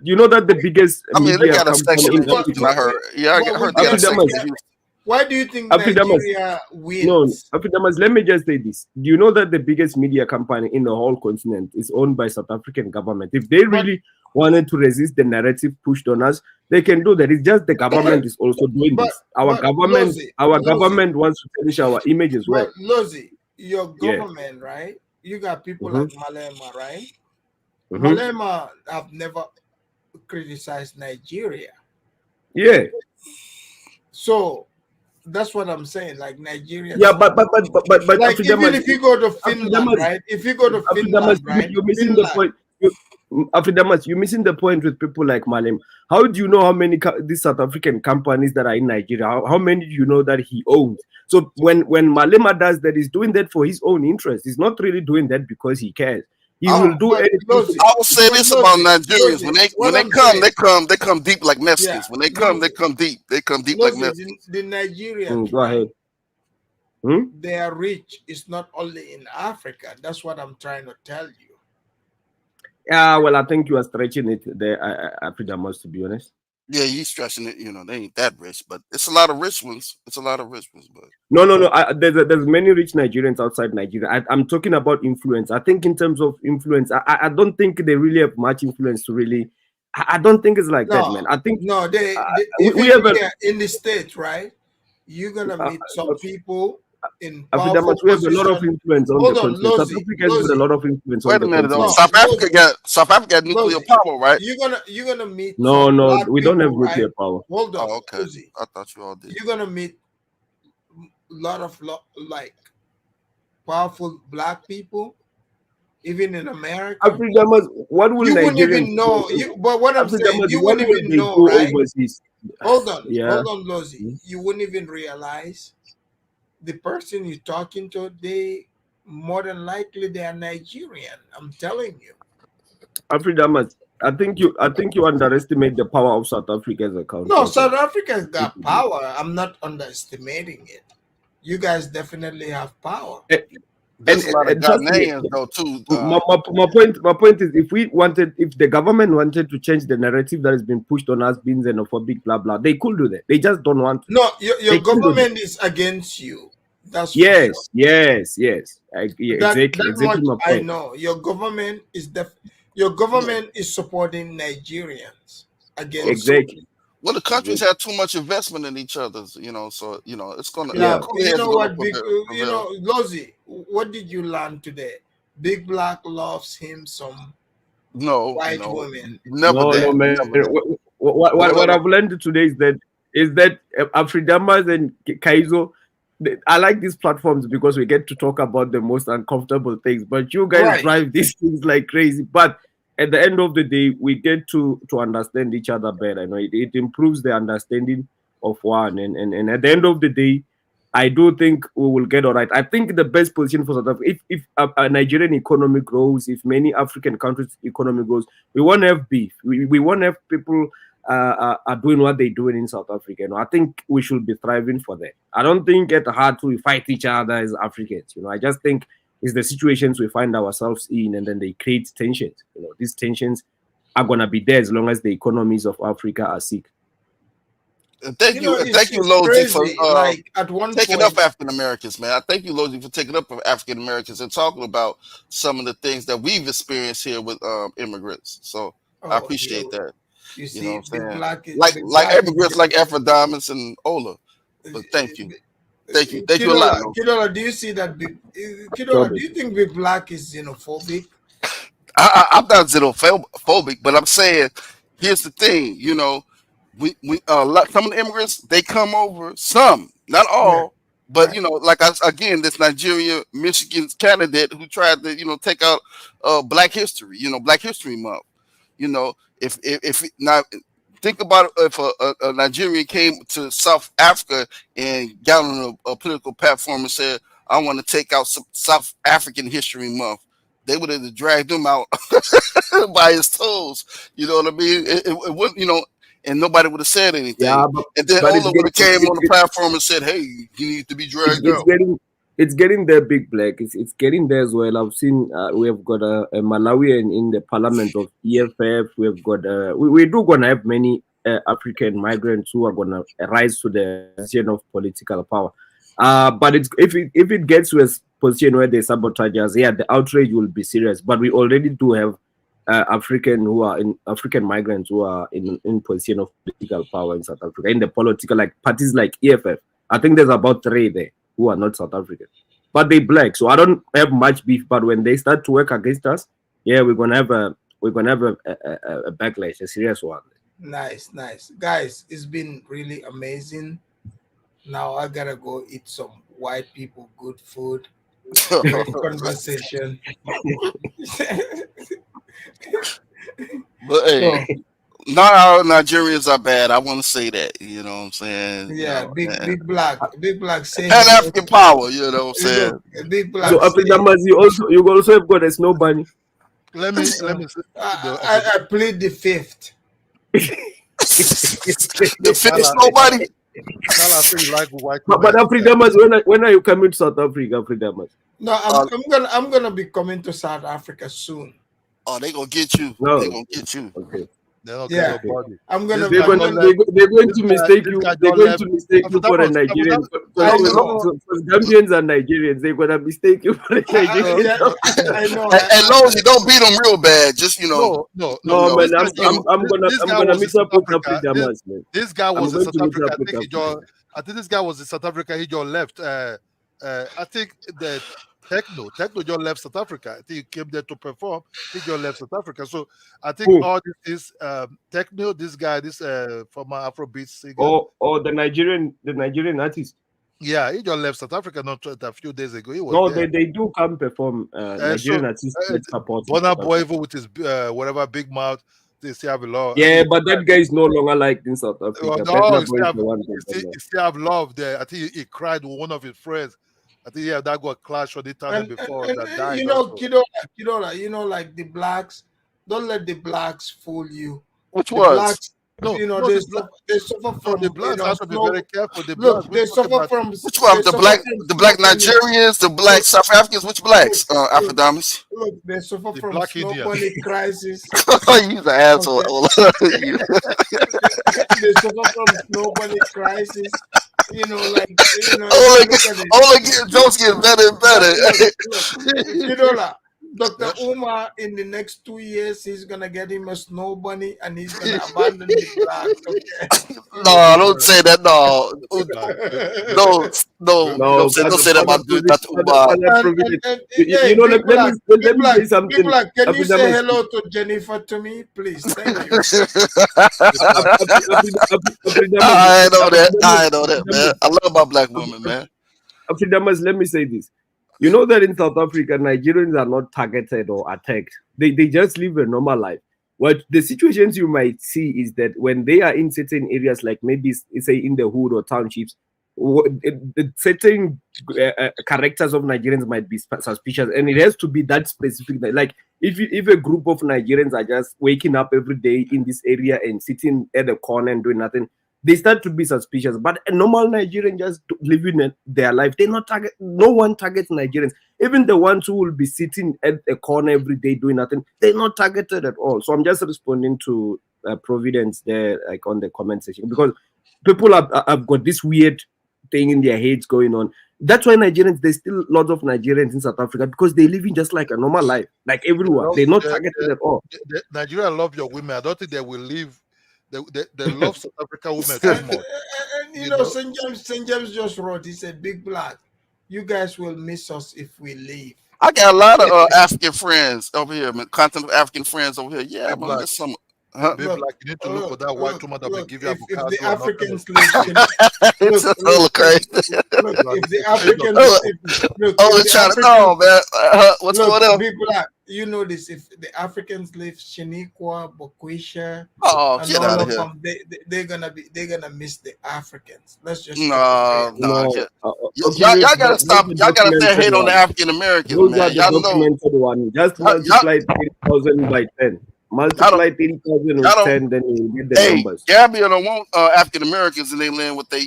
you know that the biggest
they
media
got a
company
section
in
in Houston, I heard. Yeah, I heard they got a section in Houston.
Why do you think Nigeria wins?
No, Afridamas, let me just say this. Do you know that the biggest media company in the whole continent is owned by South African government? If they really wanted to resist the narrative pushed on us, they can do that. It's just the government is also doing this. Our government wants to finish our image as well.
But Lozi, your government, right? You got people like Malema, right? Malema have never criticized Nigeria.
Yeah.
So that's what I'm saying. Like Nigeria.
Yeah, but
like even if you go to Finland, right? If you go to Finland, right?
You're missing the point. Afridamas, you're missing the point with people like Malem. How do you know how many these South African companies that are in Nigeria? How many do you know that he owns? So when Malema does that, he's doing that for his own interest. He's not really doing that because he cares. He will do anything.
I will say this about Nigerians: they come deep like Mexicans. When they come deep. They come deep like Mexicans.
The Nigerians,
go ahead.
Their reach is not only in Africa. That's what I'm trying to tell you.
Yeah, well, I think you are stretching it there, Afridamas, to be honest.
Yeah, he's stretching it. You know, they ain't that rich, but it's a lot of rich ones. But
no. There's many rich Nigerians outside Nigeria. I'm talking about influence. I think in terms of influence, I don't think they really have much influence to really. I don't think it's like that, man. I think
we have in the States, right? You're gonna meet some people in powerful
we have a lot of influence on the continent. South Africa has a lot of influence on the continent.
Wait a minute, South Africa got nuclear power, right?
You're gonna meet.
No, we don't have nuclear power.
Hold on.
Oh, okay. I thought you all did.
You're gonna meet a lot of like powerful black people, even in America.
Afridamas, what will
you
Nigerians
wouldn't even know? But what I'm saying, you wouldn't even know, right?
Overseas?
Hold on, Lozi. You wouldn't even realize the person you're talking to, they more than likely they are Nigerian. I'm telling you.
Afridamas, I think you underestimate the power of South Africa as a country.
No, South Africa's got power. I'm not underestimating it. You guys definitely have power.
There's a lot of
trust me,
Ghanaians though too.
my point is, if the government wanted to change the narrative that has been pushed on us being xenophobic, blah blah, they could do that. They just don't want to.
No, your
They couldn't do that.
government is against you. That's for sure.
Yes.
That
Exactly
much
my
I
point.
know. Your government is supporting Nigerians against you.
Exactly.
Well, the countries have too much investment in each other's, so it's gonna
Yeah,
the cooler
you
heads
know
are gonna
what, big
prevail.
Lozi, what did you learn today? Big Black loves him some white women.
Never
No,
that.
man.
Never that.
What I've learned today is that Afridamas and Kaizo, I like these platforms because we get to talk about the most uncomfortable things. But you guys
Right.
drive these things like crazy. But at the end of the day, we get to understand each other better. It improves the understanding of one. And at the end of the day, I do think we will get all right. I think the best position for South Africa, if a Nigerian economy grows, if many African countries' economy grows, we won't have beef. We won't have people are doing what they're doing in South Africa. I think we should be thriving for that. I don't think at heart we fight each other as Africans. I just think it's the situations we find ourselves in, and then they create tensions. These tensions are gonna be there as long as the economies of Africa are sick.
Thank you,
it's
Logie, for
crazy. Like at one
taking
point,
up African Americans, man. I thank you, Logie, for taking up African Americans and talking about some of the things that we've experienced here with immigrants. So I appreciate that.
You see,
know what I'm saying?
Black
like immigrants like Ephrodimus and Ola. But thank you a lot.
Kidola, do you see that? Kidola, do you think Big Black is xenophobic?
I'm not xenophobic, but I'm saying here's the thing. We some of the immigrants, they come over, some, not all, but again, this Nigeria, Michigan candidate who tried to take out Black History, Black History Month. If now think about it, if a Nigerian came to South Africa and got on a political platform and said, I want to take out South African History Month, they would have dragged him out by his toes. You know what I mean? It wouldn't, and nobody would have said anything.
Yeah,
and then Ola would have came on the platform and said, hey, he needs to be dragged out.
It's getting there, Big Black. It's getting there as well. I've seen we have got a Malawian in the parliament of EFF. We have got we do gonna have many African migrants who are gonna rise to the position of political power. But if it gets to a position where they sabotage us, the outrage will be serious. But we already do have African migrants who are in position of political power in South Africa, in the political parties like EFF. I think there's about 3 there who are not South African, but they Black. So I don't have much beef. But when they start to work against us, we're gonna have a backlash, a serious one.
Nice, guys. It's been really amazing. Now I gotta go eat some white people good food. Great conversation.
But hey, not all Nigerians are bad. I want to say that. You know what I'm saying?
Yeah, big black saying
and African power. You know what I'm saying?
Big Black.
So after that, you also have got a snow bunny.
Let me.
I plead the fifth.
The fifth snow bunny.
But Afridamas, when are you coming to South Africa, Afridamas?
No, I'm gonna be coming to South Africa soon.
Oh, they gonna get you.
No.
They gonna get you.
Okay.
I'm gonna.
They're going to mistake you. They're going to mistake you for a Nigerian. Because Gambians are Nigerians. They're gonna mistake you for a Nigerian.
I know.
And Logie, don't beat them real bad. Just
No, man. I'm gonna meet up with Afridamas, man.
This guy was in South Africa. I think this guy was in South Africa. He just left. I think that Techno just left South Africa. I think he came there to perform. He just left South Africa. So I think all this Techno, this guy, this former Afrobeat singer.
Oh, the Nigerian artist.
Yeah, he just left South Africa not a few days ago. He was
there. They do come perform. Nigerian artists support.
Burna Boy with his whatever big mouth. They still have a love.
Yeah, but that guy is no longer liked in South Africa.
No, he still have love there. I think he cried with one of his friends. I think that got clashed on the time before that died.
Kidola, like the blacks, don't let the blacks fool you.
Which was?
No,
you know,
no,
they suffer
no,
from,
the
you
blacks
know,
have to be
snow.
very careful. The blacks,
Look,
we
they
talk
suffer
about
from
Which one?
they suffer from
The
snow
black
bunny.
Nigerians, the black
Look,
South Africans. Which
look,
blacks?
look,
Afrodamus.
look, they suffer
the
from
black
snow
Indians.
bunny crisis.
You's an asshole.
Okay,
You-
they suffer from snow bunny crisis. You know, like, you know, if you
only
look at it,
jokes getting better and better.
look, you know, like, Dr. Umar, in the next 2 years, he's gonna get him a snow bunny and he's gonna abandon the blacks. Okay,
No, don't say that. No,
Nah,
no, no.
No,
Don't say that about Dr. Umar.
Father Providence.
and
You
hey,
know,
big black,
let me say
big
something.
black, can you say
Afridamus,
hello to Jennifer to me, please? Thank you.
the black.
I know that. I know that, man. I love my black woman, man.
Afridamus, let me say this. You know that in South Africa, Nigerians are not targeted or attacked. They just live a normal life. What the situations you might see is that when they are in certain areas, like maybe say in the hood or townships, the certain characters of Nigerians might be suspicious, and it has to be that specific. Like if a group of Nigerians are just waking up every day in this area and sitting at the corner and doing nothing, they start to be suspicious. But a normal Nigerian just living their life, they not target. No one targets Nigerians. Even the ones who will be sitting at a corner every day doing nothing, they're not targeted at all. So I'm just responding to Providence there, like on the comment section, because people have got this weird thing in their heads going on. That's why Nigerians, there's still lots of Nigerians in South Africa because they're living just like a normal life, like everyone. They're not targeted at all.
Nigeria love your women. I don't think they will leave. They love South African women too much.
And you know, St. James just wrote, he said, Big Black, you guys will miss us if we leave.
I got a lot of African friends over here, man. Continental African friends over here. Yeah, I'm gonna miss some. Huh?
Big Black, you need to look for that white woman that will give you
If
avocado.
the Africans
It's a little crazy.
if the Africans,
Trying to know, man. What's going on?
Big Black, you know this. If the Africans leave Shaniqua, Bokwisha,
Oh,
and
get
all
out
of
of here.
them, they're gonna miss the Africans. Let's just
No.
Okay,
Y'all gotta stop. Y'all gotta stay hate on the African Americans,
those
man.
are the
Y'all know.
documented one. Just multiply 30,000 by 10. Multiply 30,000 with 10, then you get the numbers.
Gambia don't want African Americans in their land with they,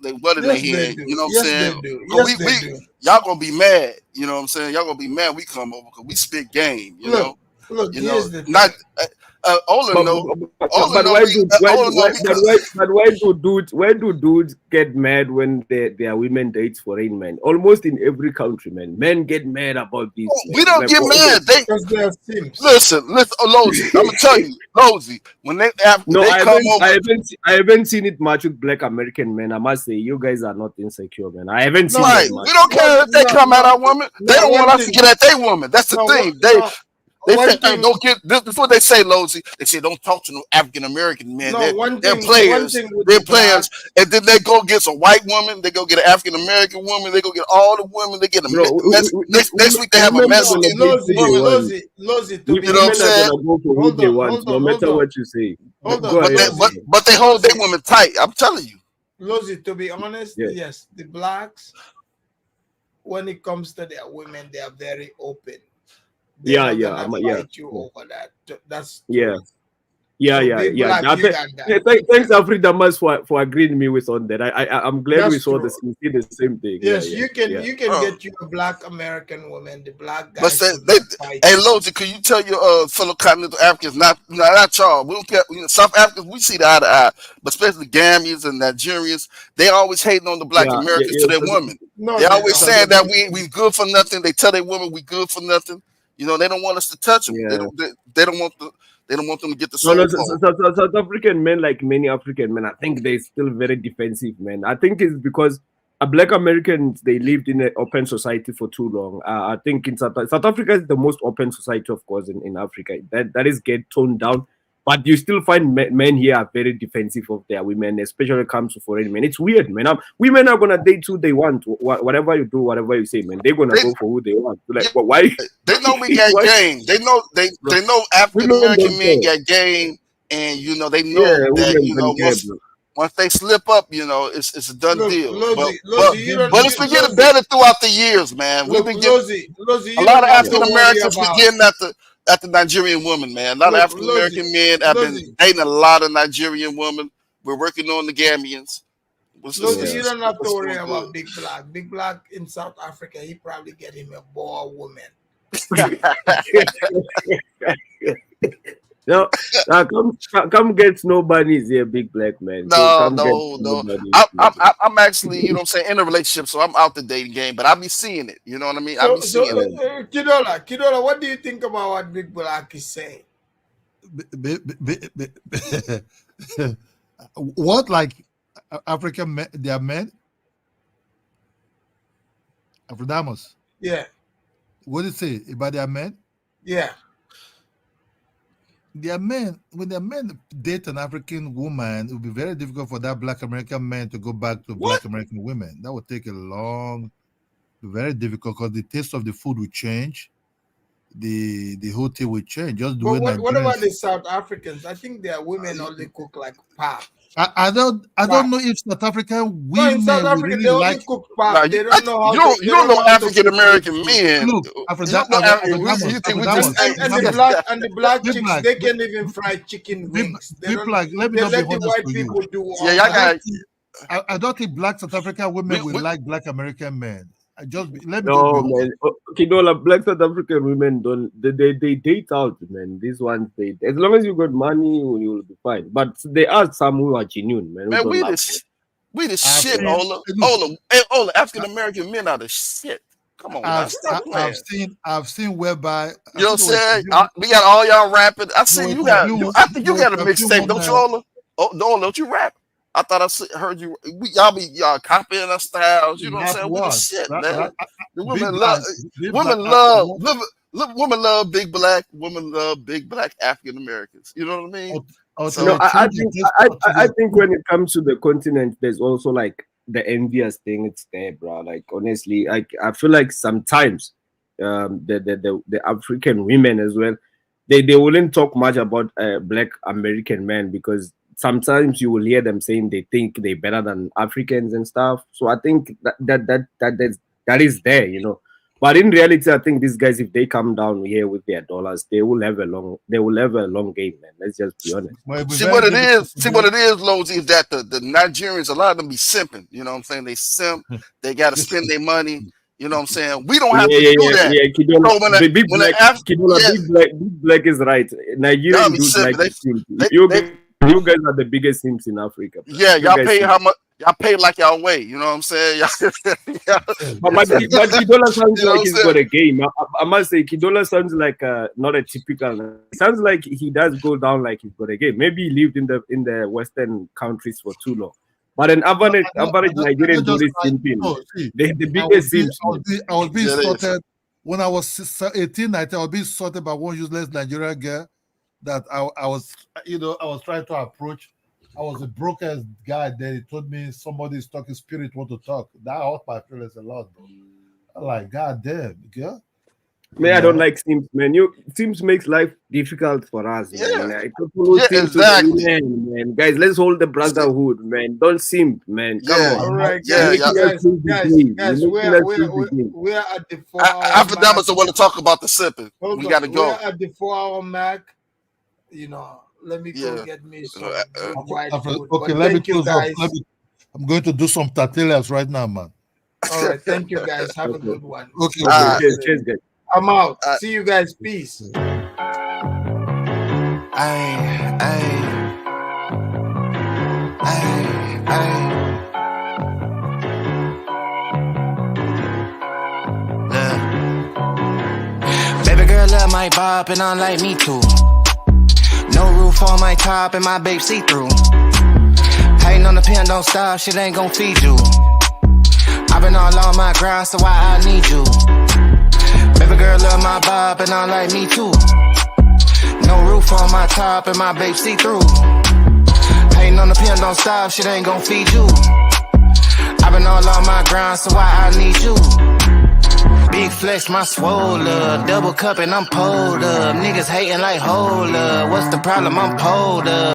they blood in their
Yes, they
hand.
do.
You know what
Yes,
I'm saying?
they do.
But
Yes, they do.
y'all gonna be mad. You know what I'm saying? Y'all gonna be mad. We come over because we spit game. You know.
Look.
You
Here's
know.
the
Not.
thing.
Ola know.
Why do dudes get mad when their women dates foreign men? Almost in every country, man. Men get mad about this.
We don't get mad.
Because they are simps.
Listen, Lozy. I'm gonna tell you, Lozy. When they come over,
I haven't seen it much with black American men. I must say, you guys are not insecure, man. I haven't seen it much.
We don't care if they come at our woman. They don't want us to get at their woman. That's the thing. They say, hey, don't get this. This is what they say, Lozy. They say, don't talk to no African American men. They're players. They're players. And then they go get some white woman. They go get an African American woman. They go get all the women. They get a next week. They have a Mexican woman.
Lozy,
you know what I'm saying?
No matter what you say.
But they hold their women tight. I'm telling you.
Lozy, to be honest, yes, the blacks, when it comes to their women, they are very open.
Yeah.
You over that. That's
yeah. Thanks, Afridamus, for agreeing with me with on that. I'm glad we saw see the same thing.
Yes, you can get you a black American woman. The black guy.
Hey, Lozy, can you tell your fellow continental Africans, not y'all? We don't care. South Africans, we see the eye to eye, but especially Gambians and Nigerians, they always hating on the black Americans to their women. They always saying that we good for nothing. They tell their women we good for nothing. You know, they don't want us to touch them.
Yeah.
They don't want them to get the
South African men, like many African men, I think they're still very defensive, man. I think it's because black Americans, they lived in an open society for too long. I think in South Africa is the most open society, of course, in Africa. That is get toned down. But you still find men here are very defensive of their women, especially when it comes to foreign men. It's weird, man. Women are gonna date who they want. Whatever you do, whatever you say, man, they're gonna go for who they want. Like, why?
They know we got game. They know African American men got game, and you know they know that once they slip up, you know it's a done deal. But it's been getting better throughout the years, man. We've been getting a lot of African Americans beginning at the Nigerian woman, man. A lot of
Look,
African American men have been
Lozzie,
dating a lot of Nigerian women. We're working on the Gambians.
You don't have to worry about Big Black. Big Black in South Africa, he probably get him a Boer woman.
No, come get no bunnies here, Big Black man.
No. I'm actually, you know what I'm saying, in a relationship, so I'm out the dating game, but I be seeing it. You know what I mean? I be seeing it.
Kidola, what do you think about what Big Black is saying?
What, like African men? They are men. Afrodamus.
Yeah.
What did it say about their men?
Yeah.
Their men, when their men date an African woman, it would be very difficult for that Black American man to go back to Black American women. That would take very difficult because the taste of the food will change. The whole thing will change. Just the way
what about the South Africans? I think their women only cook like pap.
I don't know if South African women
in South Africa,
really
they only
like
cook pap. They don't know how
you don't know African American men.
Look,
and the black chicks, they can't even fry chicken wings. They let the white people do all that.
I don't think Black South African women will like Black American men. Man.
Kidola, Black South African women they date out, man. These ones as long as you got money, you will be fine. But there are some who are genuine, man.
Man, we the shit, Ola. African American men are the shit. Come on,
I've seen whereby
you know what I'm saying. We got all y'all rapping. I think you got a mixtape, don't you, Ola? Ola, don't you rap? I thought I heard you. Y'all copying our styles. You know what I'm saying? We the shit, man. Women love big black. Women love big black African Americans. You know what I mean?
I think when it comes to the continent, there's also like the envious thing. It's there, bro. Like honestly, I feel like sometimes the African women as well, they wouldn't talk much about Black American men because sometimes you will hear them saying they think they're better than Africans and stuff. So I think that is there, you know. But in reality, I think these guys, if they come down here with their dollars, they will have a long game, man. Let's just be honest.
See what it is, Lozy, is that the Nigerians, a lot of them be simping. You know what I'm saying? They simp. They got to spend their money. You know what I'm saying? We don't have to do that.
Yeah, Big Black is right. Nigerian dudes like to simp. You guys are the biggest simps in Africa. Bro.
Yeah, y'all pay how much? Y'all pay like y'all weigh. You know what I'm saying?
But Kidola sounds like he's got a game. I must say, Kidola sounds like not a typical. It sounds like he does go down like he's got a game. Maybe he lived in the Western countries for too long. But an average Nigerian dude is simping. The biggest simps.
I was being sorted when I was 18, 19. I was being sorted by one useless Nigerian girl that I was trying to approach. I was a broker guy. Then he told me somebody's talking spirit want to talk. That hurt my feelings a lot, bro. I'm like, God damn, girl.
Man, I don't like simps, man. Simps makes life difficult for us, man. Like,
Exactly.
Man. Guys, let's hold the brotherhood, man. Don't simp, man. Come on.
All right, guys, we're at the 4 hour.
After that, I want to talk about the sipping. We got to go.
We're at the 4 hour mark. You know, let me go get me some white food.
Okay, let me close up. I'm going to do some tortillas right now, man.
All right, thank you guys. Have a good one.
Okay,
cheers, guys.
I'm out. See you guys. Peace.
Baby girl love my bop and I like me too. No roof on my top and my babe see-through. Hating on the pen, don't stop, shit ain't gon' feed you. I've been all on my grind, so why I need you? Baby girl love my bop and I like me too. No roof on my top and my babe see-through. Hating on the pen, don't stop, shit ain't gon' feed you. I've been all on my grind, so why I need you? Big flex, my swole up. Double cup and I'm pulled up. Niggas hating like hold up. What's the problem? I'm pulled up.